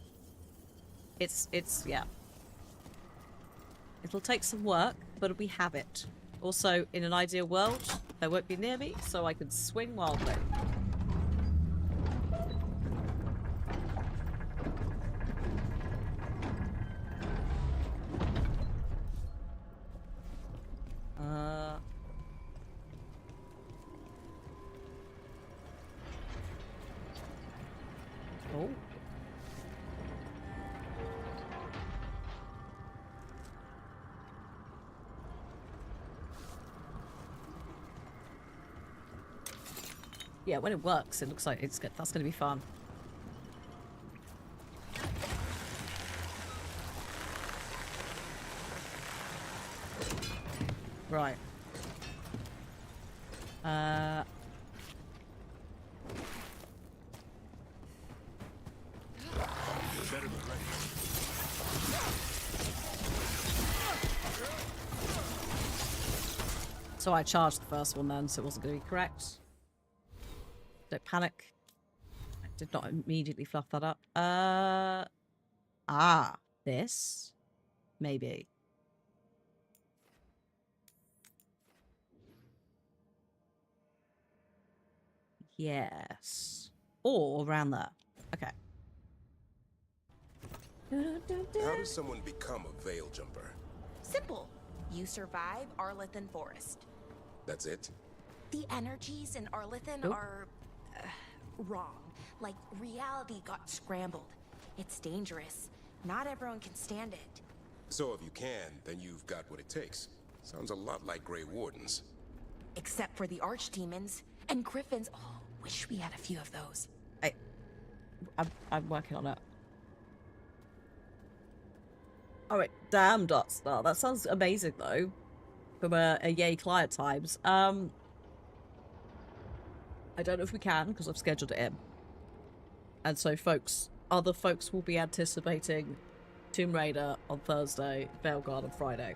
It's, yeah. It'll take some work, but we have it. Also, in an ideal world, they won't be near me, so I can swing wildly. Oh. Yeah, when it works, it looks like it's good. That's going to be fun. Right. So I charged the first one then, so it wasn't going to be correct. Don't panic. I did not immediately fluff that up. This? Maybe. Yes. Or around there. Okay. How does someone become a veil jumper? Simple. You survive Arlethan Forest. That's it? The energies in Arlethan are... wrong. Like, reality got scrambled. It's dangerous. Not everyone can stand it. So if you can, then you've got what it takes. Sounds a lot like Grey Wardens. Except for the archdemons and griffins. Oh, wish we had a few of those. I'm working on it. Alright, damn Darkstar. That sounds amazing though. From a yay client times. I don't know if we can, because I've scheduled it in. And so other folks will be anticipating Tomb Raider on Thursday, Veilguard on Friday.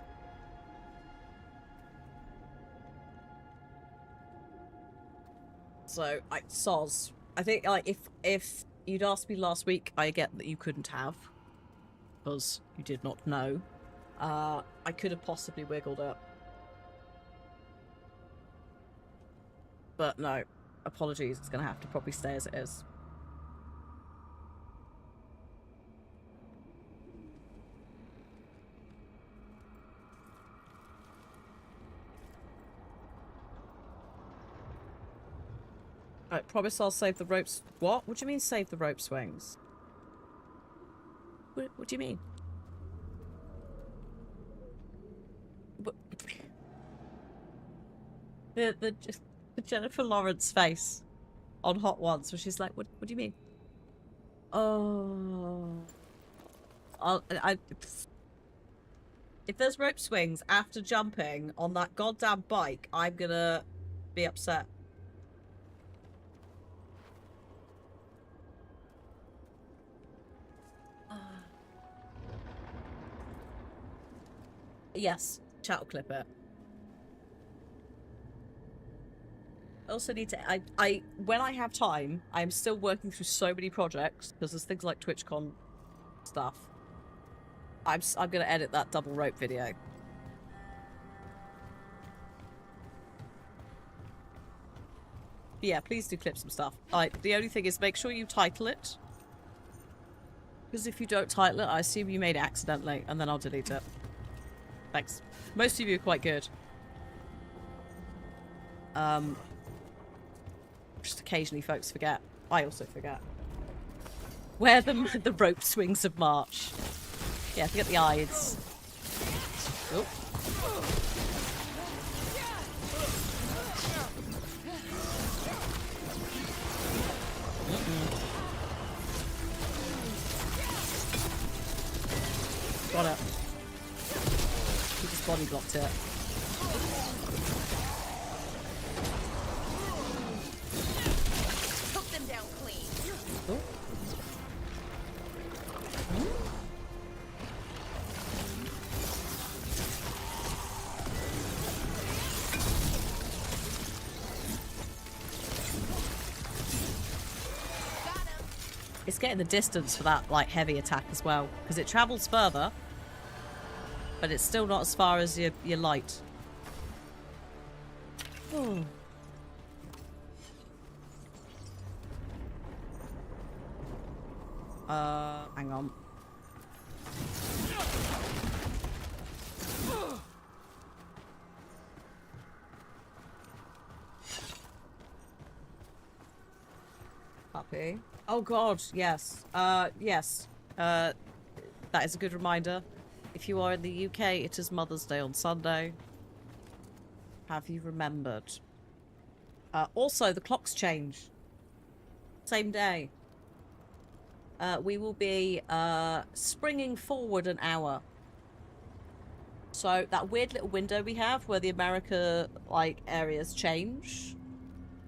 So, soz. I think, like, if you'd asked me last week, I get that you couldn't have. Because you did not know. I could have possibly wiggled it. But no. Apologies, it's going to have to probably stay as it is. Alright, promise I'll save the ropes. What? What do you mean save the rope swings? What do you mean? What? The Jennifer Lawrence face on Hot Ones, where she's like, "What do you mean?" Oh, if there's rope swings after jumping on that goddamn bike, I'm gonna be upset. Yes, chat will clip it. I also need to, when I have time, I'm still working through so many projects, because there's things like TwitchCon stuff. I'm gonna edit that double rope video. But yeah, please do clip some stuff. The only thing is, make sure you title it. Because if you don't title it, I assume you made it accidentally, and then I'll delete it. Thanks. Most of you are quite good. Just occasionally folks forget. I also forget. Where the rope swings of March. Yeah, forget the eyes. Oh. Got it. He just body blocked it. Took them down clean. Oh. It's getting the distance for that, like, heavy attack as well, because it travels further, but it's still not as far as your light. Oh. Hang on. Puppy. Oh god, yes. Yes. That is a good reminder. If you are in the UK, it is Mother's Day on Sunday. Have you remembered? Also, the clocks change. Same day. We will be springing forward an hour. So that weird little window we have where the America areas change,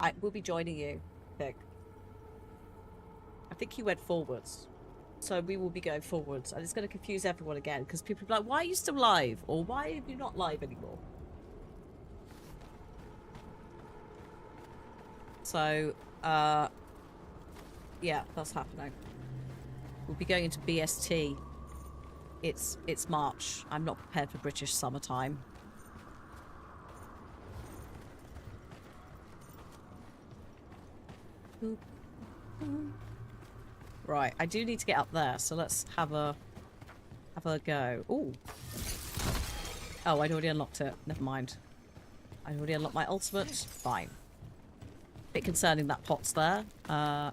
I will be joining you, Pig. I think you went forwards. So we will be going forwards, and it's going to confuse everyone again because people are like, why are you still live? Or why are you not live anymore? So, yeah, that's happening. We'll be going into BST. It's March. I'm not prepared for British summertime. Right, I do need to get up there, so let's have a go. Ooh. Oh, I'd already unlocked it. Never mind. I already unlocked my ultimate. Fine. Bit concerning that pot's there.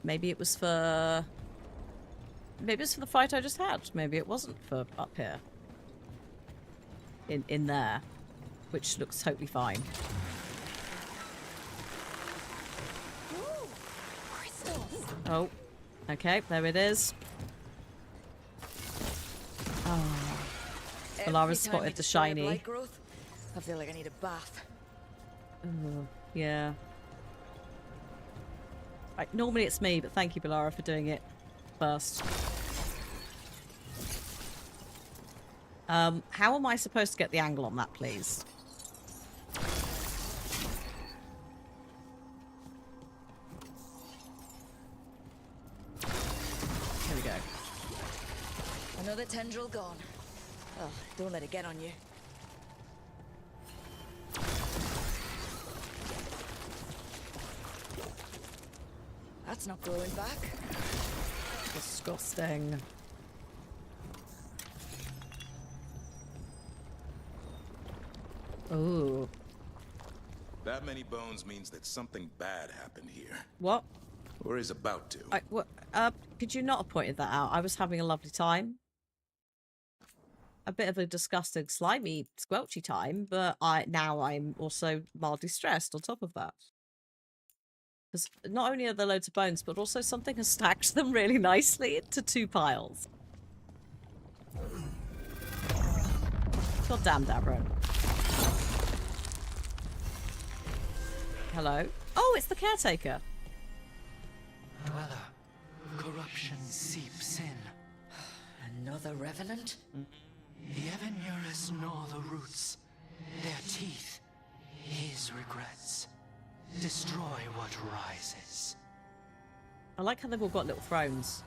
Maybe it was for... Maybe it's for the fight I just had. Maybe it wasn't for up here. In there. Which looks totally fine. Ooh, crystals. Oh. Okay, there it is. Oh. Valara spotted the shiny. Light growth, I feel like I need a bath. Oh, yeah. Right, normally it's me, but thank you, Valara, for doing it first. How am I supposed to get the angle on that, please? Here we go. Another tendril gone. Oh, don't let it get on you. That's not growing back. Disgusting. Ooh. That many bones means that something bad happened here. What? Or is about to. Could you not have pointed that out? I was having a lovely time. a bit of a disgusting, slimy, squelchy time, but I'm also mildly stressed on top of that. Because not only are there loads of bones, but also something has stacked them really nicely into 2 piles. God damn, Davro. Hello? Oh, it's the caretaker. Dweller, corruption seeps in. Another revenant? The Evanurus gnaw the roots. Their teeth, his regrets. Destroy what rises. I like how they've all got little thrones.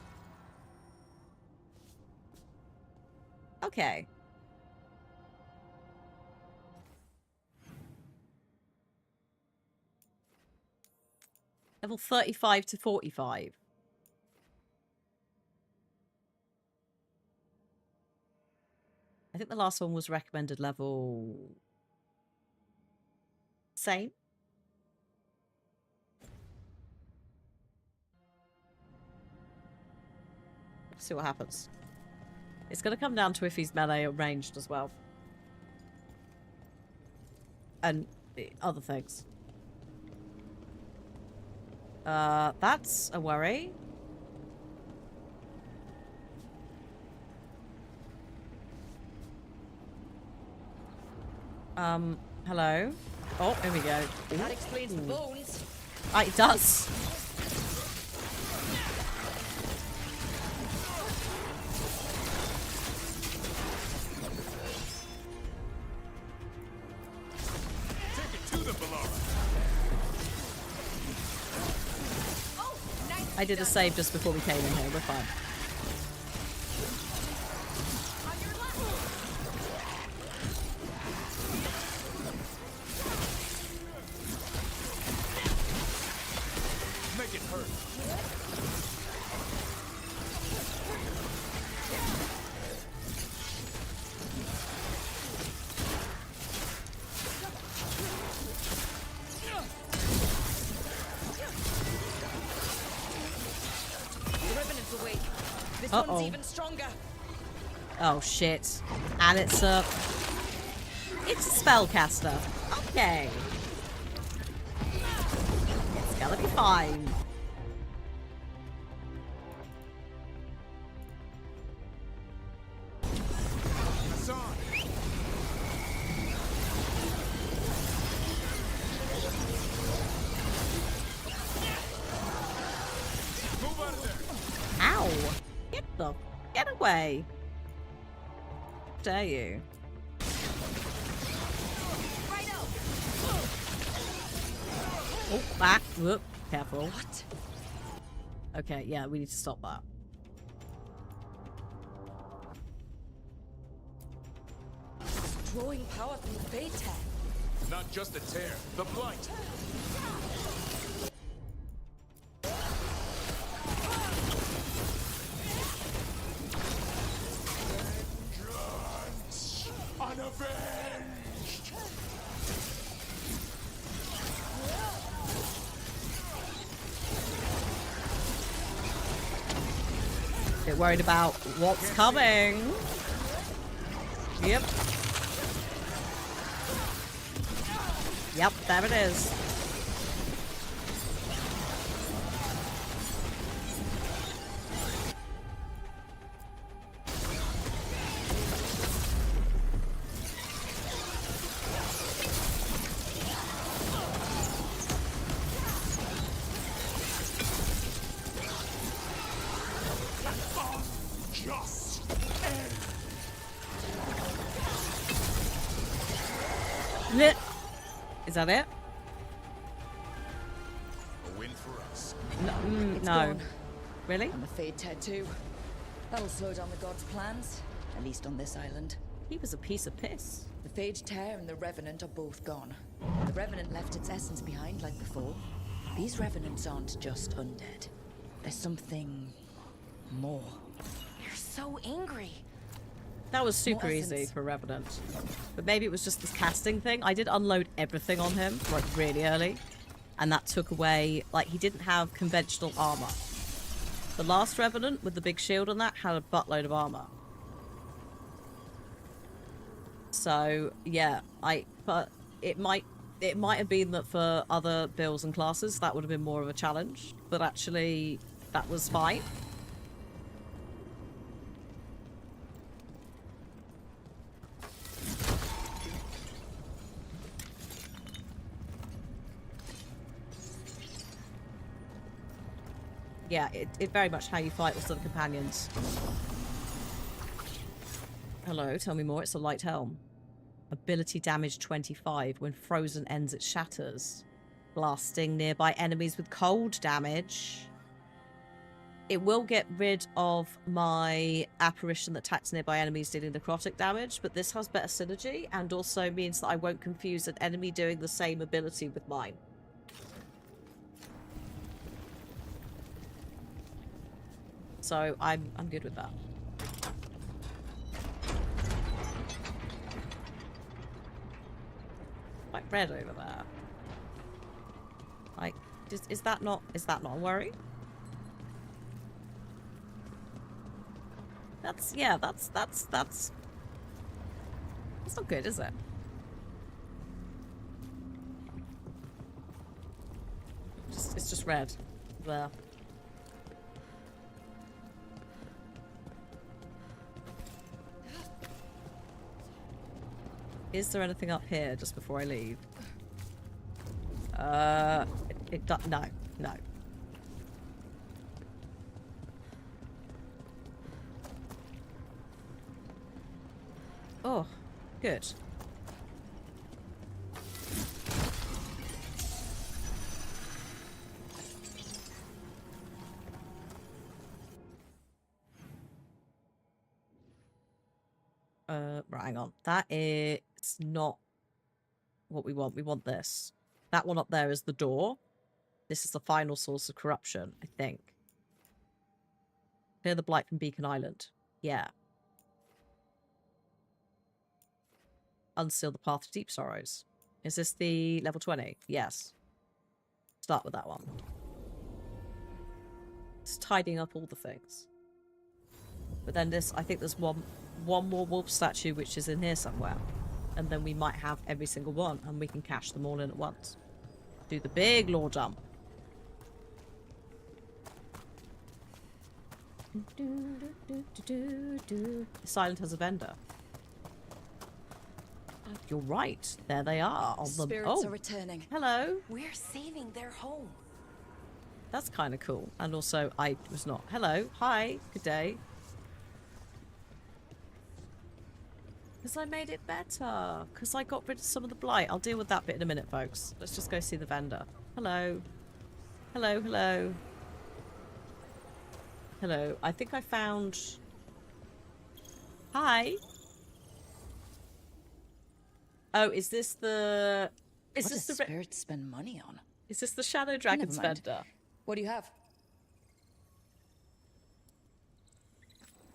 Okay. Level 35 to 45. I think the last one was recommended level... same. Let's see what happens. It's going to come down to if he's melee or ranged as well. And other things. That's a worry. Hello? Oh, here we go. That explains the bones. It does. I did a save just before we came in here. We're fine. Make it hurt. One's even stronger. Oh shit. And it's a spellcaster. Okay. It's gonna be fine. Ow. Get away. Dare you? Oh, back. Whoop. Careful. What? Okay, yeah, we need to stop that. Drawing power from the Fade Tear. Not just the tear, the blight. Unavenged! Bit worried about what's coming. Yep. Yep, there it is. Is that it? A win for us. It's No. gone. Really? And the Fade Tear too. That'll slow down the gods' plans, at least on this island. He was a piece of piss. The Fade Tear and the Revenant are both gone. The Revenant left its essence behind like before. These Revenants aren't just undead. There's something more. You're so angry. That was super More easy essence. for Revenant. But maybe it was just this casting thing. I did unload everything on him, like, really early. And that took away... Like, he didn't have conventional armor. The last Revenant, with the big shield on that, had a buttload of armor. So yeah, but it might have been that for other builds and classes that would have been more of a challenge, but actually that was fine. Yeah, it very much how you fight with other companions. Hello, tell me more. It's a light helm. Ability damage 25. When frozen ends, it shatters. Blasting nearby enemies with cold damage. It will get rid of my apparition that attacks nearby enemies dealing necrotic damage, but this has better synergy and also means that I won't confuse an enemy doing the same ability with mine. So I'm good with that. Like red over there. Like, is that not a worry? That's not good, is it? It's just red. There. Is there anything up here just before I leave? No. Oh, good. Right, hang on. That is not what we want. We want this. That one up there is the door. This is the final source of corruption, I think. Clear the blight from Beacon Island. Yeah. Unseal the path to deep sorrows. Is this the level 20? Yes. Start with that one. It's tidying up all the things. But then this, I think there's one more wolf statue which is in here somewhere. And then we might have every single one and we can cash them all in at once. Do the big lore dump. Silent as a vendor. You're right. There they are. On the Spirits are returning. Hello. We're saving their home. That's kind of cool. And also, I was not. Hello. Hi. Good day. Because I made it better. Because I got rid of some of the blight. I'll deal with that bit in a minute, folks. Let's just go see the vendor. Hello. Hello, hello. Hello. I think I found... Hi. Oh, is this the... What does spirits spend money on? Is this the Shadow Dragon Never mind. vendor? What do you have?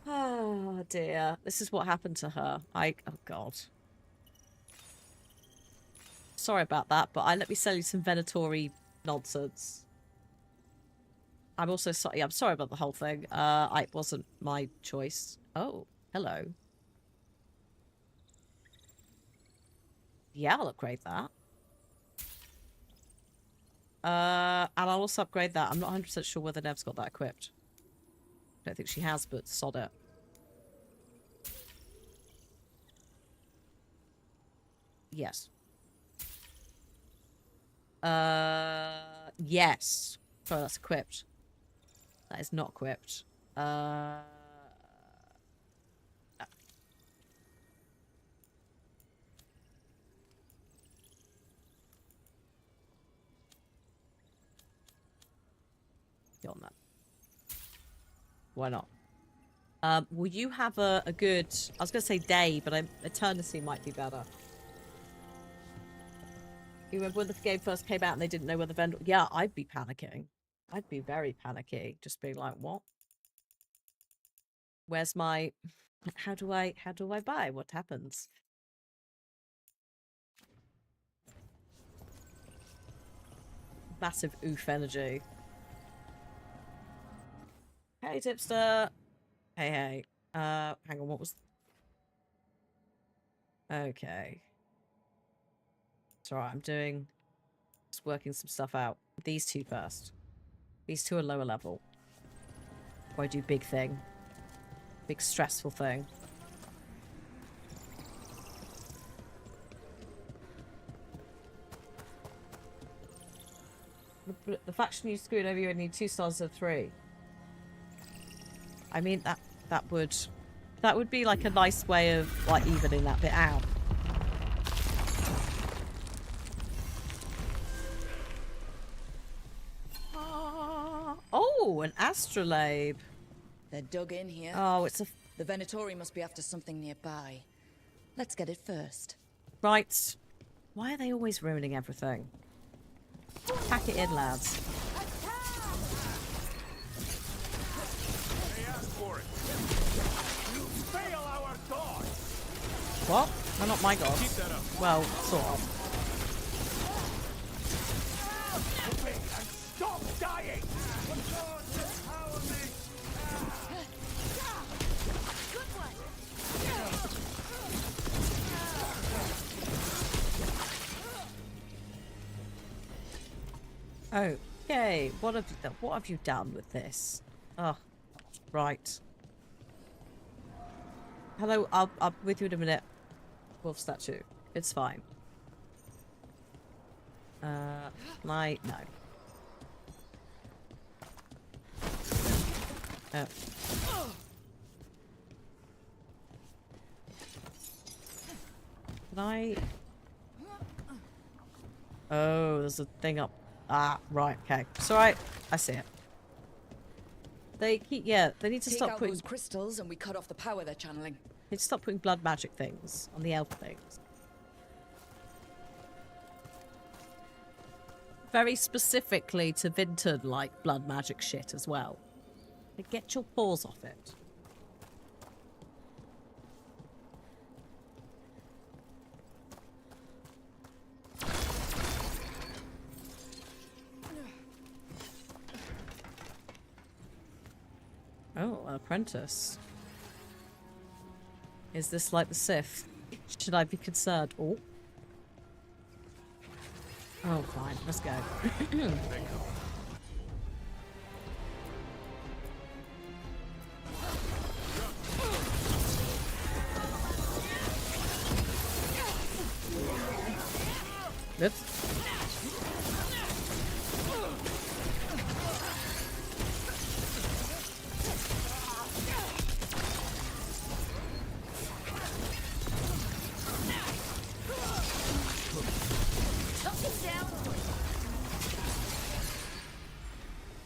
Oh dear. This is what happened to her. Oh god. Sorry about that, but let me sell you some Venatori nonsense. I'm also sorry. I'm sorry about the whole thing. It wasn't my choice. Oh, hello. Yeah, I'll upgrade that. And I'll also upgrade that. I'm not 100% sure whether Nev's got that equipped. I don't think she has, but sod it. Yes. Yes. Sorry, that's equipped. That is not equipped. Get on that. Why not? Will you have a good... I was going to say day, but eternity might be better. You remember when the game first came out and they didn't know where the vendor... Yeah, I'd be panicking. I'd be very panicky. Just being like, what? Where's my... How do I buy? What happens? Massive oof energy. Hey, tipster. Hey, hey. Hang on, what was... Okay. It's alright, I'm just working some stuff out. These two first. These two are lower level. Or I do big thing. Big stressful thing. The faction you screwed over, you only need 2 stars of 3. I mean, that would be like a nice way of like evening that bit out. Oh, an astrolabe. They're dug in here. Oh, it's a... The Venatori must be after something nearby. Let's get it first. Right. Why are they always ruining everything? Pack it in, lads. They asked for it. You fail our god. What? They're not my gods. Keep that up. Well, sort of. Obey and stop dying. Empower me. Good one. Okay, what have you done with this? Oh, right. Hello, I'll with you in a minute. Wolf statue. It's fine. No. Oh. Can I? Oh, there's a thing up. Ah, right, okay. It's alright. I see it. They keep, yeah, they need to Take stop out putting... those crystals and we cut off the power they're channeling. They need to stop putting blood magic things on the elf things. Very specifically to Vinton, like, blood magic shit as well. Like, get your paws off it. Oh, an apprentice. Is this like the Sith? Should I be concerned? Oh. Oh, fine. Let's go. Oops.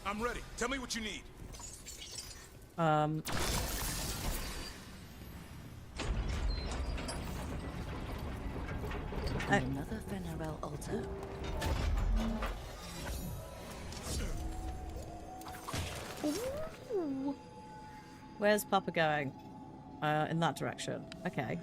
I'm ready. Tell me what you need. Another Venerel altar. Ooh. Where's Papa going? In that direction. Okay.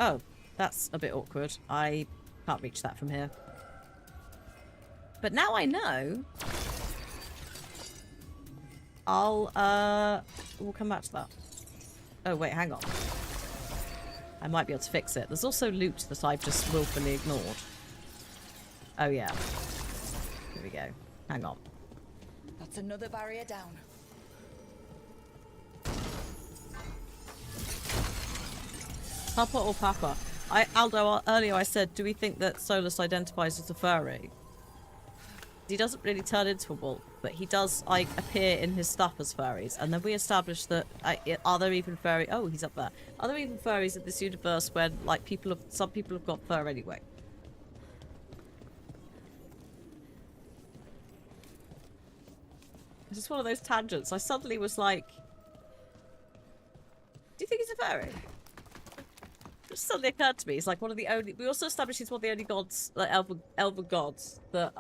Oh, that's a bit awkward. I can't reach that from here. But now I know. We'll come back to that. Oh, wait, hang on. I might be able to fix it. There's also loot that I've just willfully ignored. Oh, yeah. Here we go. Hang on. That's another barrier down. Papa or Papa? Aldo, earlier I said, do we think that Solus identifies as a furry? He doesn't really turn into a wolf, but he does, like, appear in his stuff as furries. And then we established that, are there even furry... Oh, he's up there. Are there even furries in this universe when, like, some people have got fur anyway? It's just one of those tangents. I suddenly was like... Do you think he's a furry? It just suddenly occurred to me. He's like one of the only... We also established he's one of the only gods, like, elven gods that,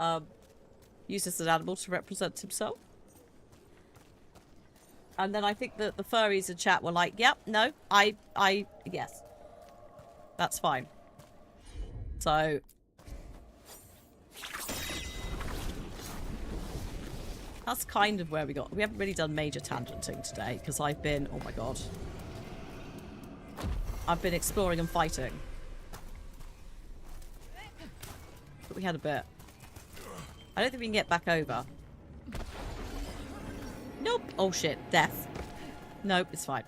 uses an animal to represent himself. And then I think that the furries in chat were like, yep, no, yes. That's fine. So, that's kind of where we got. We haven't really done major tangenting today because I've been, oh my god, I've been exploring and fighting. But we had a bit. I don't think we can get back over. Nope. Oh shit, death. Nope, it's fine.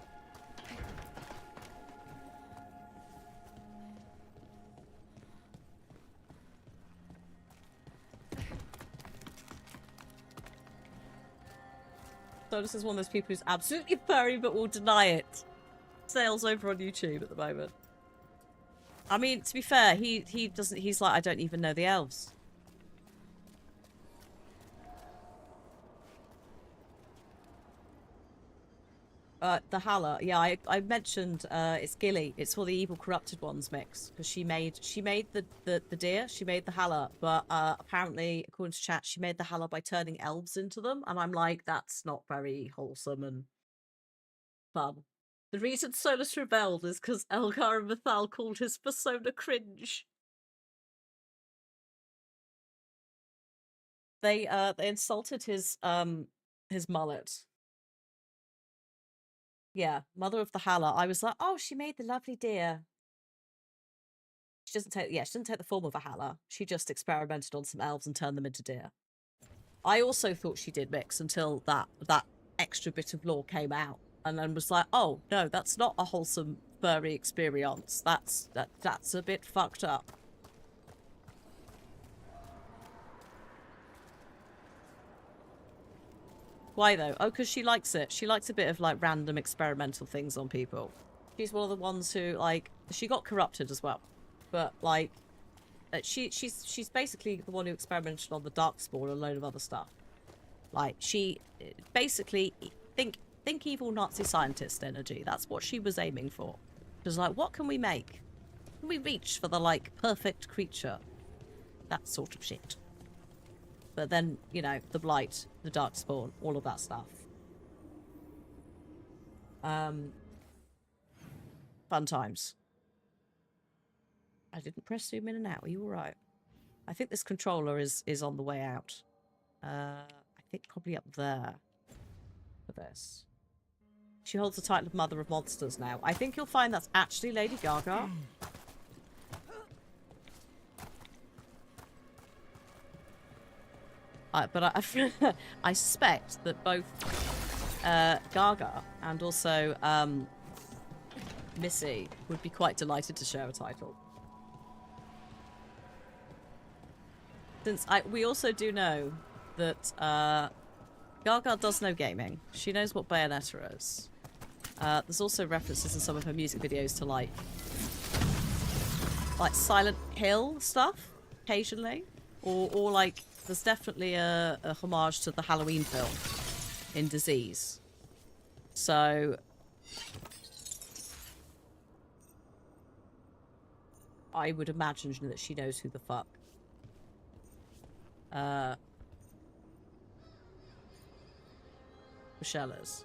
So this is one of those people who's absolutely furry but will deny it. Sales over on YouTube at the moment. I mean, to be fair, he doesn't. He's like, I don't even know the elves. The Halla, yeah, I mentioned it's Gilly. It's for the evil corrupted ones mix because she made the deer, she made the Halla, but apparently according to chat, she made the Halla by turning elves into them, and I'm like, that's not very wholesome and fun. The reason Solus rebelled is because Elgar and Mythal called his persona cringe. They insulted his mullet. Yeah, mother of the Halla. I was like, oh, she made the lovely deer. She doesn't take, yeah, she doesn't take the form of a Halla. She just experimented on some elves and turned them into deer. I also thought she did mix until that extra bit of lore came out, and then was like, oh no, that's not a wholesome furry experience. That's a bit fucked up. Why though? Oh, because she likes it. She likes a bit of like random experimental things on people. She's one of the ones who like, she got corrupted as well, but like she's basically the one who experimented on the Darkspawn and a load of other stuff. Like she basically think evil Nazi scientist energy. That's what she was aiming for. She was like, what can we make? Can we reach for the like perfect creature? That sort of shit. But then, you know, the Blight, the Darkspawn, all of that stuff. Fun times. I didn't press zoom in and out. Are you alright? I think this controller is on the way out. I think probably up there for this. She holds the title of Mother of Monsters now. I think you'll find that's actually Lady Gaga. But I suspect that both Gaga and also Missy would be quite delighted to share a title. Since we also do know that Gaga does know gaming. She knows what Bayonetta is. There's also references in some of her music videos to like Silent Hill stuff occasionally, or like there's definitely a homage to the Halloween film in Disease. So I would imagine that she knows who the fuck Michelle is.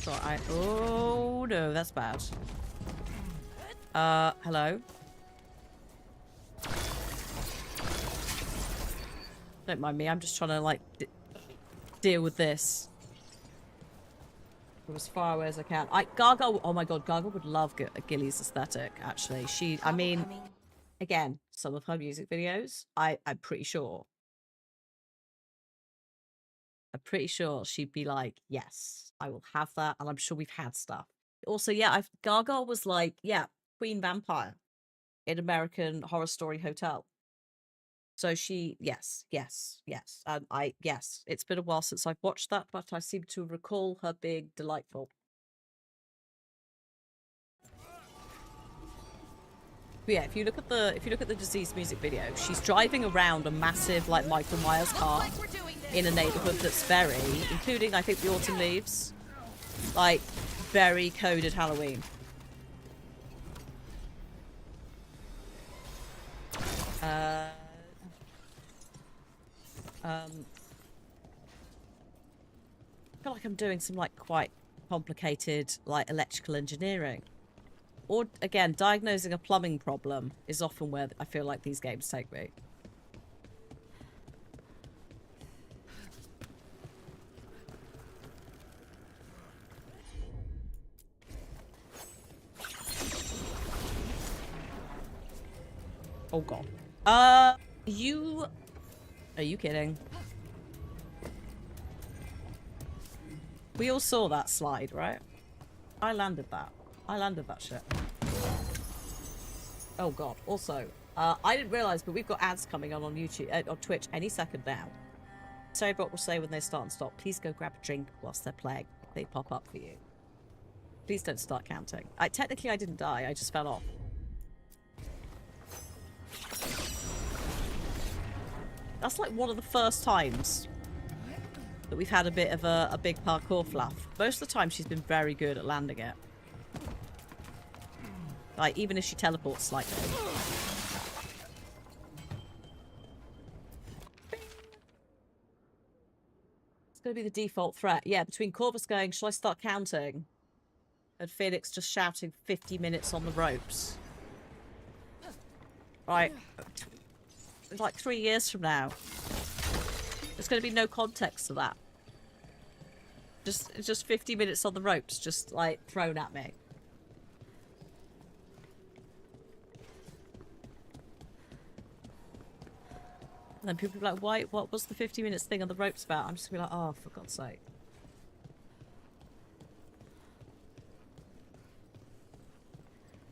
Sorry, oh no, that's bad. Hello? Don't mind me, I'm just trying to like deal with this from as far away as I can. Gaga, oh my god, Gaga would love Gilly's aesthetic, actually. I mean, again, some of her music videos, I'm pretty sure she'd be like, yes, I will have that, and I'm sure we've had stuff. Also, yeah, Gaga was like, yeah, Queen Vampire in American Horror Story Hotel. So she, yes. And yes, it's been a while since I've watched that, but I seem to recall her being delightful. But yeah, if you look at the Disease music video, she's driving around a massive like Michael Myers car in a neighborhood that's very, including I think the autumn leaves, like very coded Halloween. I feel like I'm doing some like quite complicated, like, electrical engineering. Or, again, diagnosing a plumbing problem is often where I feel like these games take me. Oh god. Are you kidding? We all saw that slide, right? I landed that. I landed that shit. Oh god. Also, I didn't realise, but we've got ads coming on YouTube, on Twitch any second now. Storybot will say when they start and stop, please go grab a drink whilst they're playing. They pop up for you. Please don't start counting. Technically I didn't die, I just fell off. That's like one of the first times that we've had a bit of a big parkour fluff. Most of the time she's been very good at landing it. Like, even if she teleports slightly. It's going to be the default threat. Yeah, between Corvus going, shall I start counting? And Felix just shouting 50 minutes on the ropes. Right. Like 3 years from now. There's going to be no context to that. Just 50 minutes on the ropes, just like thrown at me. And then people be like, "Why? What was the 50 minutes thing on the ropes about?" I'm just gonna be like, "Oh, for God's sake."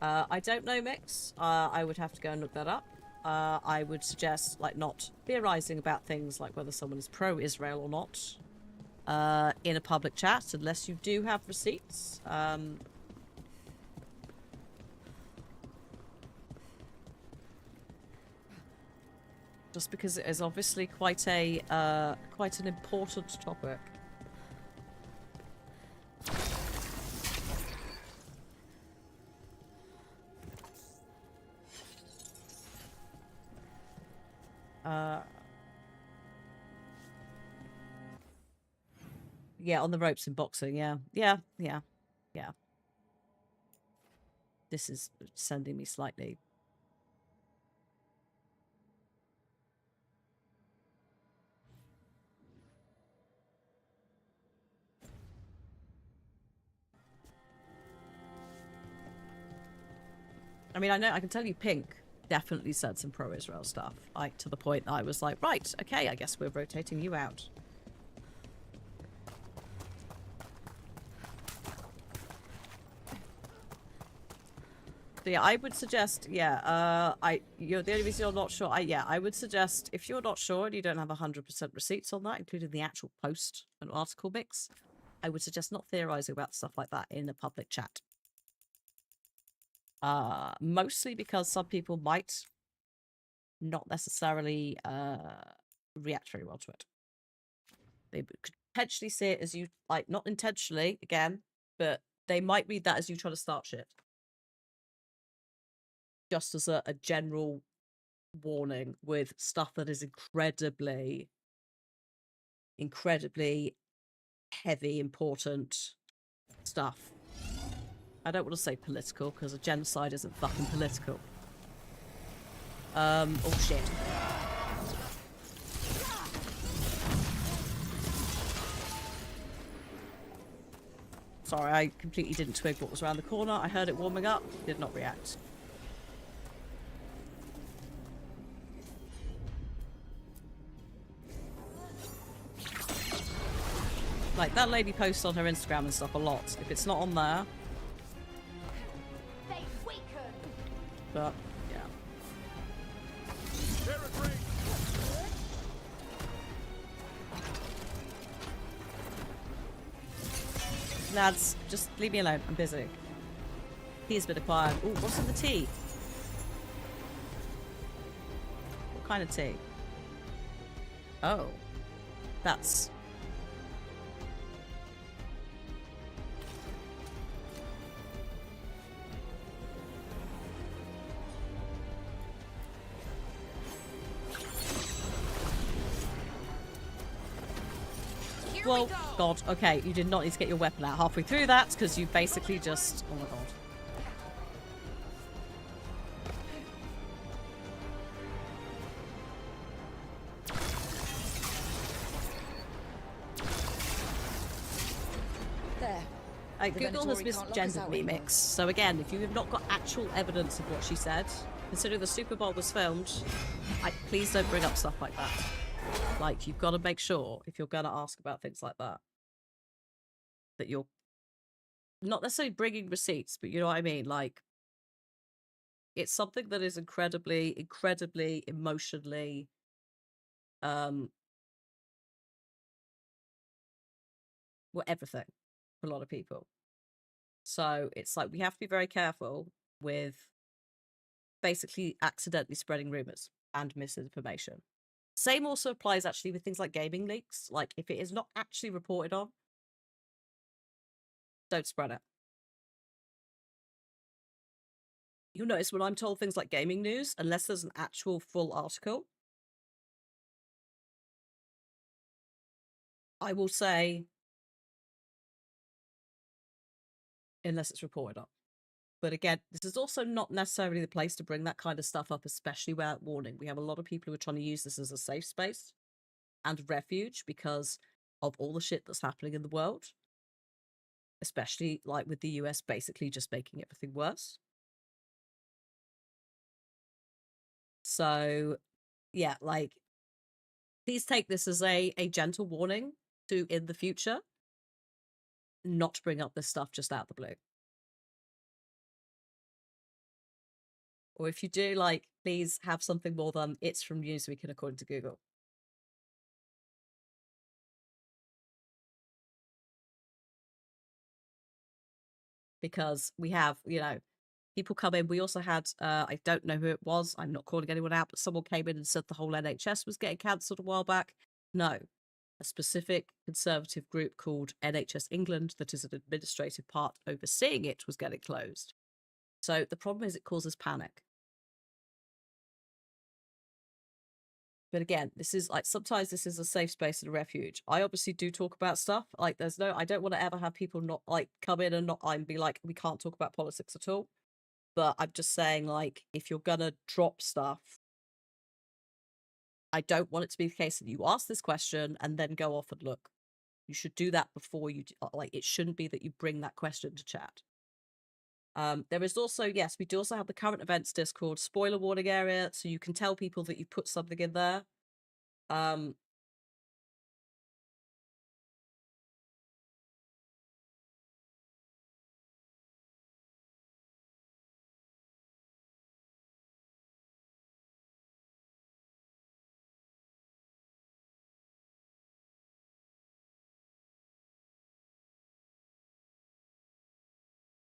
I don't know, Mix. I would have to go and look that up. I would suggest, like, not theorizing about things like whether someone is pro-Israel or not in a public chat, unless you do have receipts. Just because it is obviously quite an important topic. Yeah, on the ropes in boxing, yeah. Yeah. This is sending me slightly. I mean, I can tell you Pink definitely said some pro-Israel stuff, like, to the point that I was like, right, okay, I guess we're rotating you out. So yeah, I would suggest, yeah, you're the only reason you're not sure. I would suggest, if you're not sure and you don't have 100% receipts on that, including the actual post and article mix, I would suggest not theorizing about stuff like that in a public chat. Mostly because some people might not necessarily react very well to it. They could potentially see it as you, like, not intentionally, again, but they might read that as you trying to start shit. Just as a general warning with stuff that is incredibly heavy, important stuff. I don't want to say political, because a genocide isn't fucking political. Oh shit. Sorry, I completely didn't twig what was around the corner. I heard it warming up, did not react. Like, that lady posts on her Instagram and stuff a lot. If it's not on there... But, yeah. Lads, just leave me alone. I'm busy. Tea's been acquired. Ooh, what's in the tea? What kind of tea? Oh. That's... well, God, okay, you did not need to get your weapon out halfway through that, because you basically just... Oh my God. Google has misgendered me, Mix. So again, if you have not got actual evidence of what she said, considering the Super Bowl was filmed, please don't bring up stuff like that. Like, you've got to make sure, if you're going to ask about things like that, that you're not necessarily bringing receipts, but you know what I mean? Like, it's something that is incredibly, incredibly emotionally, well, everything for a lot of people. So it's like we have to be very careful with basically accidentally spreading rumors and misinformation. Same also applies actually with things like gaming leaks. Like, if it is not actually reported on, don't spread it. You'll notice when I'm told things like gaming news, unless there's an actual full article, I will say, unless it's reported on. But again, this is also not necessarily the place to bring that kind of stuff up, especially without warning. We have a lot of people who are trying to use this as a safe space and refuge because of all the shit that's happening in the world. Especially, like, with the US basically just making everything worse. So, yeah, like, please take this as a gentle warning to, in the future, not bring up this stuff just out of the blue. Or if you do, like, please have something more than it's from Newsweek and according to Google. Because we have, you know, people come in. We also had, I don't know who it was. I'm not calling anyone out, but someone came in and said the whole NHS was getting cancelled a while back. No. A specific conservative group called NHS England, that is an administrative part overseeing it, was getting closed. So the problem is it causes panic. But again, this is like, sometimes this is a safe space and a refuge. I obviously do talk about stuff. Like, I don't want to ever have people not, like, come in and be like, we can't talk about politics at all. But I'm just saying, like, if you're gonna drop stuff, I don't want it to be the case that you ask this question and then go off and look. You should do that before you, like, it shouldn't be that you bring that question to chat. There is also, yes, we do also have the current events Discord spoiler warning area, so you can tell people that you put something in there.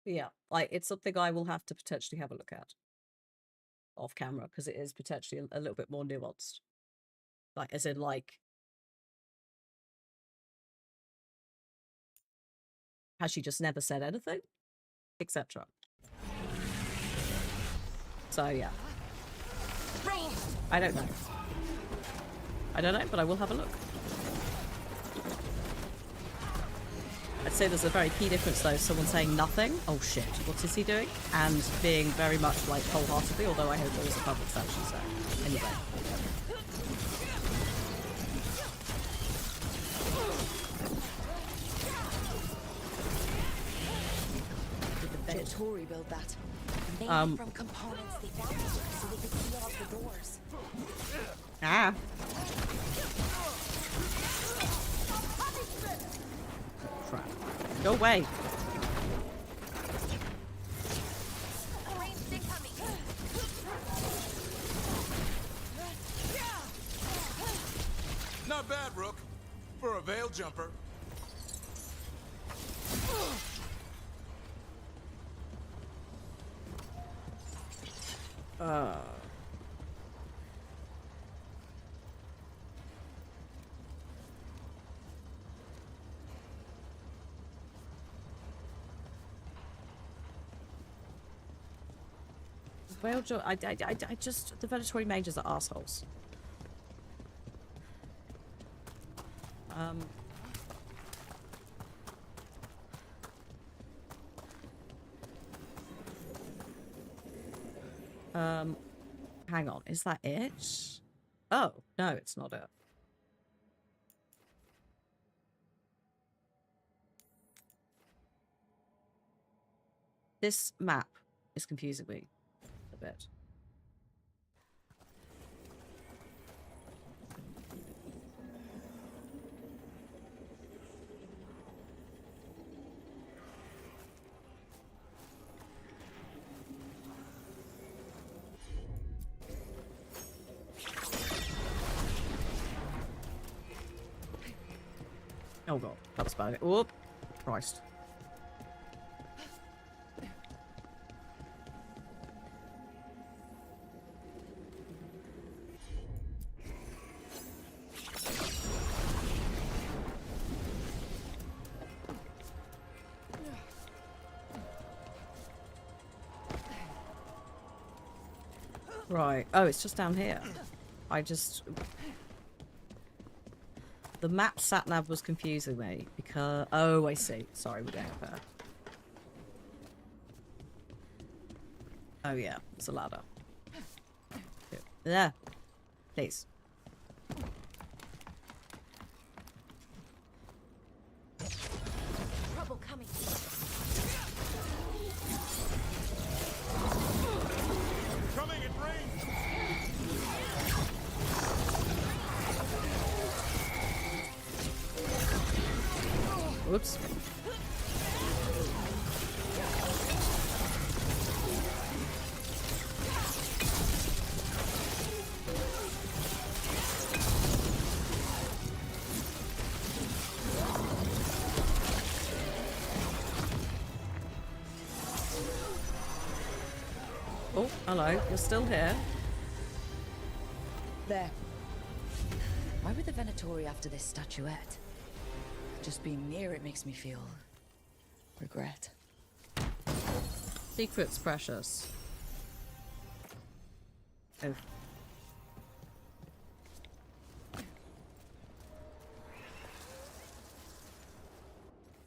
Yeah, like, it's something I will have to potentially have a look at off camera, because it is potentially a little bit more nuanced. Like, as in, like, has she just never said anything? Etc. So, yeah. I don't know. I don't know, but I will have a look. I'd say there's a very key difference, though. Someone saying nothing, oh shit, what is he doing? And being very much, like, wholeheartedly, although I hope there is a public sanction, so anyway. Did the Tory build that? Made it from components they found so they could seal off the doors. Ah. Crap. Go away. Not bad, Rook. For a veil jumper. Well, I just, the predatory mages are assholes. Hang on. Is that it? Oh, no, it's not it. This map is confusing me a bit. Oh god, that was bad. Whoop! Christ. Right. Oh, it's just down here. The map sat-nav was confusing me because... Oh, I see. Sorry, we're going up there. Oh, yeah. It's a ladder. There. Please. Trouble coming. Coming at range! Whoops. Oh, hello. You're still here. There. Why were the Venatori after this statuette? Just being near it makes me feel... regret. Secret's precious. Oh.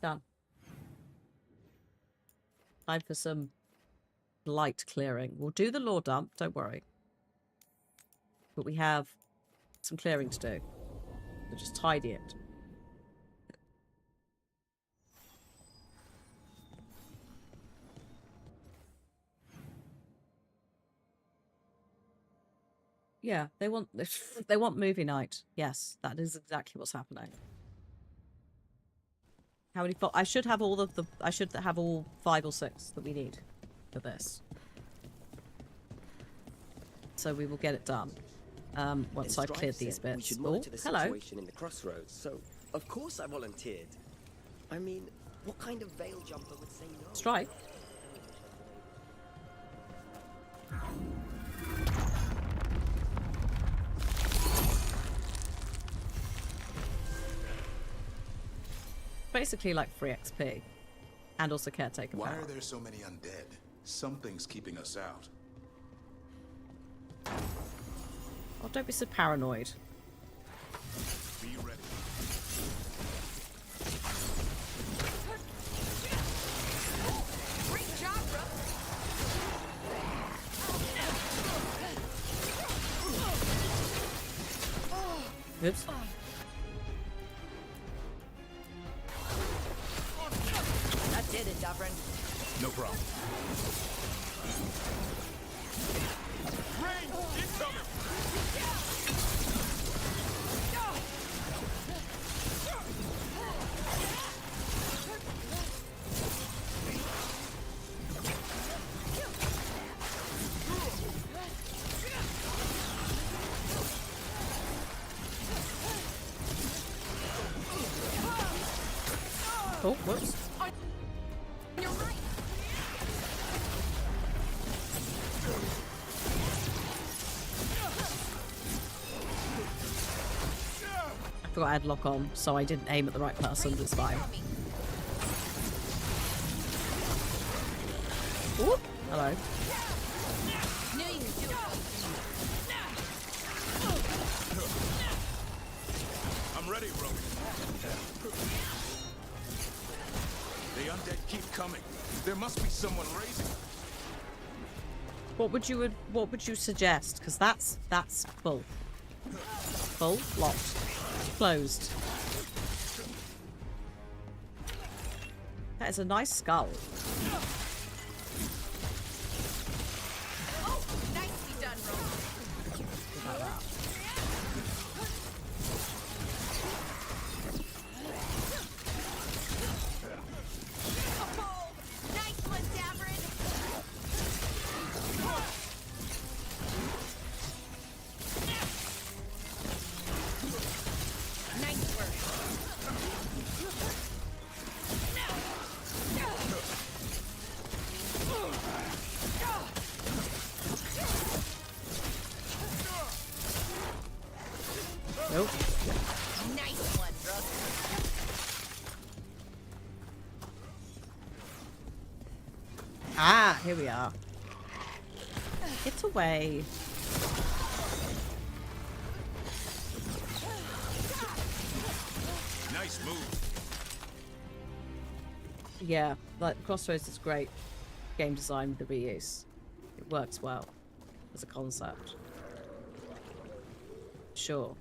Done. Time for some light clearing. We'll do the lore dump, don't worry. But we have some clearing to do. We'll just tidy it. Yeah, they want movie night. Yes, that is exactly what's happening. How many? I should have all of the. I should have all 5 or 6 that we need for this. So we will get it done. Once I've cleared these bits. We should monitor the hello. situation in the crossroads. So of course I volunteered. I mean, what kind of veil jumper would say no? Strike. Basically like free XP. And also caretaker Why power. are there so many undead? Something's keeping us out. Oh, don't be so paranoid. Be ready. Great job, bro. Oops. That did it, Dubrin. No problem. Range! Incoming! Oh, whoops. You're right. I forgot I had lock on, so I didn't aim at the right person, but it's fine. Ooh, hello. Knew you could do it. I'm ready, Rogue. The undead keep coming. There must be someone raising. What would you suggest? Because that's full. Full, locked, closed. That is a nice skull. Oh, nicely done, Rose. About that. Nice one, Davrin. Nice work. Nope. Nice one, Rook. Ah, here we are. Get away. Nice move. Yeah, like Crossroads is great game design with the reuse. It works well as a concept. Sure.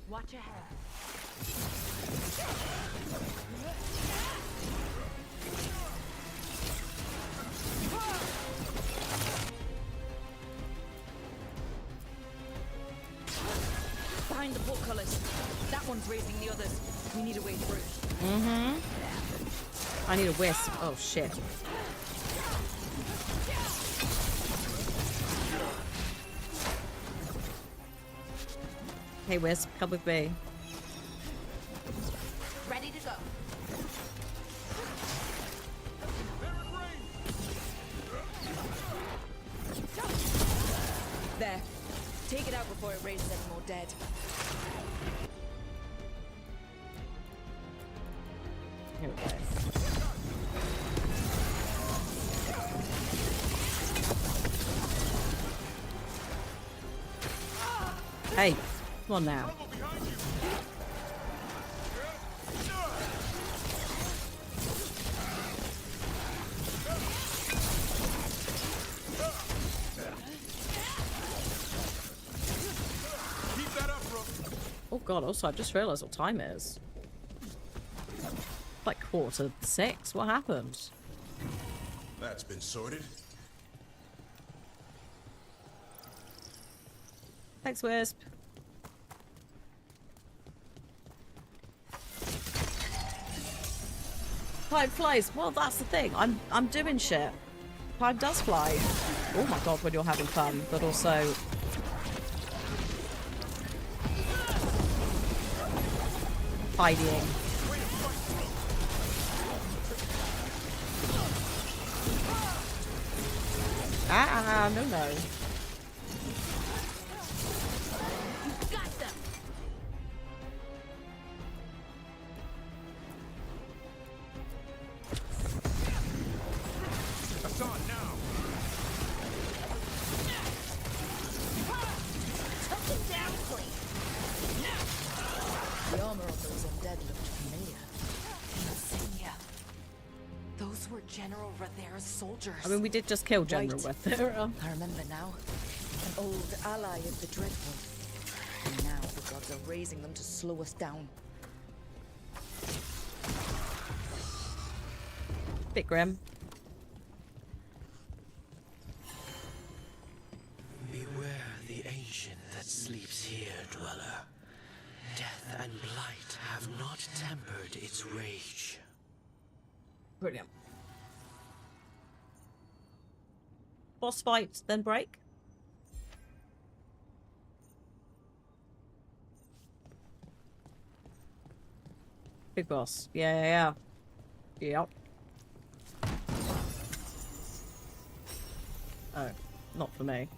Watch ahead. Behind the portcullis. That one's raising the others. We need a way through. Mm-hmm. I need a wisp. Oh, shit. Hey, Wisp, come with me. Ready to go. There. Take it out before it raises any more dead. Here we go. Hey, come on now. Oh god, also I've just realised what time it is. Like 5:45. What happened? That's been sorted. Thanks, Wisp. Time flies. Well, that's the thing. I'm doing shit. Time does fly. Oh my god, when you're having fun, but also fighting. Ah, no. Got them. That's on now. Took him down clean. The armor on those undead looked familiar. Insignia. Those were General Rathera's soldiers. I mean, we did just kill General Right. Rathera. I remember now. An old ally of the Dreadful. And now the gods are raising them to slow us down. Bit grim. Beware the ancient that sleeps here, dweller. Death and blight have not tempered its rage. Brilliant. Boss fight, then break. Big boss. Yeah. Yep. Oh, not for me.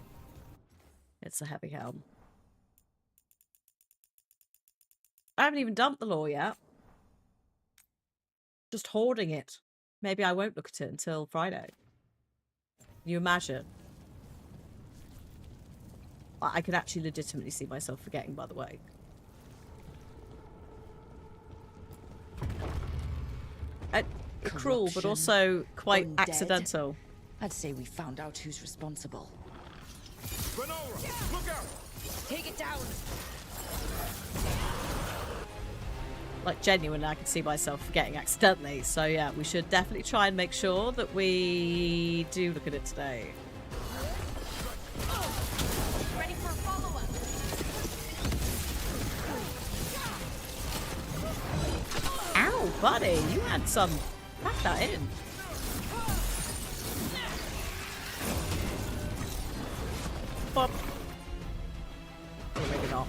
It's a heavy helm. I haven't even dumped the lore yet. Just hoarding it. Maybe I won't look at it until Friday. You imagine? I could actually legitimately see myself forgetting, by the way. cruel, but also quite undead. accidental. I'd say we found out who's responsible. Renora, look out! Take it down! Like, genuinely, I can see myself forgetting accidentally. So yeah, we should definitely try and make sure that we do look at it today. Ready for a follow-up. Ow, buddy, you had some. Pack that in. Bop. Or maybe not.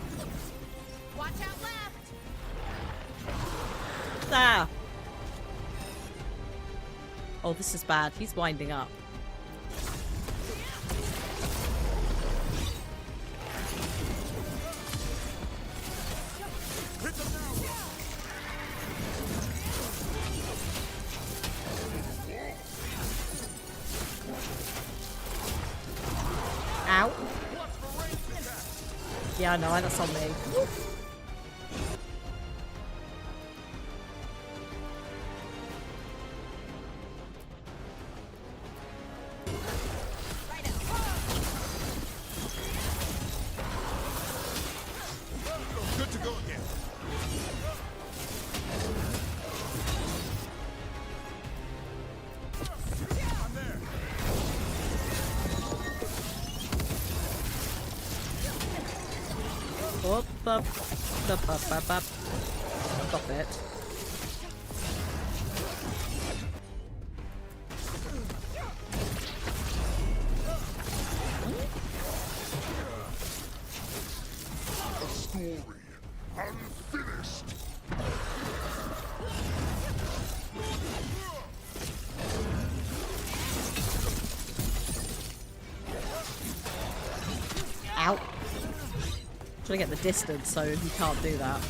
Watch out left. Ah. Oh, this is bad. He's winding up. Ow. Yeah, I know, that's on me. Good to go again. I'm there. Up. Stop it. A story unfinished. Ow. Trying to get the distance so he can't do that.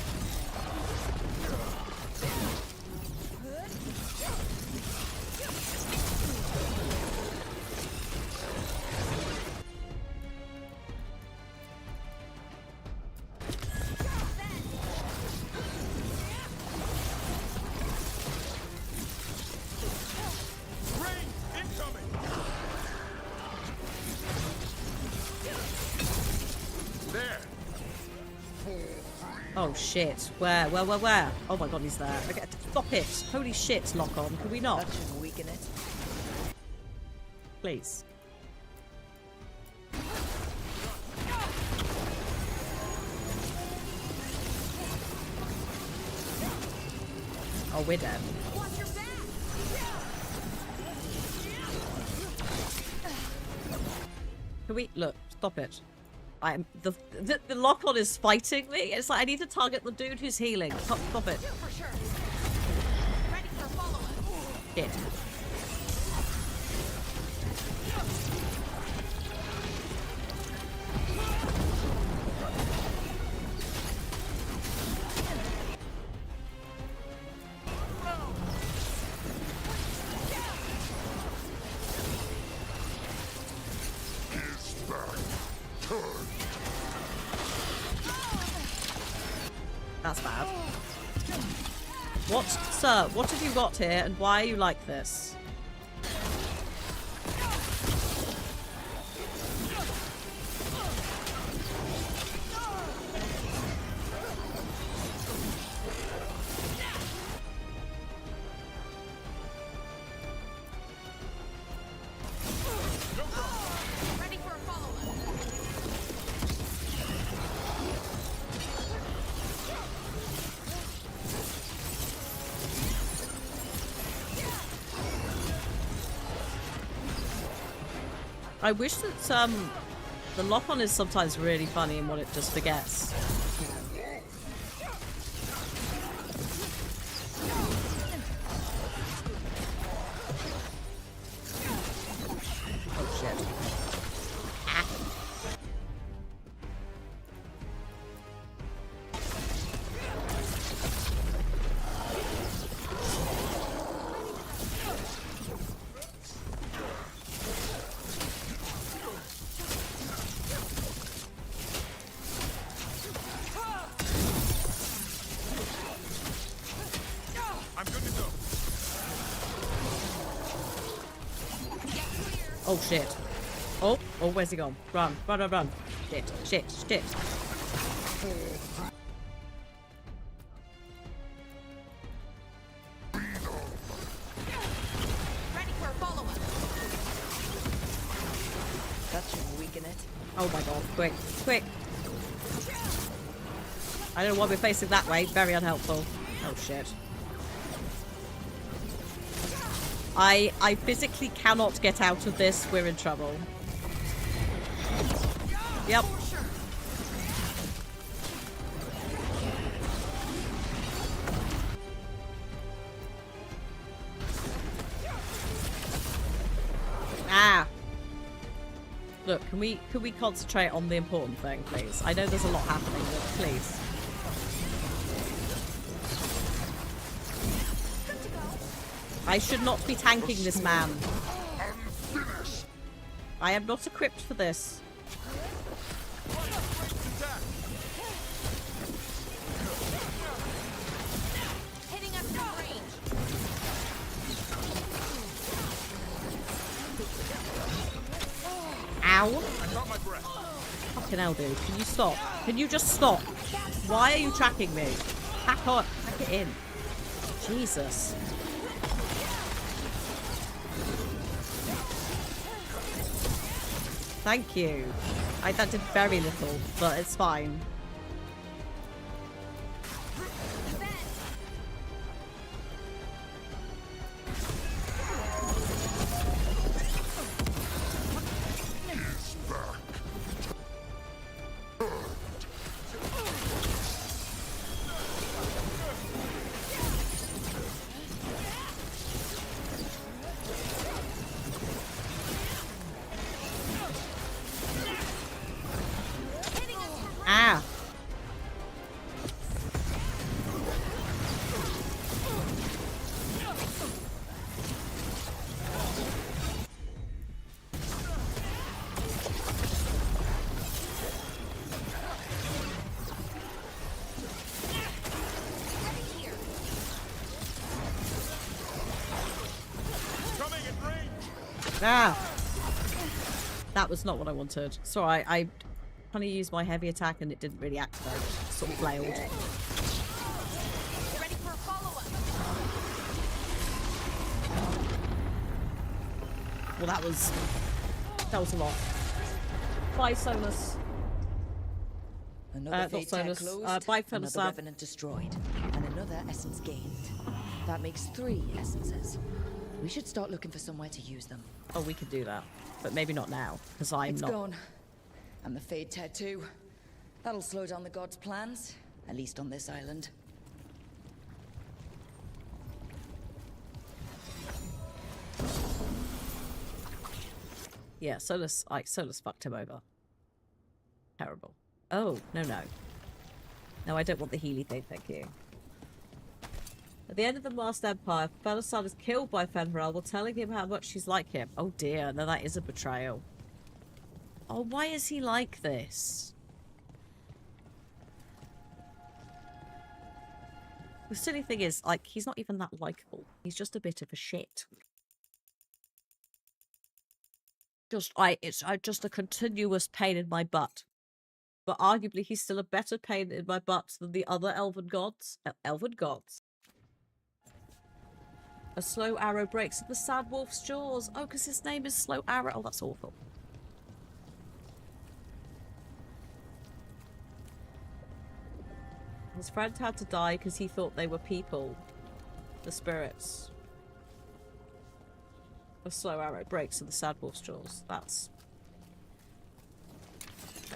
Oh shit. Where? Oh my god, he's there. Okay, stop it. Holy shit, lock on. Can we not? That should weaken it. Please. Oh, we're dead. Can we look? Stop it. I'm the lock-on is fighting me. It's like I need to target the dude who's healing. Stop it. Shit. That's bad. What, sir? What have you got here, and why are you like this? I wish that the lock-on is sometimes really funny in what it just forgets. Oh shit. Ah. Oh, shit. Oh, where's he gone? Run, run, run, run. Shit, shit, shit. Ready for a follow-up. That should weaken it. Oh my god, quick, quick. I don't know why we're facing that way. Very unhelpful. Oh, shit. I physically cannot get out of this. We're in trouble. Yep. Ah. Look, can we concentrate on the important thing, please? I know there's a lot happening, but please. I should not be tanking this man. I am not equipped for this. Hitting us from range. Ow. Fucking hell, dude. Can you stop? Can you just stop? Why are you tracking me? Pack on. Pack it in. Jesus. Thank you. That did very little, but it's fine. Ah. Ah. That was not what I wanted. Sorry, I trying to use my heavy attack and it didn't really activate. Sort of flailed. Ready for a follow-up. Well, that was a lot. Bye, Solus. Another fate tag Solus. closed, Bye, another Felisab. revenant destroyed, and another essence gained. That makes 3 essences. We should start looking for somewhere to use them. Oh, we could do that, but maybe not now because It's gone. And the Fade Tattoo. That'll slow down the gods' plans, at least on this island. Yeah, Solus fucked him over. Terrible. Oh, no. No, I don't want the Healy thing, thank you. At the end of the Masked Empire, Felisab is killed by Fenrir while telling him how much she's like him. Oh dear, no, that is a betrayal. Oh, why is he like this? The silly thing is, like, he's not even that likable. He's just a bit of a shit. It's just a continuous pain in my butt. But arguably, he's still a better pain in my butt than the other elven gods. Elven gods. A slow arrow breaks in the sad wolf's jaws. Oh, because his name is Slow Arrow. Oh, that's awful. His friend had to die because he thought they were people. The spirits. A slow arrow breaks in the sad wolf's jaws. That's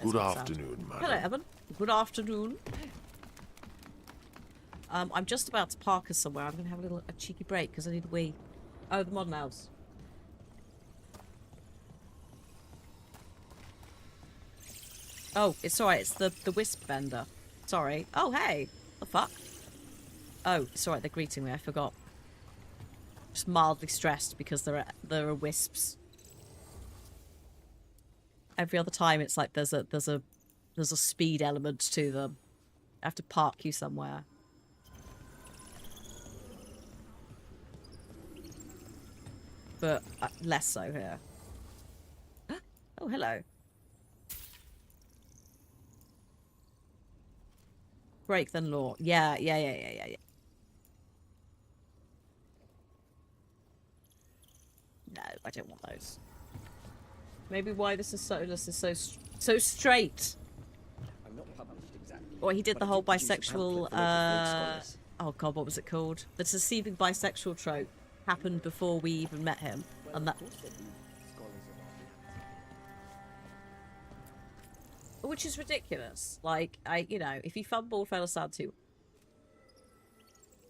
Good afternoon, madam. Hello, Evan. Good afternoon. I'm just about to park us somewhere. I'm going to have a cheeky break because I need a wee. Oh, the modern elves. Oh, it's alright. It's the wisp vendor. Sorry. Oh, hey. The fuck? Oh, it's alright. They're greeting me. I forgot. Just mildly stressed because there are wisps. Every other time, it's like there's a speed element to them. I have to park you somewhere. But less so here. Oh, hello. Break the law. Yeah. No, I don't want those. Maybe why this is so straight. I'm not published exactly. Or he did the whole produce a bisexual. pamphlet for local folk scholars. Oh god, what was it called? The deceiving bisexual trope happened before we even met him, and that. Which is ridiculous. Like, if he fumbled fell aside too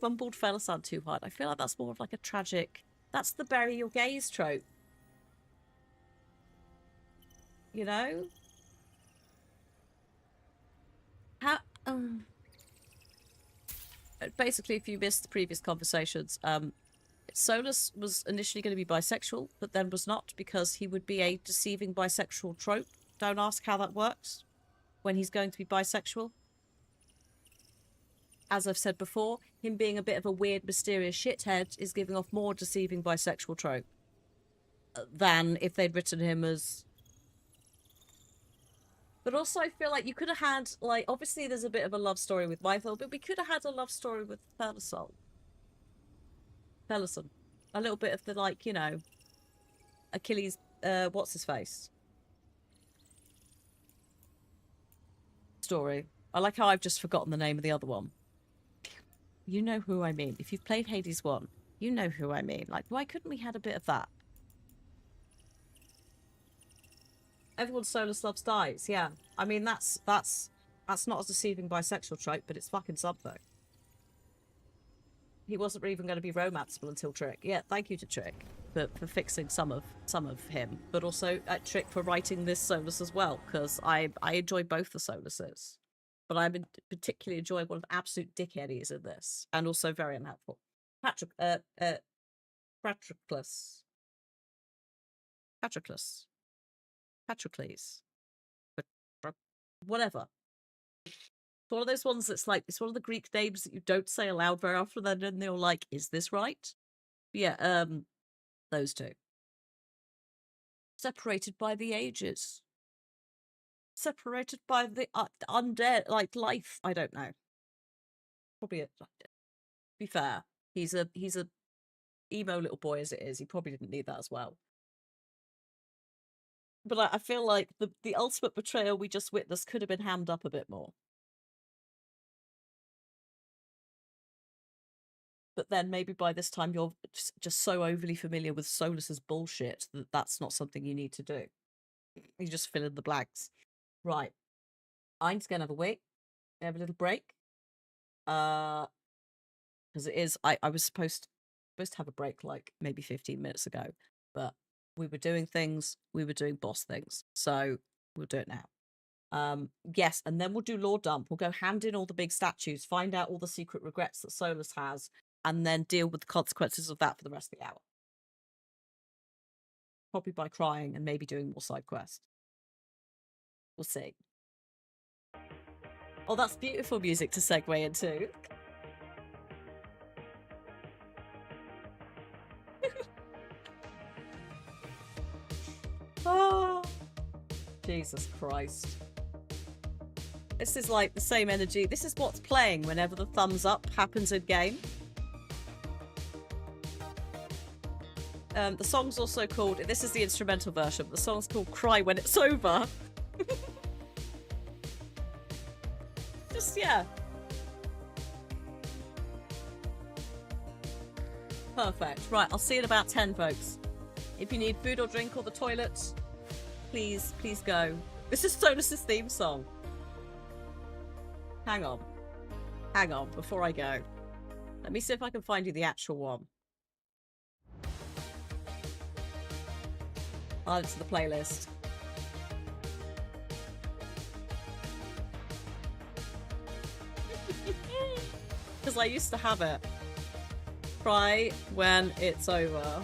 hard, I feel like that's more of like a tragic. That's the bury your gays trope. You know? How basically, if you missed the previous conversations, Solus was initially going to be bisexual, but then was not because he would be a deceiving bisexual trope. Don't ask how that works when he's going to be bisexual. As I've said before, him being a bit of a weird, mysterious shithead is giving off more deceiving bisexual trope than if they'd written him as... But also I feel like you could have had, like, obviously there's a bit of a love story with Mythil, but we could have had a love story with Pelisol. Pelison. A little bit of the, like, Achilles, what's-his-face story. I like how I've just forgotten the name of the other one. You know who I mean. If you've played Hades 1, you know who I mean. Like, why couldn't we had a bit of that? Everyone Solus loves dies, yeah. I mean, that's not a deceiving bisexual trope, but it's fucking something. He wasn't even going to be romanceable until Trick. Yeah, thank you to Trick for fixing some of him, but also Trick for writing this Solus as well, because I enjoy both the Soluses, but I particularly enjoy one of the absolute dickheadies in this, and also very unhelpful. Patroclus. But whatever. It's one of those ones that's like, it's one of the Greek names that you don't say aloud very often, and then they're like, is this right? Yeah, those two. Separated by the ages. Separated by the undead, like life. I don't know. Probably, to be fair, he's a emo little boy as it is. He probably didn't need that as well. But I feel like the ultimate betrayal we just witnessed could have been hammed up a bit more. But then maybe by this time you're just so overly familiar with Solus's bullshit that that's not something you need to do. You just fill in the blanks. Right. I'm just gonna have a wait. Have a little break. Because it is, I was supposed to have a break like maybe 15 minutes ago, but we were doing things, we were doing boss things, so we'll do it now. Yes, and then we'll do lore dump. We'll go hand in all the big statues, find out all the secret regrets that Solus has, and then deal with the consequences of that for the rest of the hour. Probably by crying and maybe doing more side quests. We'll see. Oh, that's beautiful music to segue into. Oh, Jesus Christ. This is like the same energy. This is what's playing whenever the thumbs up happens in game. The song's also called, this is the instrumental version, the song's called Cry When It's Over. Just, yeah. Perfect. Right, I'll see you in about 10, folks. If you need food or drink or the toilet, please go. This is Solus's theme song. Hang on, before I go. Let me see if I can find you the actual one. I'll add it to the playlist. Because I used to have it. Cry when it's over.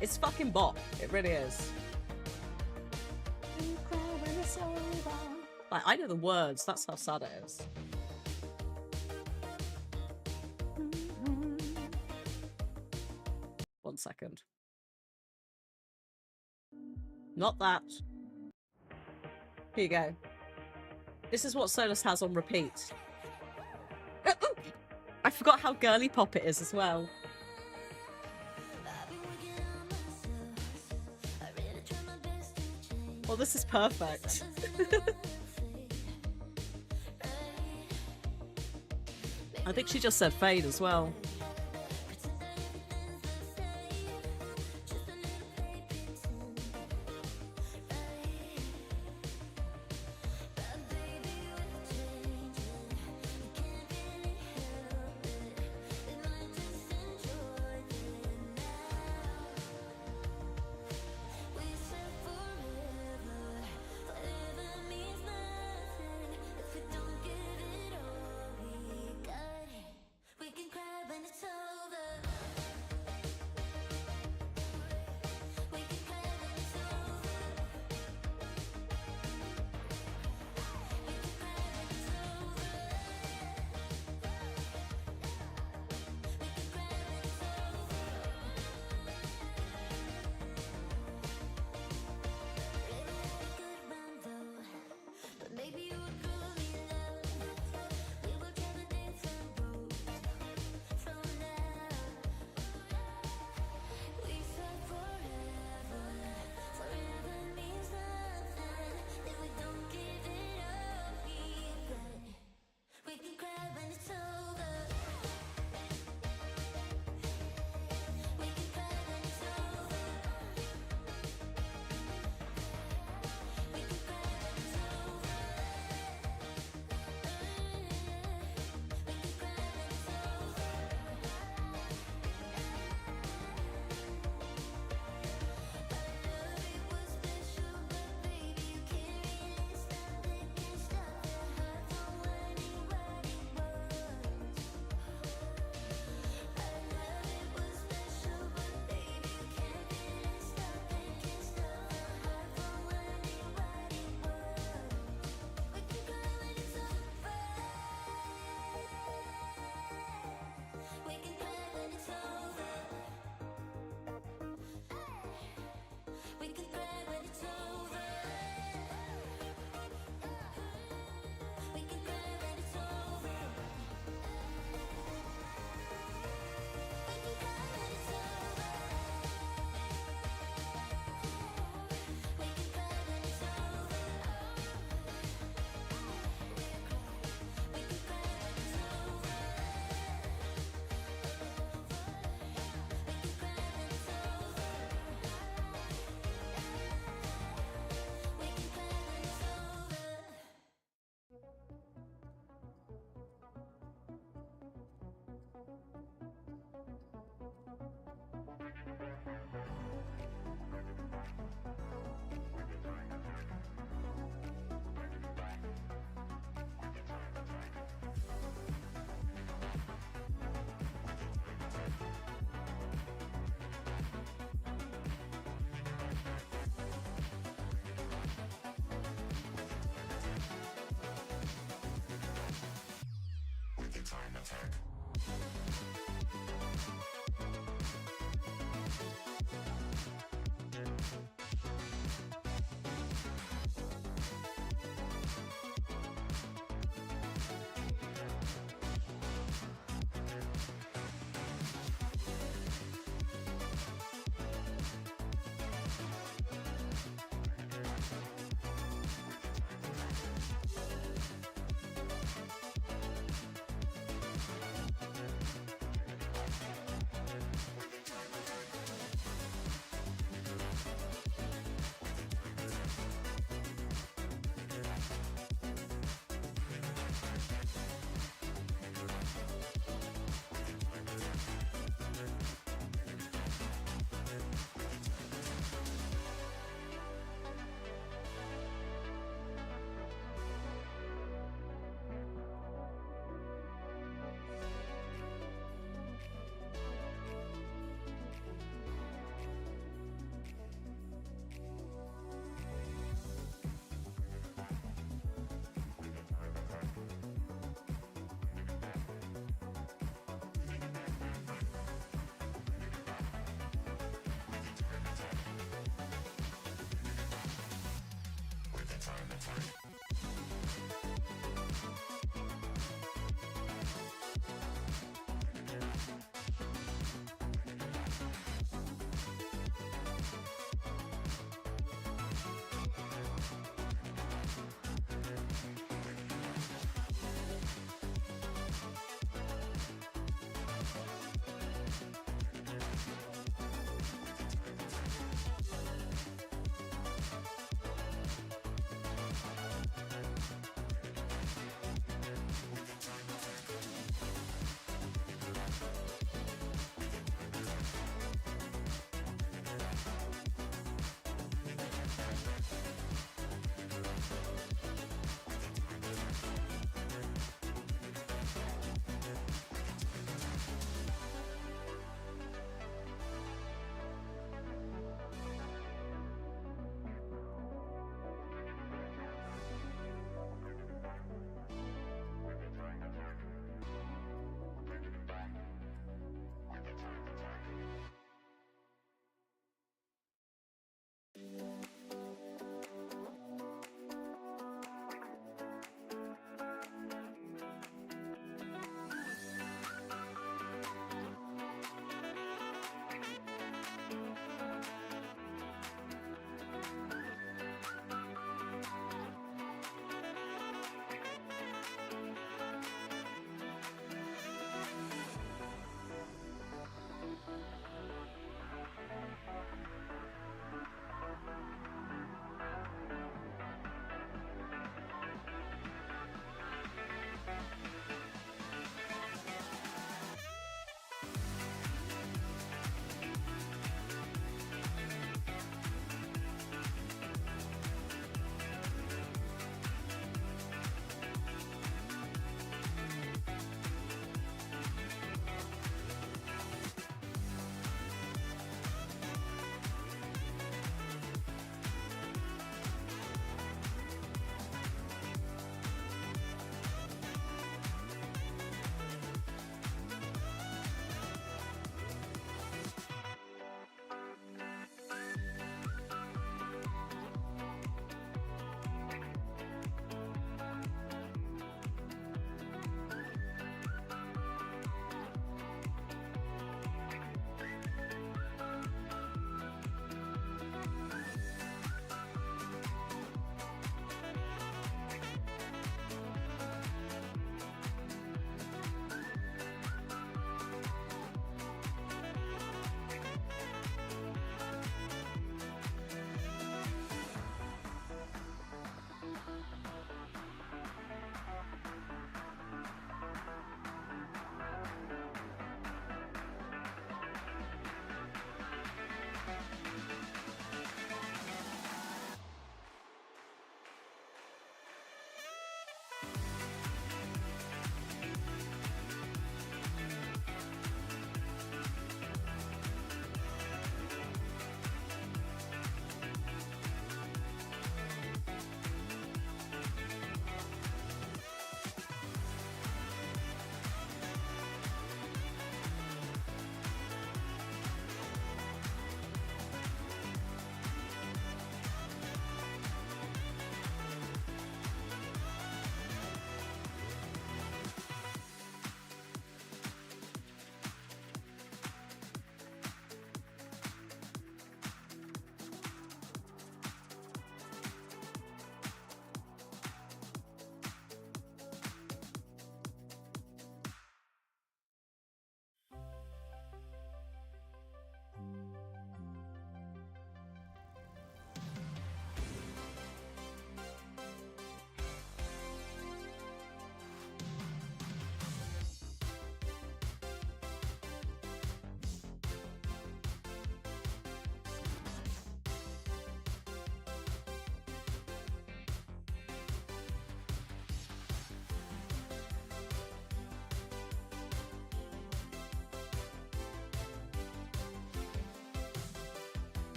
It's fucking bop. It really is. Cry when it's over. Like, I know the words. That's how sad it is. One second. Not that. Here you go. This is what Solus has on repeat. I forgot how girly pop it is as well. Well, this is perfect. I think she just said fade as well.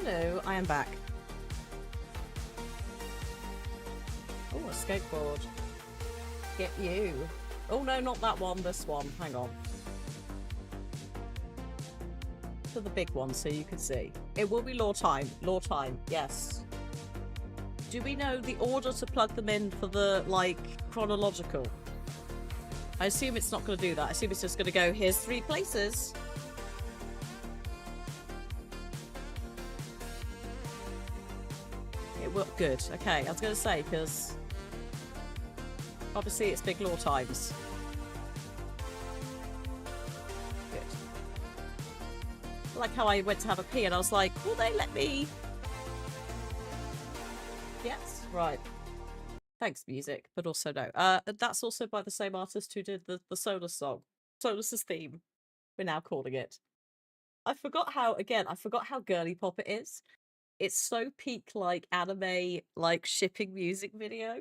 Hello, I am back. Oh, a skateboard. Get you. Oh no, not that one, this one. Hang on. To the big one so you can see. It will be law time. Law time, yes. Do we know the order to plug them in for the, like, chronological? I assume it's not going to do that. I assume it's just going to go, here's 3 places. It will, good. Okay, I was going to say, because obviously it's big law times. Good. Like how I went to have a pee and I was like, will they let me? Yes, right. Thanks, music, but also no. That's also by the same artist who did the Solus song. Solus's theme, we're now calling it. I forgot how girly pop it is. It's so peak, like, anime, like, shipping music video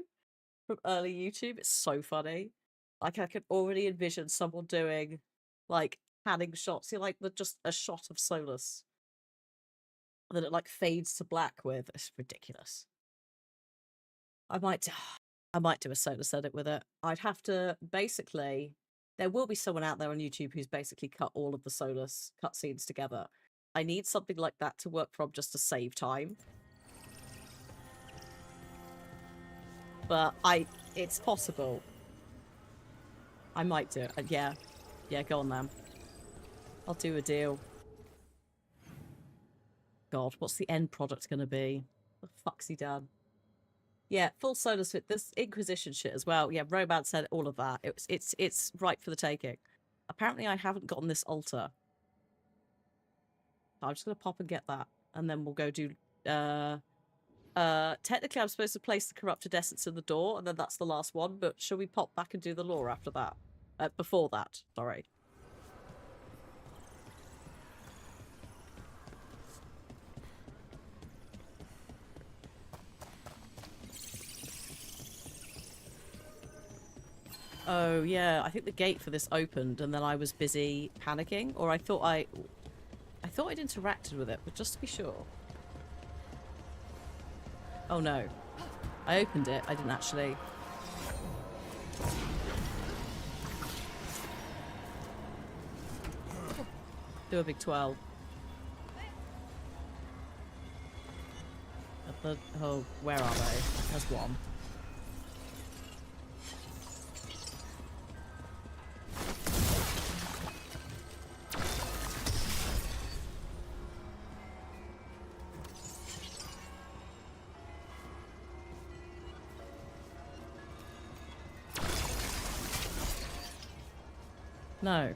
from early YouTube. It's so funny. Like, I can already envision someone doing, like, panning shots. You like, just a shot of Solus. And then it, like, fades to black with. It's ridiculous. I might do a Solus edit with it. I'd have to basically. There will be someone out there on YouTube who's basically cut all of the Solus cutscenes together. I need something like that to work from just to save time. But it's possible. I might do it. Yeah, go on then. I'll do a deal. God, what's the end product going to be? What the fuck's he done? Yeah, full Solus fit. This Inquisition shit as well. Yeah, Romance said all of that. It's right for the taking. Apparently, I haven't gotten this altar. I'm just gonna pop and get that, and then we'll go do. Technically, I'm supposed to place the corrupted essence in the door, and then that's the last one. But shall we pop back and do the lore after that? Before that, sorry. Oh, yeah, I think the gate for this opened and then I was busy panicking, or I thought I'd interacted with it, but just to be sure. Oh no. I opened it, I didn't actually. Do a big 12. Oh, where are they? There's one. No.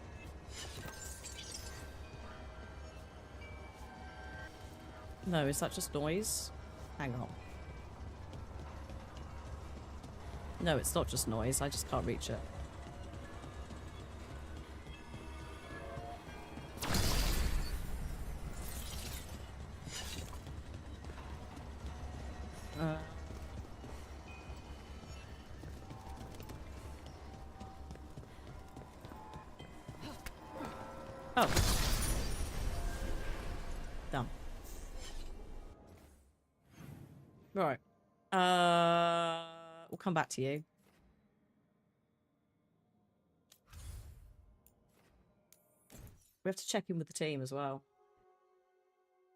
No, is that just noise? Hang on. No, it's not just noise. I just can't reach it. Oh. Done. Right. We'll come back to you. We have to check in with the team as well.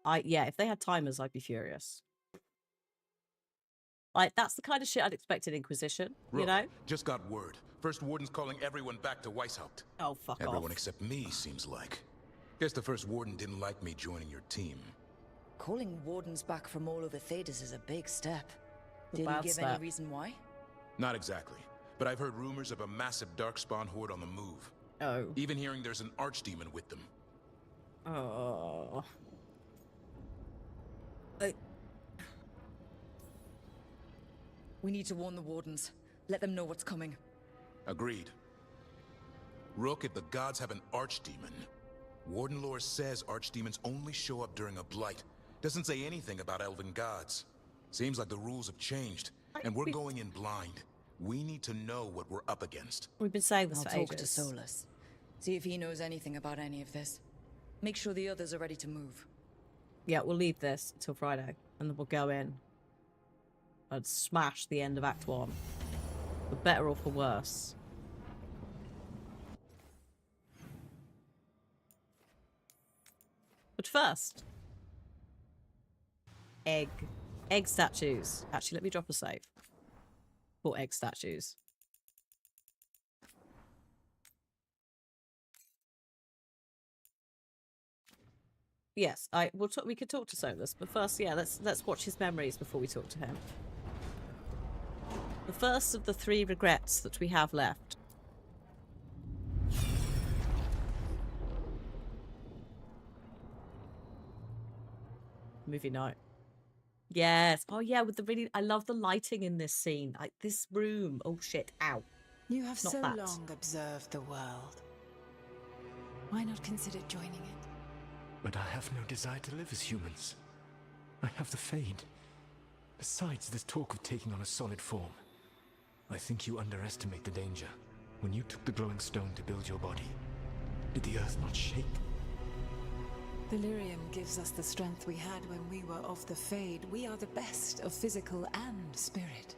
Yeah, if they had timers, I'd be furious. Like, that's the kind of shit I'd expect in Inquisition, you know? Just got word. First Warden's calling everyone back to Weishaupt. Oh, fuck off. Everyone except me, seems like. Guess the First Warden didn't like me joining your team. Calling Wardens back from all over Thedas is a big step. A Did he bad give step. any reason why? Not exactly, but I've heard rumors of a massive Darkspawn horde on the move. Oh. Even hearing there's an archdemon with them. Oh. We need to warn the Wardens. Let them know what's coming. Agreed. Rook, if the gods have an archdemon, Warden lore says archdemons only show up during a blight. Doesn't say anything about elven gods. Seems like the rules have changed, and we're going in blind. We need to know what we're up against. We've been saying this I'll for talk ages. to Solus. See if he knows anything about any of this. Make sure the others are ready to move. Yeah, we'll leave this until Friday, and then we'll go in and smash the end of Act 1. For better or for worse. But first... Egg statues. Actually, let me drop a save. For egg statues. Yes, we could talk to Solus, but first, yeah, let's watch his memories before we talk to him. The first of the 3 regrets that we have left. Movie night. Yes. Oh yeah, with the I love the lighting in this scene. Like this room. Oh shit. Ow. You have Not so that. long observed the world. Why not consider joining it? But I have no desire to live as humans. I have the Fade. Besides, this talk of taking on a solid form. I think you underestimate the danger. When you took the glowing stone to build your body, did the earth not shake? Delirium gives us the strength we had when we were of the Fade. We are the best of physical and spirit.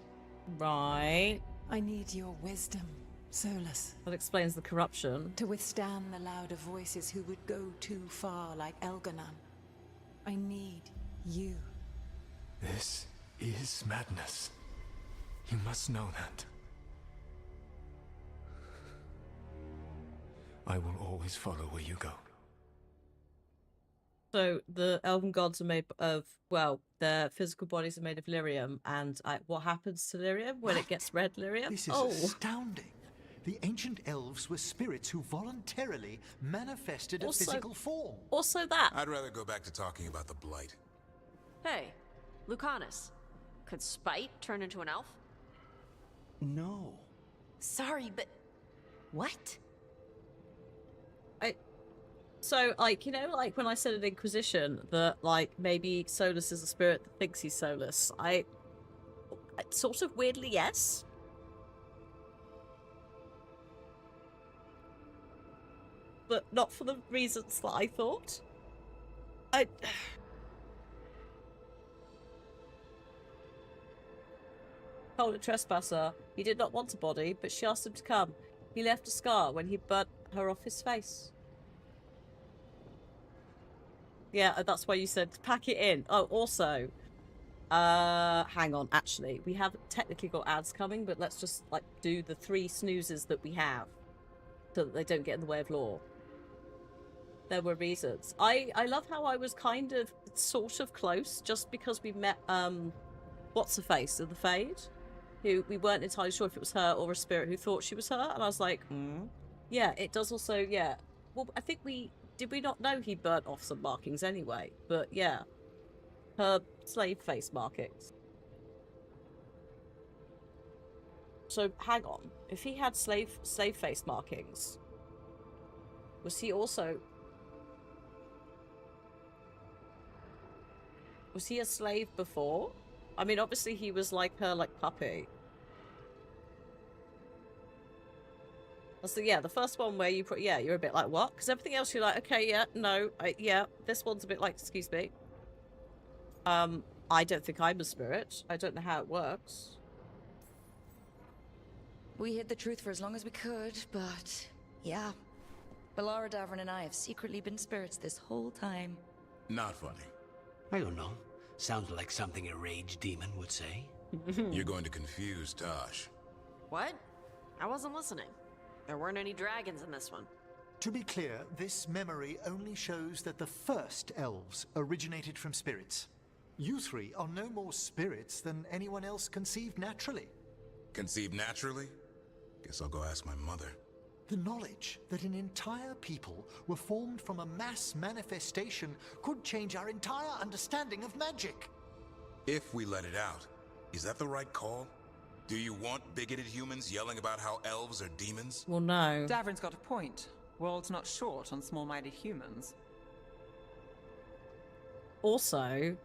Right. I need your wisdom, Solus. That explains the corruption. To withstand the louder voices who would go too far like Elganon. I need you. This is madness. You must know that. I will always follow where you go. So the elven gods are made of, well, their physical bodies are made of lyrium, and what happens to lyrium when it gets red lyrium? This is astounding. The ancient elves were spirits who voluntarily manifested a physical form. Also that. I'd rather go back to talking about the Blight. Hey, Lucanus. Could Spite turn into an elf? No. Sorry, but... What? So, like, you know, like when I said in Inquisition that, like, maybe Solus is a spirit that thinks he's Solus, I sort of weirdly, yes. But not for the reasons that I thought. Told a trespasser he did not want a body, but she asked him to come. He left a scar when he burnt her off his face. Yeah, that's why you said pack it in. Oh, also, hang on, actually, we have technically got ads coming, but let's just, like, do the 3 snoozes that we have so that they don't get in the way of lore. There were reasons. I love how I was kind of, sort of close, just because we met, what's-her-face of the Fade, who we weren't entirely sure if it was her or a spirit who thought she was her, and I was like, yeah, it does also, yeah. Well, I think did we not know he burnt off some markings anyway? But yeah, her slave face markings. So hang on, if he had slave face markings, was he a slave before? I mean, obviously he was like her, like, puppy. So yeah, the first one where you're a bit like, what? Because everything else you're like, okay, yeah, no, yeah. This one's a bit like, excuse me. I don't think I'm a spirit. I don't know how it works. We hid the truth for as long as we could, but yeah. Balara Davrin and I have secretly been spirits this whole time. Not funny. I don't know. Sounds like something a rage demon would say. You're going to confuse Tosh. What? I wasn't listening. There weren't any dragons in this one. To be clear, this memory only shows that the first elves originated from spirits. You 3 are no more spirits than anyone else conceived naturally. Conceived naturally? Guess I'll go ask my mother. The knowledge that an entire people were formed from a mass manifestation could change our entire understanding of magic. If we let it out, is that the right call? Do you want bigoted humans yelling about how elves are demons? Well, no. Davrin's got a point. World's not short on small-minded humans. Also,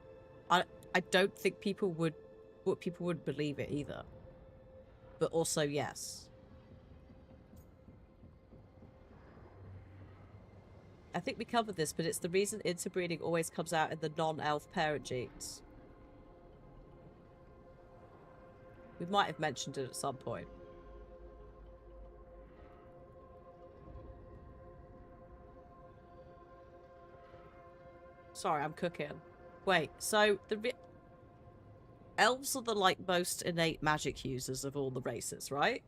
I don't think people would believe it either. But also, yes. I think we covered this, but it's the reason interbreeding always comes out in the non-elf parent genes. We might have mentioned it at some point. Sorry, I'm cooking. Wait, so the elves are the like most innate magic users of all the races, right?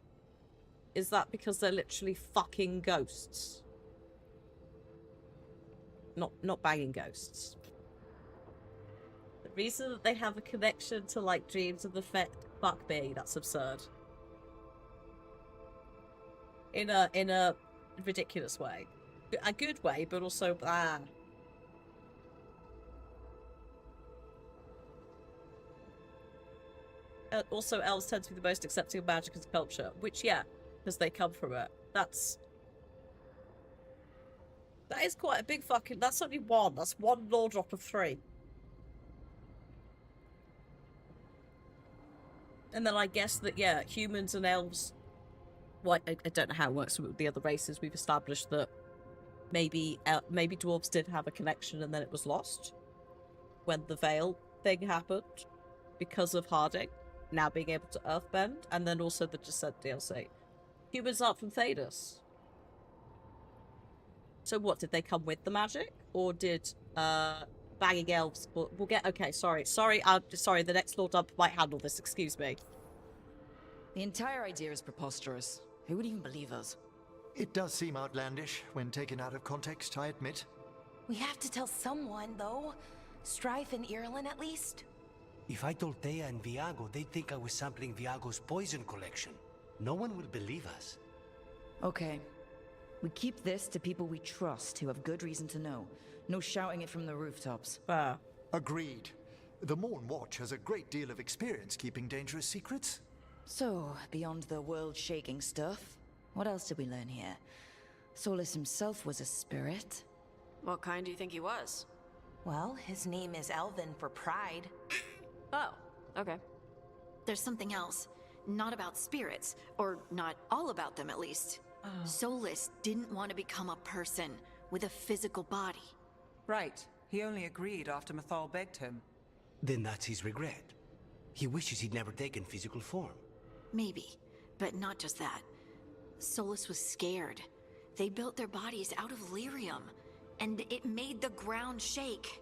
Is that because they're literally fucking ghosts? Not banging ghosts. The reason that they have a connection to like dreams of the fuck me, that's absurd. In a ridiculous way. A good way, but also Also, elves tend to be the most accepting of magic as a culture, which, yeah, because they come from it. That is quite a big fucking... That's only one. That's one law drop of 3. And then I guess that, yeah, humans and elves... Well, I don't know how it works with the other races. We've established that maybe dwarves did have a connection and then it was lost when the veil thing happened because of Harding now being able to earthbend, and then also the Descent DLC. Humans aren't from Thedas. So what, did they come with the magic? Or did banging elves... We'll get... Okay, sorry, the next Lord Dump might handle this, excuse me. The entire idea is preposterous. Who would even believe us? It does seem outlandish when taken out of context, I admit. We have to tell someone, though. Strife and Ireland, at least. If I told Thea and Viago, they'd think I was sampling Viago's poison collection. No one will believe us. Okay. We keep this to people we trust who have good reason to know. No shouting it from the rooftops. Agreed. The Morn Watch has a great deal of experience keeping dangerous secrets. So, beyond the world-shaking stuff, what else did we learn here? Solus himself was a spirit. What kind do you think he was? Well, his name is Elven for pride. Oh, okay. There's something else. Not about spirits, or not all about them at least. Solus didn't want to become a person with a physical body. Right. He only agreed after Mathal begged him. Then that's his regret. He wishes he'd never taken physical form. Maybe, but not just that. Solus was scared. They built their bodies out of lyrium, and it made the ground shake.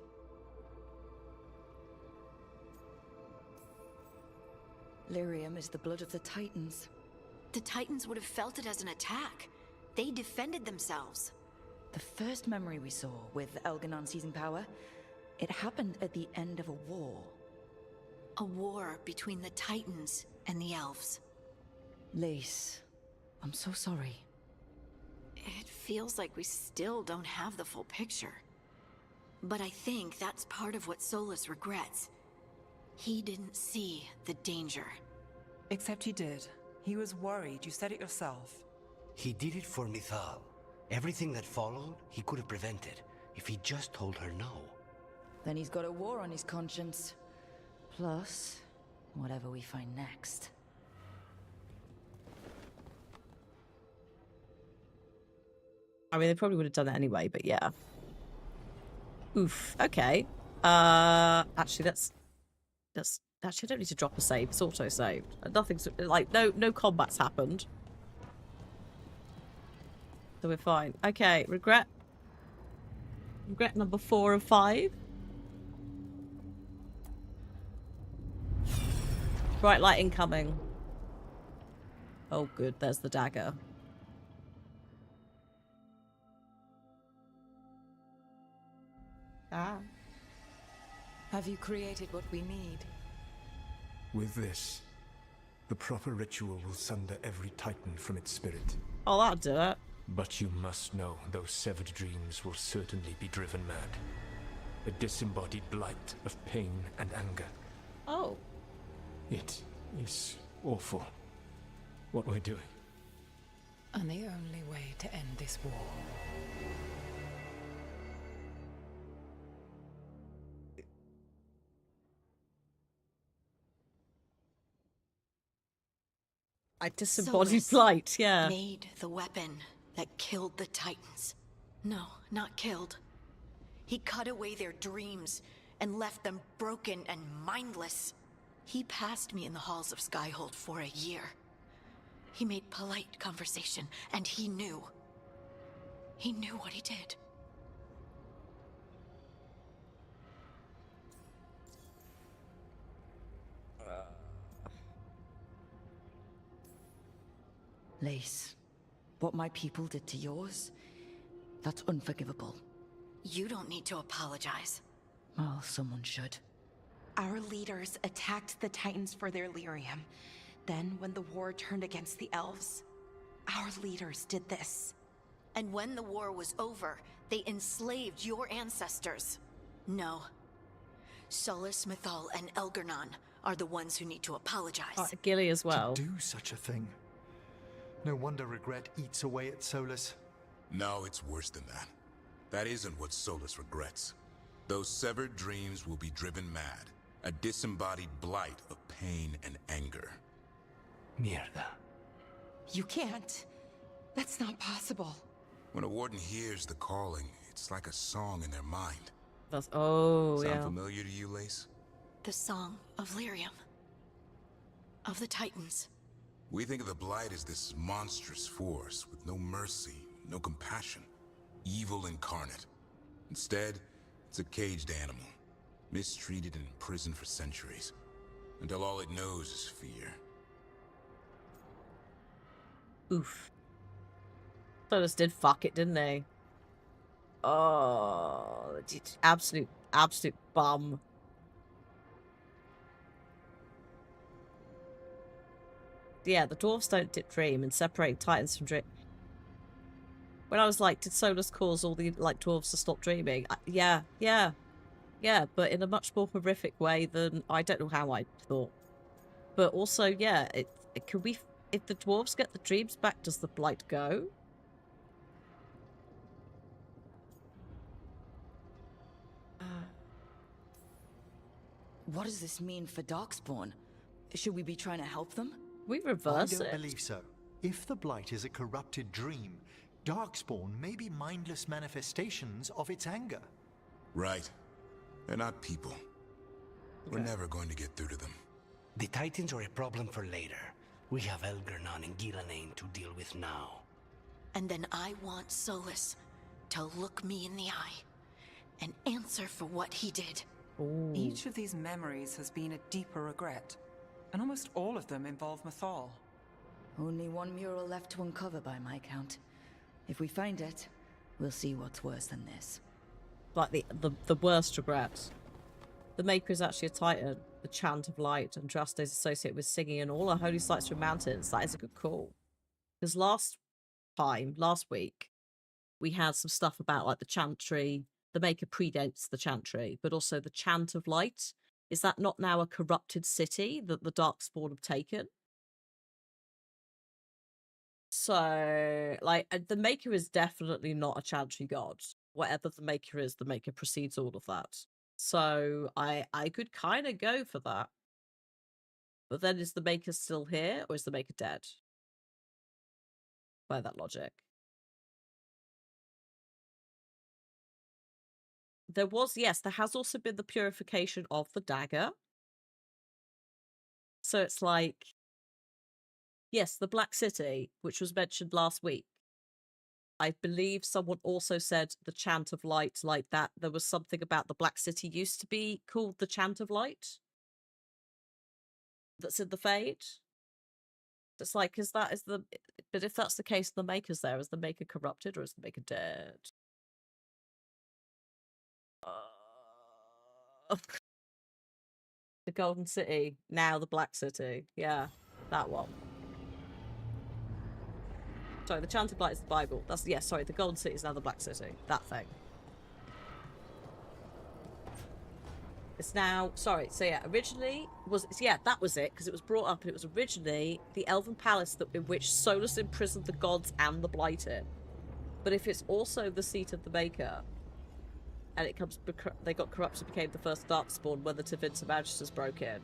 Lyrium is the blood of the Titans. The Titans would have felt it as an attack. They defended themselves. The first memory we saw with Elganon seizing power, it happened at the end of a war. A war between the Titans and the elves. Lace, I'm so sorry. It feels like we still don't have the full picture. But I think that's part of what Solus regrets. He didn't see the danger. Except he did. He was worried, you said it yourself. He did it for Mithal. Everything that followed, he could have prevented, if he just told her no. Then he's got a war on his conscience. Plus, whatever we find next. I mean, they probably would have done it anyway, but yeah. Oof, okay. Actually, that's actually, I don't need to drop a save. It's auto-saved. Nothing's, like, no combat's happened. So we're fine. Okay, regret number 4 of 5. Bright light incoming. Oh, good. There's the dagger. Have you created what we need? With this, the proper ritual will sunder every Titan from its spirit. Oh, that'll do it. But you must know those severed dreams will certainly be driven mad. A disembodied blight of pain and anger. Oh. It is awful what we're doing. And the only way to end this war. I disembodied blight, yeah. Made the weapon that killed the Titans. No, not killed. He cut away their dreams and left them broken and mindless. He passed me in the halls of Skyhold for a year. He made polite conversation, and he knew. He knew what he did. Lace, what my people did to yours, that's unforgivable. You don't need to apologize. Well, someone should. Our leaders attacked the Titans for their lyrium. Then, when the war turned against the elves, our leaders did this. And when the war was over, they enslaved your ancestors. No. Solus, Mythal, and Elgernon are the ones who need to apologize. Gilly as well. To do such a thing. No wonder regret eats away at Solus. No, it's worse than that. That isn't what Solus regrets. Those severed dreams will be driven mad. A disembodied blight of pain and anger. Mierda. You can't. That's not possible. When a warden hears the calling, it's like a song in their mind. Sound familiar to you, Lace? The song of Lyrium. Of the Titans. We think of the Blight as this monstrous force with no mercy, no compassion. Evil incarnate. Instead, it's a caged animal. Mistreated and imprisoned for centuries. Until all it knows is fear. Oof. Solus did fuck it, didn't they? Oh, absolute bum. Yeah, the dwarves don't dream, and separating Titans from dream. When I was like, did Solus cause all the dwarves to stop dreaming? Yeah, but in a much more horrific way than I don't know how I thought. But also, yeah, can we? If the dwarves get the dreams back, does the blight go? What does this mean for Darkspawn? Should we be trying to help them? We reverse it. I don't believe so. If the Blight is a corrupted dream, Darkspawn may be mindless manifestations of its anger. Right. They're not people. We're never going to get through to them. The Titans are a problem for later. We have Elgernon and Gillanane to deal with now. And then I want Solus to look me in the eye and answer for what he did. Ooh. Each of these memories has been a deeper regret, and almost all of them involve Mythal. Only one mural left to uncover by my count. If we find it, we'll see what's worse than this. Like the worst regrets. The Maker is actually a Titan. The Chant of Light and Trust is associated with singing in all our holy sites through mountains. That is a good call. Because last week, we had some stuff about like the Chantry. The Maker predates the Chantry, but also the Chant of Light. Is that not now a corrupted city that the Darkspawn have taken? So, like, the Maker is definitely not a Chantry god. Whatever the Maker is, the Maker precedes all of that. So, I could kind of go for that. But then is the Maker still here, or is the Maker dead? By that logic. There has also been the purification of the dagger. So it's like, yes, the Black City, which was mentioned last week. I believe someone also said the Chant of Light, like that. There was something about the Black City used to be called the Chant of Light. That's in the Fade. It's like, but if that's the case, the Maker's there. Is the Maker corrupted or is the Maker dead? The Golden City, now the Black City. Yeah, that one. Sorry, the Chant of Light is the Bible. The Golden City is now the Black City. That thing. It's now, originally that was it, because it was brought up and it was originally the Elven Palace in which Solus imprisoned the gods and the Blight in. But if it's also the seat of the Maker, and they got corrupted, became the first Darkspawn when the Tevinter Magisters broke in.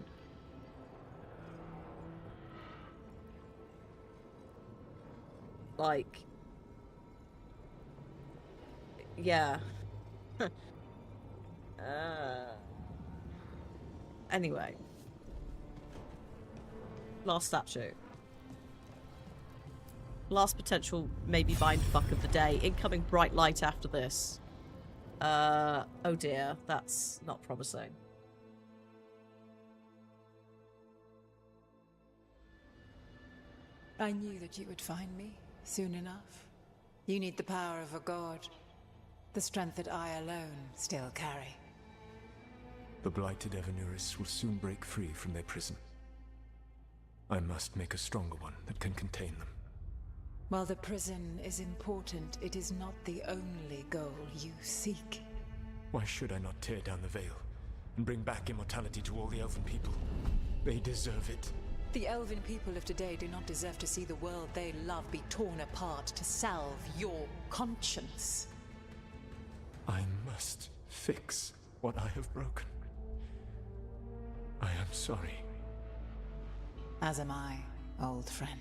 Like, Yeah. Anyway. Last statue. Last potential maybe mind fuck of the day. Incoming bright light after this. Oh dear, that's not promising. I knew that you would find me soon enough. You need the power of a god. The strength that I alone still carry. The blighted Evanuris will soon break free from their prison. I must make a stronger one that can contain them. While the prison is important, it is not the only goal you seek. Why should I not tear down the veil and bring back immortality to all the elven people? They deserve it. The elven people of today do not deserve to see the world they love be torn apart to salve your conscience. I must fix what I have broken. I am sorry. As am I, old friend.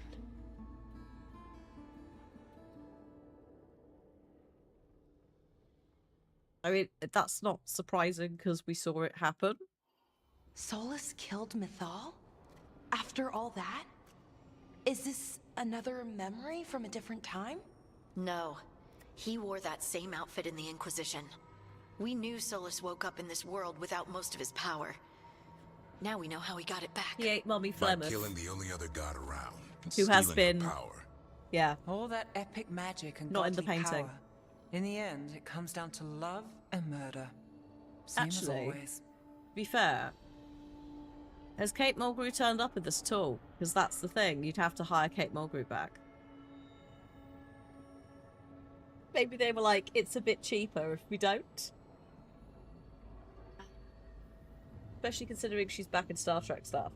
I mean, that's not surprising because we saw it happen. Solus killed Mythal? After all that? Is this another memory from a different time? No. He wore that same outfit in the Inquisition. We knew Solus woke up in this world without most of his power. Now we know how he got it back. He ate Mummy By Flemeth. killing the only other god around. Who has stealing been... her power. Yeah. All that epic magic and Not in the godly painting. power. In the end, it comes down to love and murder. Same as Actually, always. to be fair, has Kate Mulgrew turned up in this at all? Because that's the thing. You'd have to hire Kate Mulgrew back. Maybe they were like, it's a bit cheaper if we don't. Especially considering she's back in Star Trek stuff.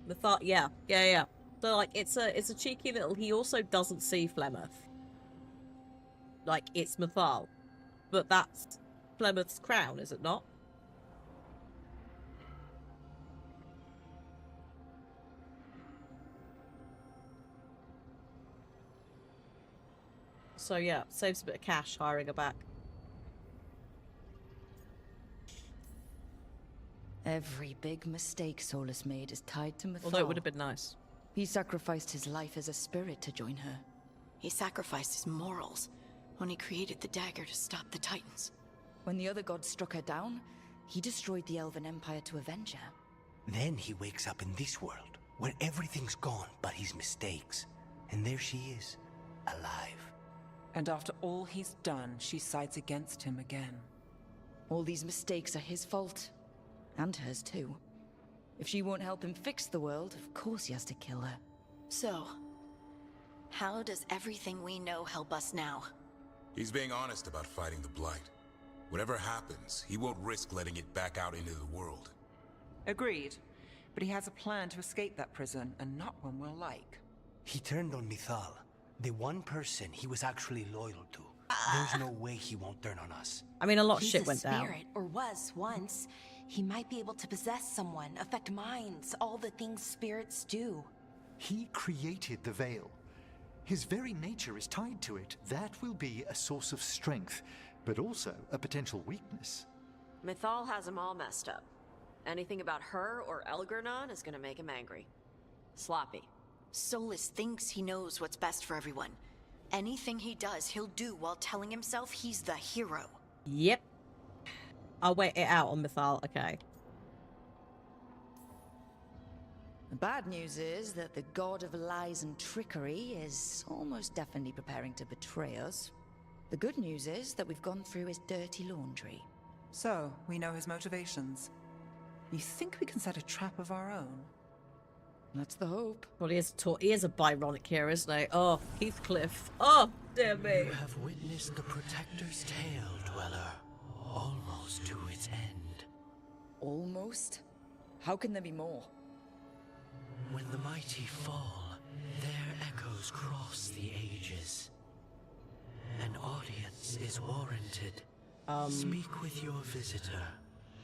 The thought, yeah. So like, it's a cheeky little. He also doesn't see Flemeth. Like, it's Mythal, but that's Flemeth's crown, is it not? So yeah, saves a bit of cash hiring her back. Every big mistake Solus made is tied to Mythal. Although it would have been nice. He sacrificed his life as a spirit to join her. He sacrificed his morals when he created the dagger to stop the Titans. When the other gods struck her down, he destroyed the Elven Empire to avenge her. Then he wakes up in this world, where everything's gone but his mistakes. And there she is, alive. And after all he's done, she sides against him again. All these mistakes are his fault. And hers too. If she won't help him fix the world, of course he has to kill her. So, how does everything we know help us now? He's being honest about fighting the Blight. Whatever happens, he won't risk letting it back out into the world. Agreed. But he has a plan to escape that prison, and not one we'll like. He turned on Mythal, the one person he was actually loyal to. There's no way he won't turn on us. I mean, a lot of He's shit a went down. spirit, or was once. He might be able to possess someone, affect minds, all the things spirits do. He created the veil. His very nature is tied to it. That will be a source of strength, but also a potential weakness. Mythal has him all messed up. Anything about her or Elgernon is gonna make him angry. Sloppy. Solus thinks he knows what's best for everyone. Anything he does, he'll do while telling himself he's the hero. Yep. I'll wait it out on Mythal, okay. The bad news is that the god of lies and trickery is almost definitely preparing to betray us. The good news is that we've gone through his dirty laundry. So, we know his motivations. You think we can set a trap of our own? That's the hope. Well, he is a Byronic here, isn't he? Oh, Heathcliff. Oh, dear me. You have witnessed the Protector's tale, Dweller. Almost to its end. Almost? How can there be more? When the mighty fall, their echoes cross the ages. An audience is warranted. Speak with your visitor.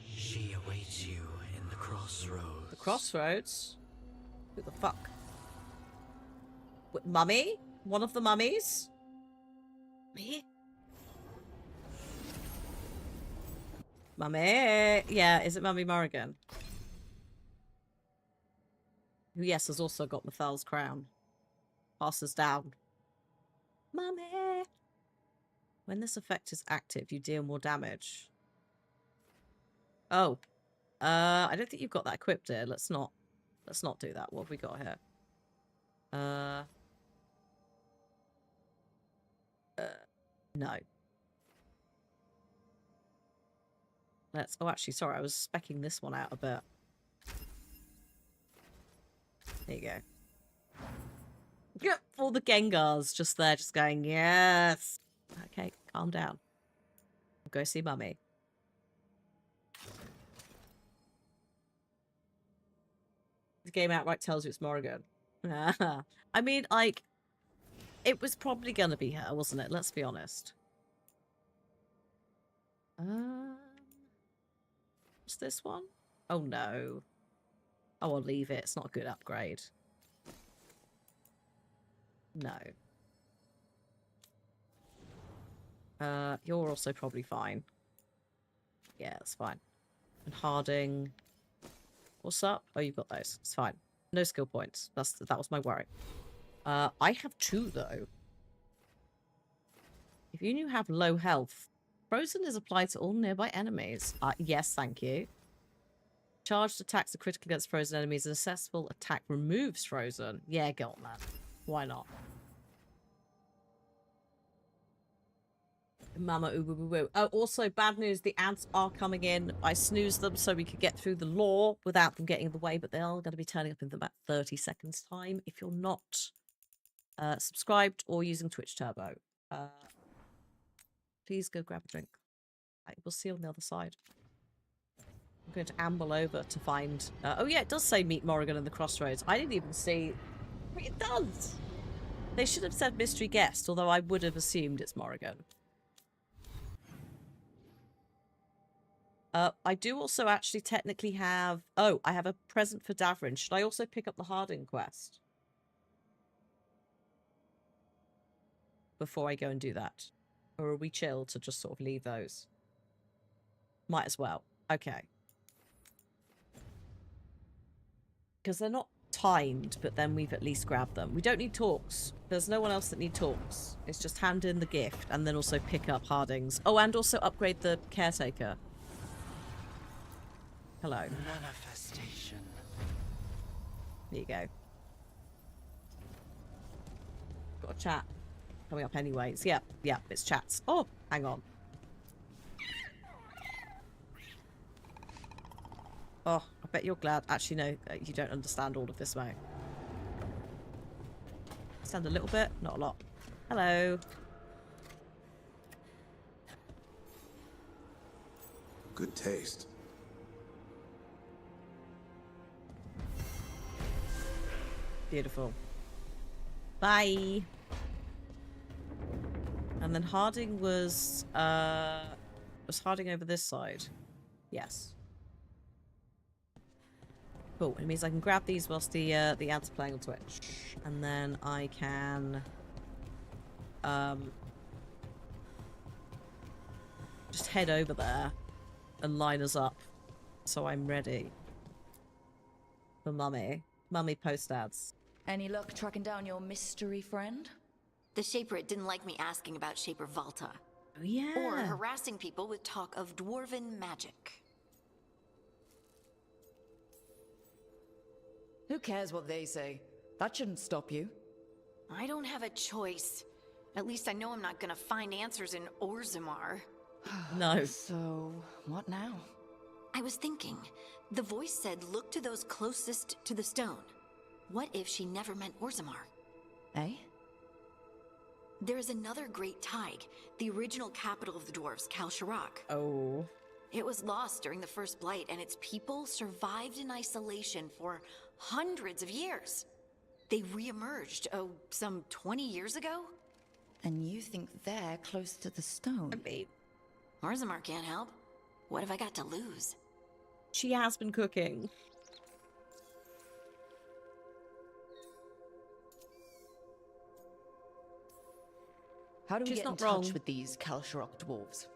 She awaits you in the crossroads. The crossroads? Who the fuck? What, Mummy? one of the mummies. Me? Mummy. Yeah, is it Mummy Morrigan? Who, yes, has also got Mathal's crown. Passes down. Mummy. When this effect is active, you deal more damage. Oh. I don't think you've got that equipped here. Let's not do that. What have we got here? No. Oh, actually, sorry, I was speccing this one out a bit. There you go. Yep, all the Gengars just there, just going, yes. Okay, calm down. Go see Mummy. The game outright tells you it's Morrigan. I mean, like, it was probably gonna be her, wasn't it? Let's be honest. What's this one? Oh no. Oh, I'll leave it. It's not a good upgrade. No. You're also probably fine. Yeah, that's fine. And Harding. What's up? Oh, you've got those. It's fine. No skill points. That was my worry. I have 2 though. If you have low health, Frozen is applied to all nearby enemies. Yes, thank you. Charged attacks are critical against frozen enemies. An accessible attack removes Frozen. Yeah, go on that. Why not? Mama ooh woo woo woo. Oh, also bad news. The ads are coming in. I snoozed them so we could get through the lore without them getting in the way, but they are going to be turning up in about 30 seconds time. If you're not subscribed or using Twitch Turbo, please go grab a drink. We'll see you on the other side. I'm going to amble over to find... oh yeah, it does say meet Morrigan in the crossroads. I didn't even see... It does! They should have said mystery guest, although I would have assumed it's Morrigan. I do also actually technically have... Oh, I have a present for Davrin. Should I also pick up the Harding quest? Before I go and do that? Or are we chill to just sort of leave those? Might as well. Okay. Because they're not timed, but then we've at least grabbed them. We don't need talks. There's no one else that need talks. It's just hand in the gift and then also pick up Harding's. Oh, and also upgrade the caretaker. Hello. Manifestation. There you go. Got a chat coming up anyways. Yep, it's chats. Oh, hang on. Oh, I bet you're glad. Actually, no, you don't understand all of this, mate. Understand a little bit, not a lot. Hello. Good taste. Beautiful. Bye. And then Harding was Harding over this side? Yes. Cool. It means I can grab these whilst the ads are playing on Twitch, and then I can just head over there and line us up, so I'm ready for Mummy. Mummy post ads. Any luck tracking down your mystery friend? The Shaper didn't like me asking about Shaper Valta. Oh yeah. Or harassing people with talk of dwarven magic. Who cares what they say? That shouldn't stop you. I don't have a choice. At least I know I'm not gonna find answers in Orzammar. No. So, what now? I was thinking. The voice said look to those closest to the stone. What if she never meant Orzammar? Eh? There is another great Tig, the original capital of the dwarves, Kal Shirak. Oh. It was lost during the First Blight, and its people survived in isolation for hundreds of years. They re-emerged, some 20 years ago? And you think they're close to the stone? I mean, Orzammar can't help. What have I got to lose? She has been cooking. How do we She's get in not touch wrong. with these Kalsharok dwarves?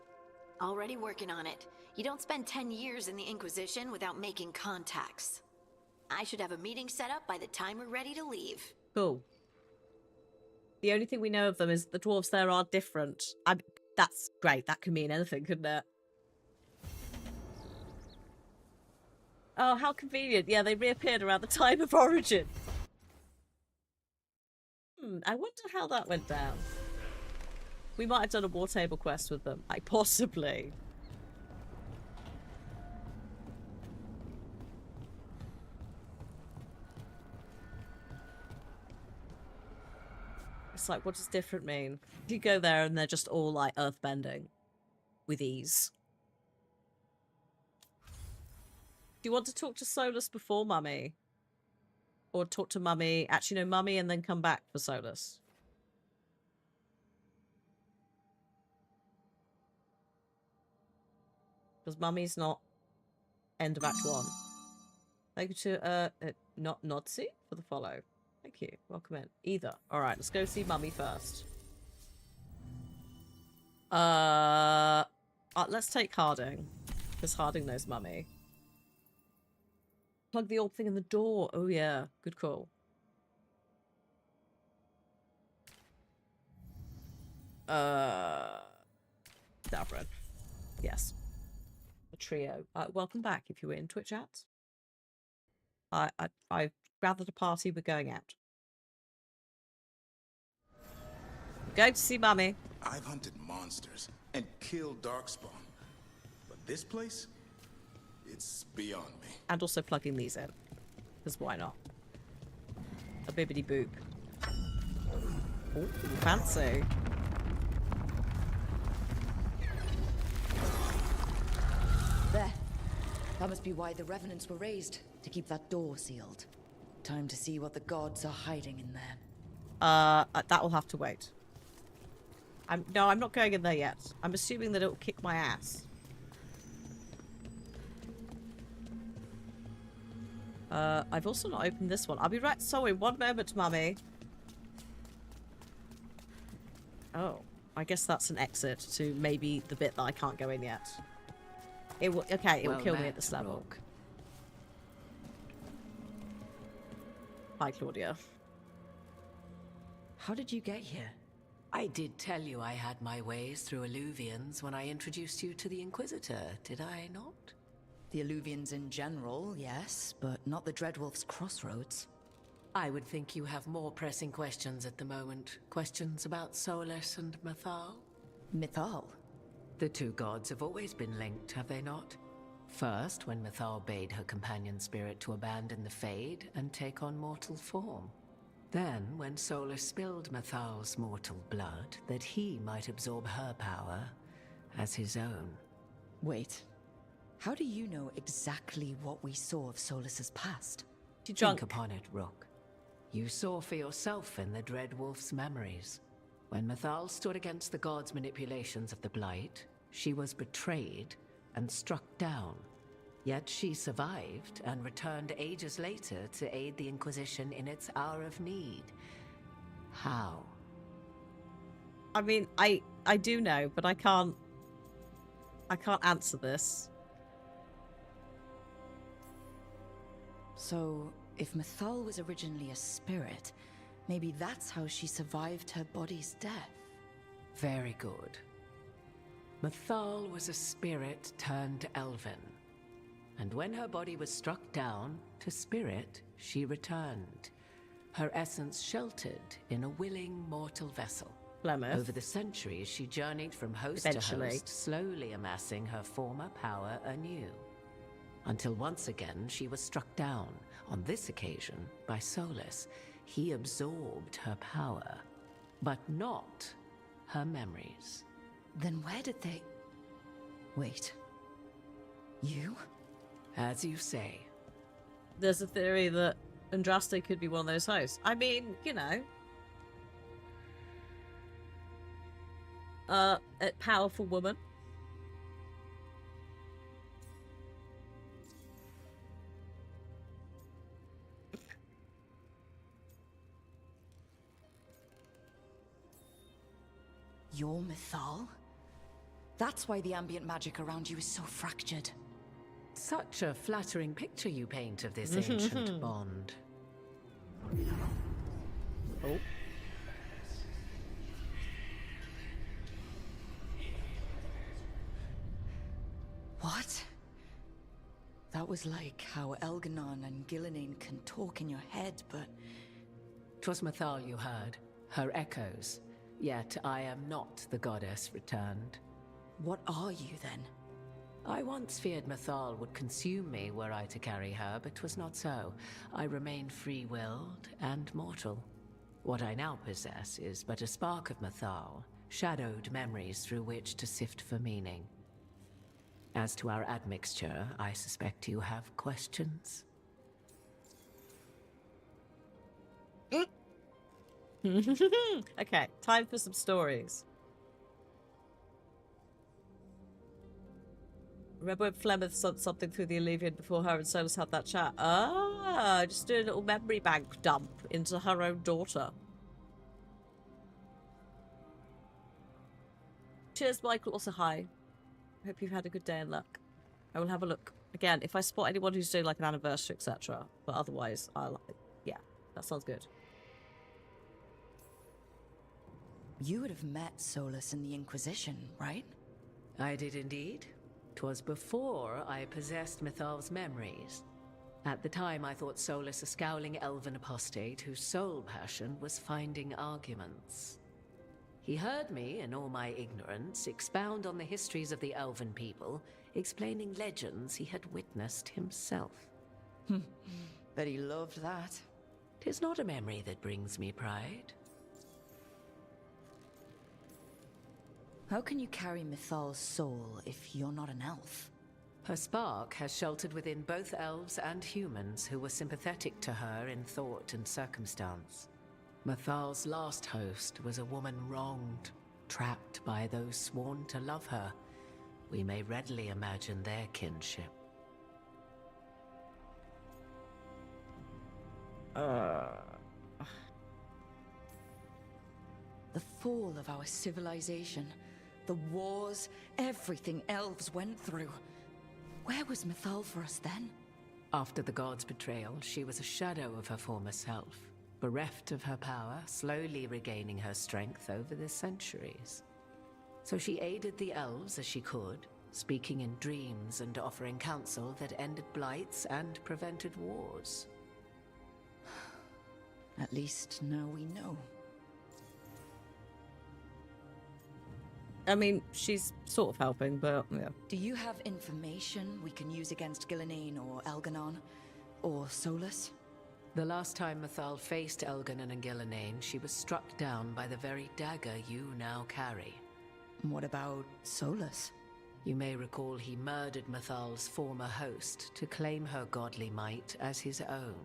Already working on it. You don't spend 10 years in the Inquisition without making contacts. I should have a meeting set up by the time we're ready to leave. Cool. The only thing we know of them is the dwarves there are different. That's great. That could mean anything, couldn't it? Oh, how convenient. Yeah, they reappeared around the time of origin. I wonder how that went down. We might have done a war table quest with them. Like, possibly. It's like, what does different mean? You go there and they're just all like earthbending with ease. Do you want to talk to Solus before Mummy? Or talk to Mummy? Actually, no, Mummy and then come back for Solus. Because Mummy's not end of Act 1. Thank you to, not Nodsi for the follow. Thank you. Welcome in. Either. Alright, let's go see Mummy first. Let's take Harding. Because Harding knows Mummy. Plug the orb thing in the door. Oh yeah, good call. Davrin. Yes. A trio. Welcome back if you were in Twitch chat. I've gathered a party, we're going out. We're going to see Mummy. I've hunted monsters and killed Darkspawn. But this place? It's beyond me. And also plugging these in. Because why not? A bibbidi boop. Oh, fancy. There. That must be why the revenants were raised, to keep that door sealed. Time to see what the gods are hiding in there. That will have to wait. No, I'm not going in there yet. I'm assuming that it will kick my ass. I've also not opened this one. I'll be right. Sorry, one moment, Mummy. Oh, I guess that's an exit to maybe the bit that I can't go in yet. It will. Okay, it will kill me at this level. Hi, Claudia. How did you get here? I did tell you I had my ways through Illuvians when I introduced you to the Inquisitor, did I not? The Illuvians in general, yes, but not the Dreadwolf's crossroads. I would think you have more pressing questions at the moment. Questions about Solus and Mythal? Mythal? The two gods have always been linked, have they not? First, when Mythal bade her companion spirit to abandon the Fade and take on mortal form. Then, when Solus spilled Mythal's mortal blood, that he might absorb her power as his own. Wait. How do you know exactly what we saw of Solus's past? Think upon it, Rook. You saw for yourself in the Dreadwolf's memories. When Mythal stood against the gods' manipulations of the Blight, she was betrayed and struck down. Yet she survived and returned ages later to aid the Inquisition in its hour of need. How? I mean, I do know, but I can't answer this. So, if Mythal was originally a spirit, maybe that's how she survived her body's death. Very good. Mythal was a spirit turned elven. And when her body was struck down, to spirit, she returned. Her essence sheltered in a willing mortal vessel. Plymouth. Over the centuries, she journeyed from host Eventually. to host, slowly amassing her former power anew. Until once again, she was struck down, on this occasion, by Solus. He absorbed her power, but not her memories. Then where did they... Wait. You? As you say. There's a theory that Andraste could be one of those hosts. I mean, you know. A powerful woman. You're Mythal? That's why the ambient magic around you is so fractured. Such a flattering picture you paint of this ancient bond. Oh. What? That was like how Elganon and Gillenane can talk in your head, but... 'Twas Mythal you heard, her echoes. Yet I am not the goddess returned. What are you then? I once feared Mythal would consume me were I to carry her, but 'twas not so. I remain free-willed and mortal. What I now possess is but a spark of Mythal, shadowed memories through which to sift for meaning. As to our admixture, I suspect you have questions. Okay, time for some stories. Remember when Flemeth said something through the Allevian before her and Solus had that chat? Ah, just do a little memory bank dump into her own daughter. Cheers, Michael. Also, hi. Hope you've had a good day and luck. I will have a look. Again, if I spot anyone who's doing like an anniversary, etc. But otherwise, yeah, that sounds good. You would have met Solus in the Inquisition, right? I did indeed. 'Twas before I possessed Mythal's memories. At the time, I thought Solus a scowling elven apostate whose sole passion was finding arguments. He heard me, in all my ignorance, expound on the histories of the elven people, explaining legends he had witnessed himself. Bet he loved that. 'Tis not a memory that brings me pride. How can you carry Mythal's soul if you're not an elf? Her spark has sheltered within both elves and humans who were sympathetic to her in thought and circumstance. Mythal's last host was a woman wronged, trapped by those sworn to love her. We may readily imagine their kinship. The fall of our civilization, the wars, everything elves went through. Where was Mythal for us then? After the gods' betrayal, she was a shadow of her former self, bereft of her power, slowly regaining her strength over the centuries. So she aided the elves as she could, speaking in dreams and offering counsel that ended blights and prevented wars. At least now we know. I mean, she's sort of helping, but yeah. Do you have information we can use against Gillenane or Elganon? Or Solus? The last time Mythal faced Elganon and Gillenane, she was struck down by the very dagger you now carry. What about Solus? You may recall he murdered Mythal's former host to claim her godly might as his own.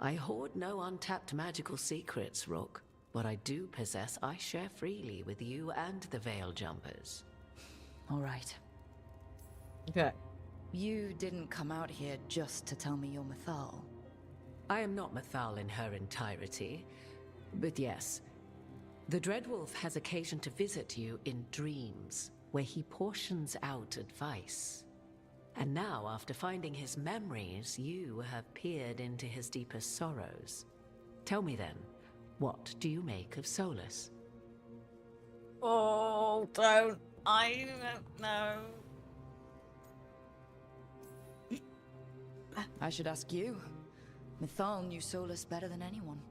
I hoard no untapped magical secrets, Rook. What I do possess, I share freely with you and the Veil Jumpers. All right. Okay. You didn't come out here just to tell me you're Mythal. I am not Mythal in her entirety, but yes. The Dreadwolf has occasion to visit you in dreams, where he portions out advice. And now, after finding his memories, you have peered into his deepest sorrows. Tell me then, what do you make of Solus? Oh, don't. I don't know. I should ask you. Mythal knew Solus better than anyone.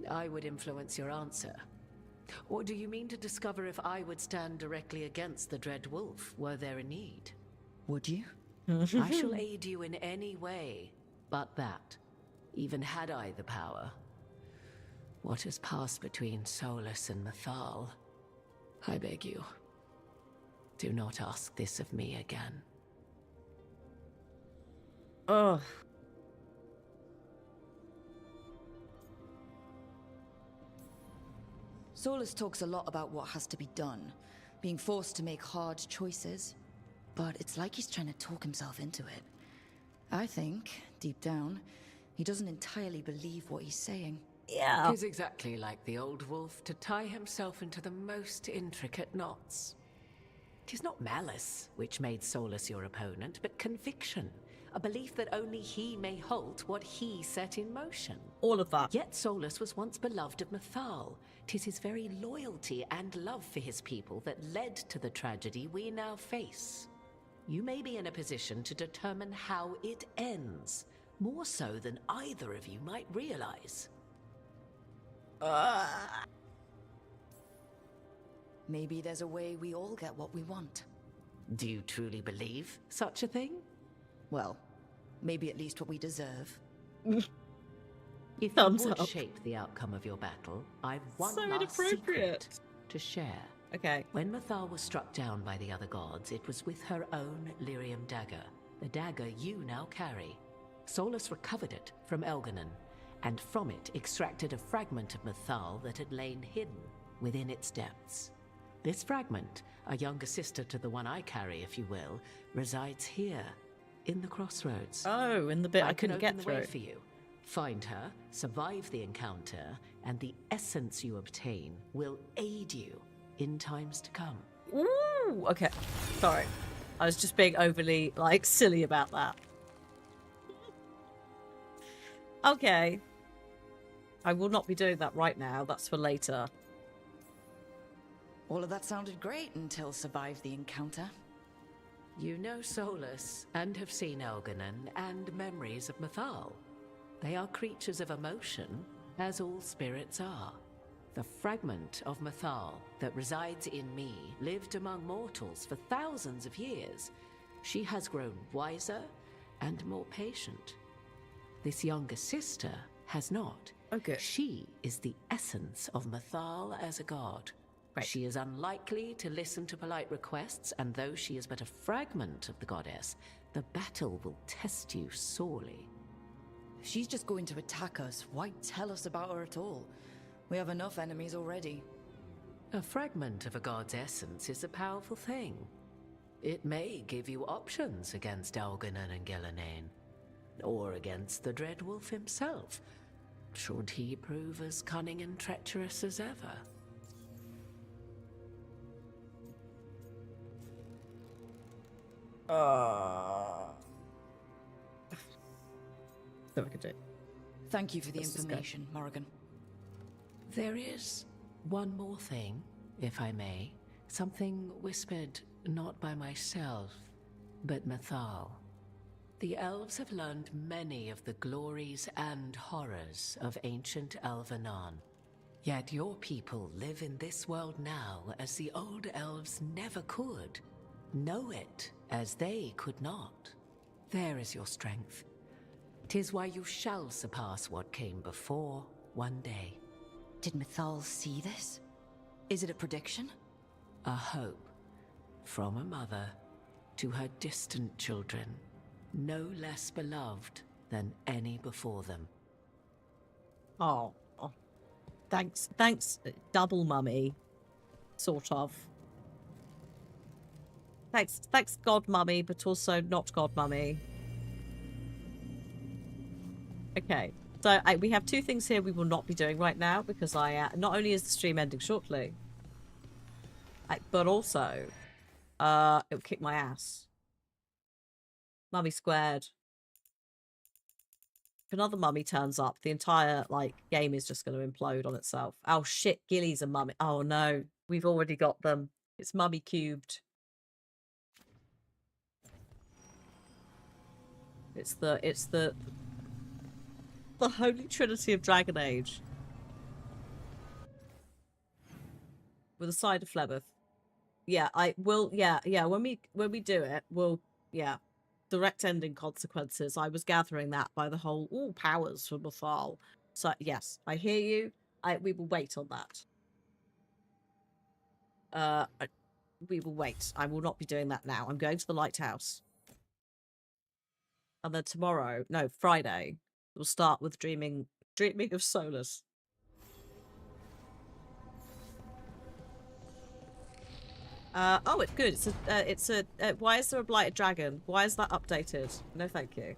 I would influence your answer. Or do you mean to discover if I would stand directly against the Dread Wolf, were there a need? Would you? I shall aid you in any way, but that, even had I the power. What has passed between Solus and Mythal? I beg you, do not ask this of me again. Ugh. Solus talks a lot about what has to be done, being forced to make hard choices. But it's like he's trying to talk himself into it. I think, deep down, he doesn't entirely believe what he's saying. Yeah. 'Tis exactly like the old wolf to tie himself into the most intricate knots. 'Tis not malice which made Solus your opponent, but conviction. A belief that only he may halt what he set in motion. All of that. Yet Solus was once beloved of Mythal. 'Tis his very loyalty and love for his people that led to the tragedy we now face. You may be in a position to determine how it ends, more so than either of you might realize. Maybe there's a way we all get what we want. Do you truly believe such a thing? Well, maybe at least what we deserve. If you would shape the outcome of your battle, I've one So last inappropriate. secret to share. Okay. When Mythal was struck down by the other gods, it was with her own lyrium dagger, the dagger you now carry. Solus recovered it from Elganon, and from it extracted a fragment of Mythal that had lain hidden within its depths. This fragment, a younger sister to the one I carry, if you will, resides here, in the crossroads. Oh, in the bit I can couldn't open get the way through. for you. Find her, survive the encounter, and the essence you obtain will aid you in times to come. Ooh, okay. Sorry. I was just being overly, like, silly about that. Okay. I will not be doing that right now. That's for later. All of that sounded great until survive the encounter. You know Solus, and have seen Elganon, and memories of Mythal. They are creatures of emotion, as all spirits are. The fragment of Mythal that resides in me lived among mortals for thousands of years. She has grown wiser and more patient. This younger sister has not. Okay. She is the essence of Mythal as a god. Right. She is unlikely to listen to polite requests, and though she is but a fragment of the goddess, the battle will test you sorely. If she's just going to attack us, why tell us about her at all? We have enough enemies already. A fragment of a god's essence is a powerful thing. It may give you options against Elganon and Gillenane, or against the Dread Wolf himself, should he prove as cunning and treacherous as ever. So we could do. Thank you for the This is good. information, Morrigan. There is one more thing, if I may. Something whispered not by myself, but Mythal. The elves have learned many of the glories and horrors of ancient Elvenon. Yet your people live in this world now as the old elves never could. Know it as they could not. There is your strength. 'Tis why you shall surpass what came before one day. Did Mythal see this? Is it a prediction? A hope from a mother to her distant children, no less beloved than any before them. Oh. Thanks, double mummy. Sort of. Thanks, God mummy, but also not God mummy. Okay, so we have two things here we will not be doing right now because not only is the stream ending shortly, but also it'll kick my ass. Mummy squared. If another mummy turns up, the entire game is just going to implode on itself. Oh shit, Gilly's a mummy. Oh no, we've already got them. It's mummy cubed. It's the holy trinity of Dragon Age. With a side of Flebeth. Yeah, I will. Yeah. When we do it, we'll. Yeah, direct ending consequences. I was gathering that by the whole powers for Mythal. So yes, I hear you. We will wait on that. We will wait. I will not be doing that now. I'm going to the lighthouse. And then tomorrow, no, Friday, we'll start with dreaming of Solus. Oh, it's good. It's a. Why is there a blighted dragon? Why is that updated? No, thank you.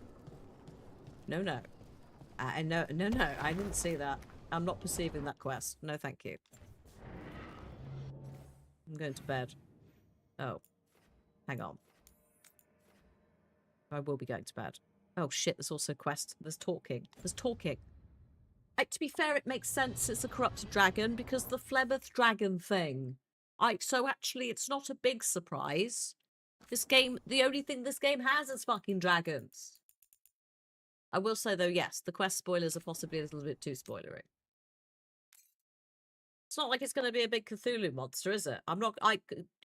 No. No. I didn't see that. I'm not perceiving that quest. No, thank you. I'm going to bed. Oh. Hang on. I will be going to bed. Oh shit, there's also quest. There's talking. There's talking. To be fair, it makes sense it's a corrupted dragon because the Flebeth dragon thing. So actually, it's not a big surprise. This game, the only thing this game has is fucking dragons. I will say though, yes, the quest spoilers are possibly a little bit too spoilery. It's not like it's going to be a big Cthulhu monster, is it?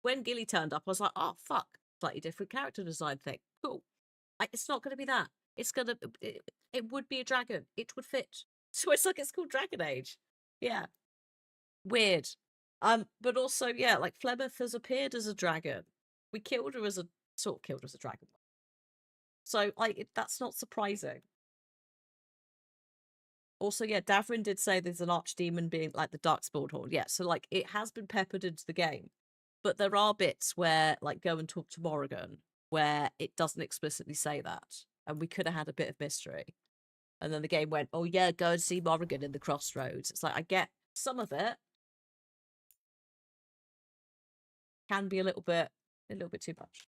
When Gilly turned up, I was like, oh fuck, slightly different character design thing. Cool. It's not going to be that. It's going to, it would be a dragon. It would fit. So it's like, it's called Dragon Age. Yeah. Weird. But also, yeah, like Flebeth has appeared as a dragon. We killed her as a, sort of killed her as a dragon. So, like, that's not surprising. Also, yeah, Davrin did say there's an archdemon being like the Darkspawn Horn. Yeah, so like it has been peppered into the game. But there are bits where, like, go and talk to Morrigan, where it doesn't explicitly say that. And we could have had a bit of mystery. And then the game went, oh yeah, go and see Morrigan in the crossroads. It's like, I get some of it. Can be a little bit too much.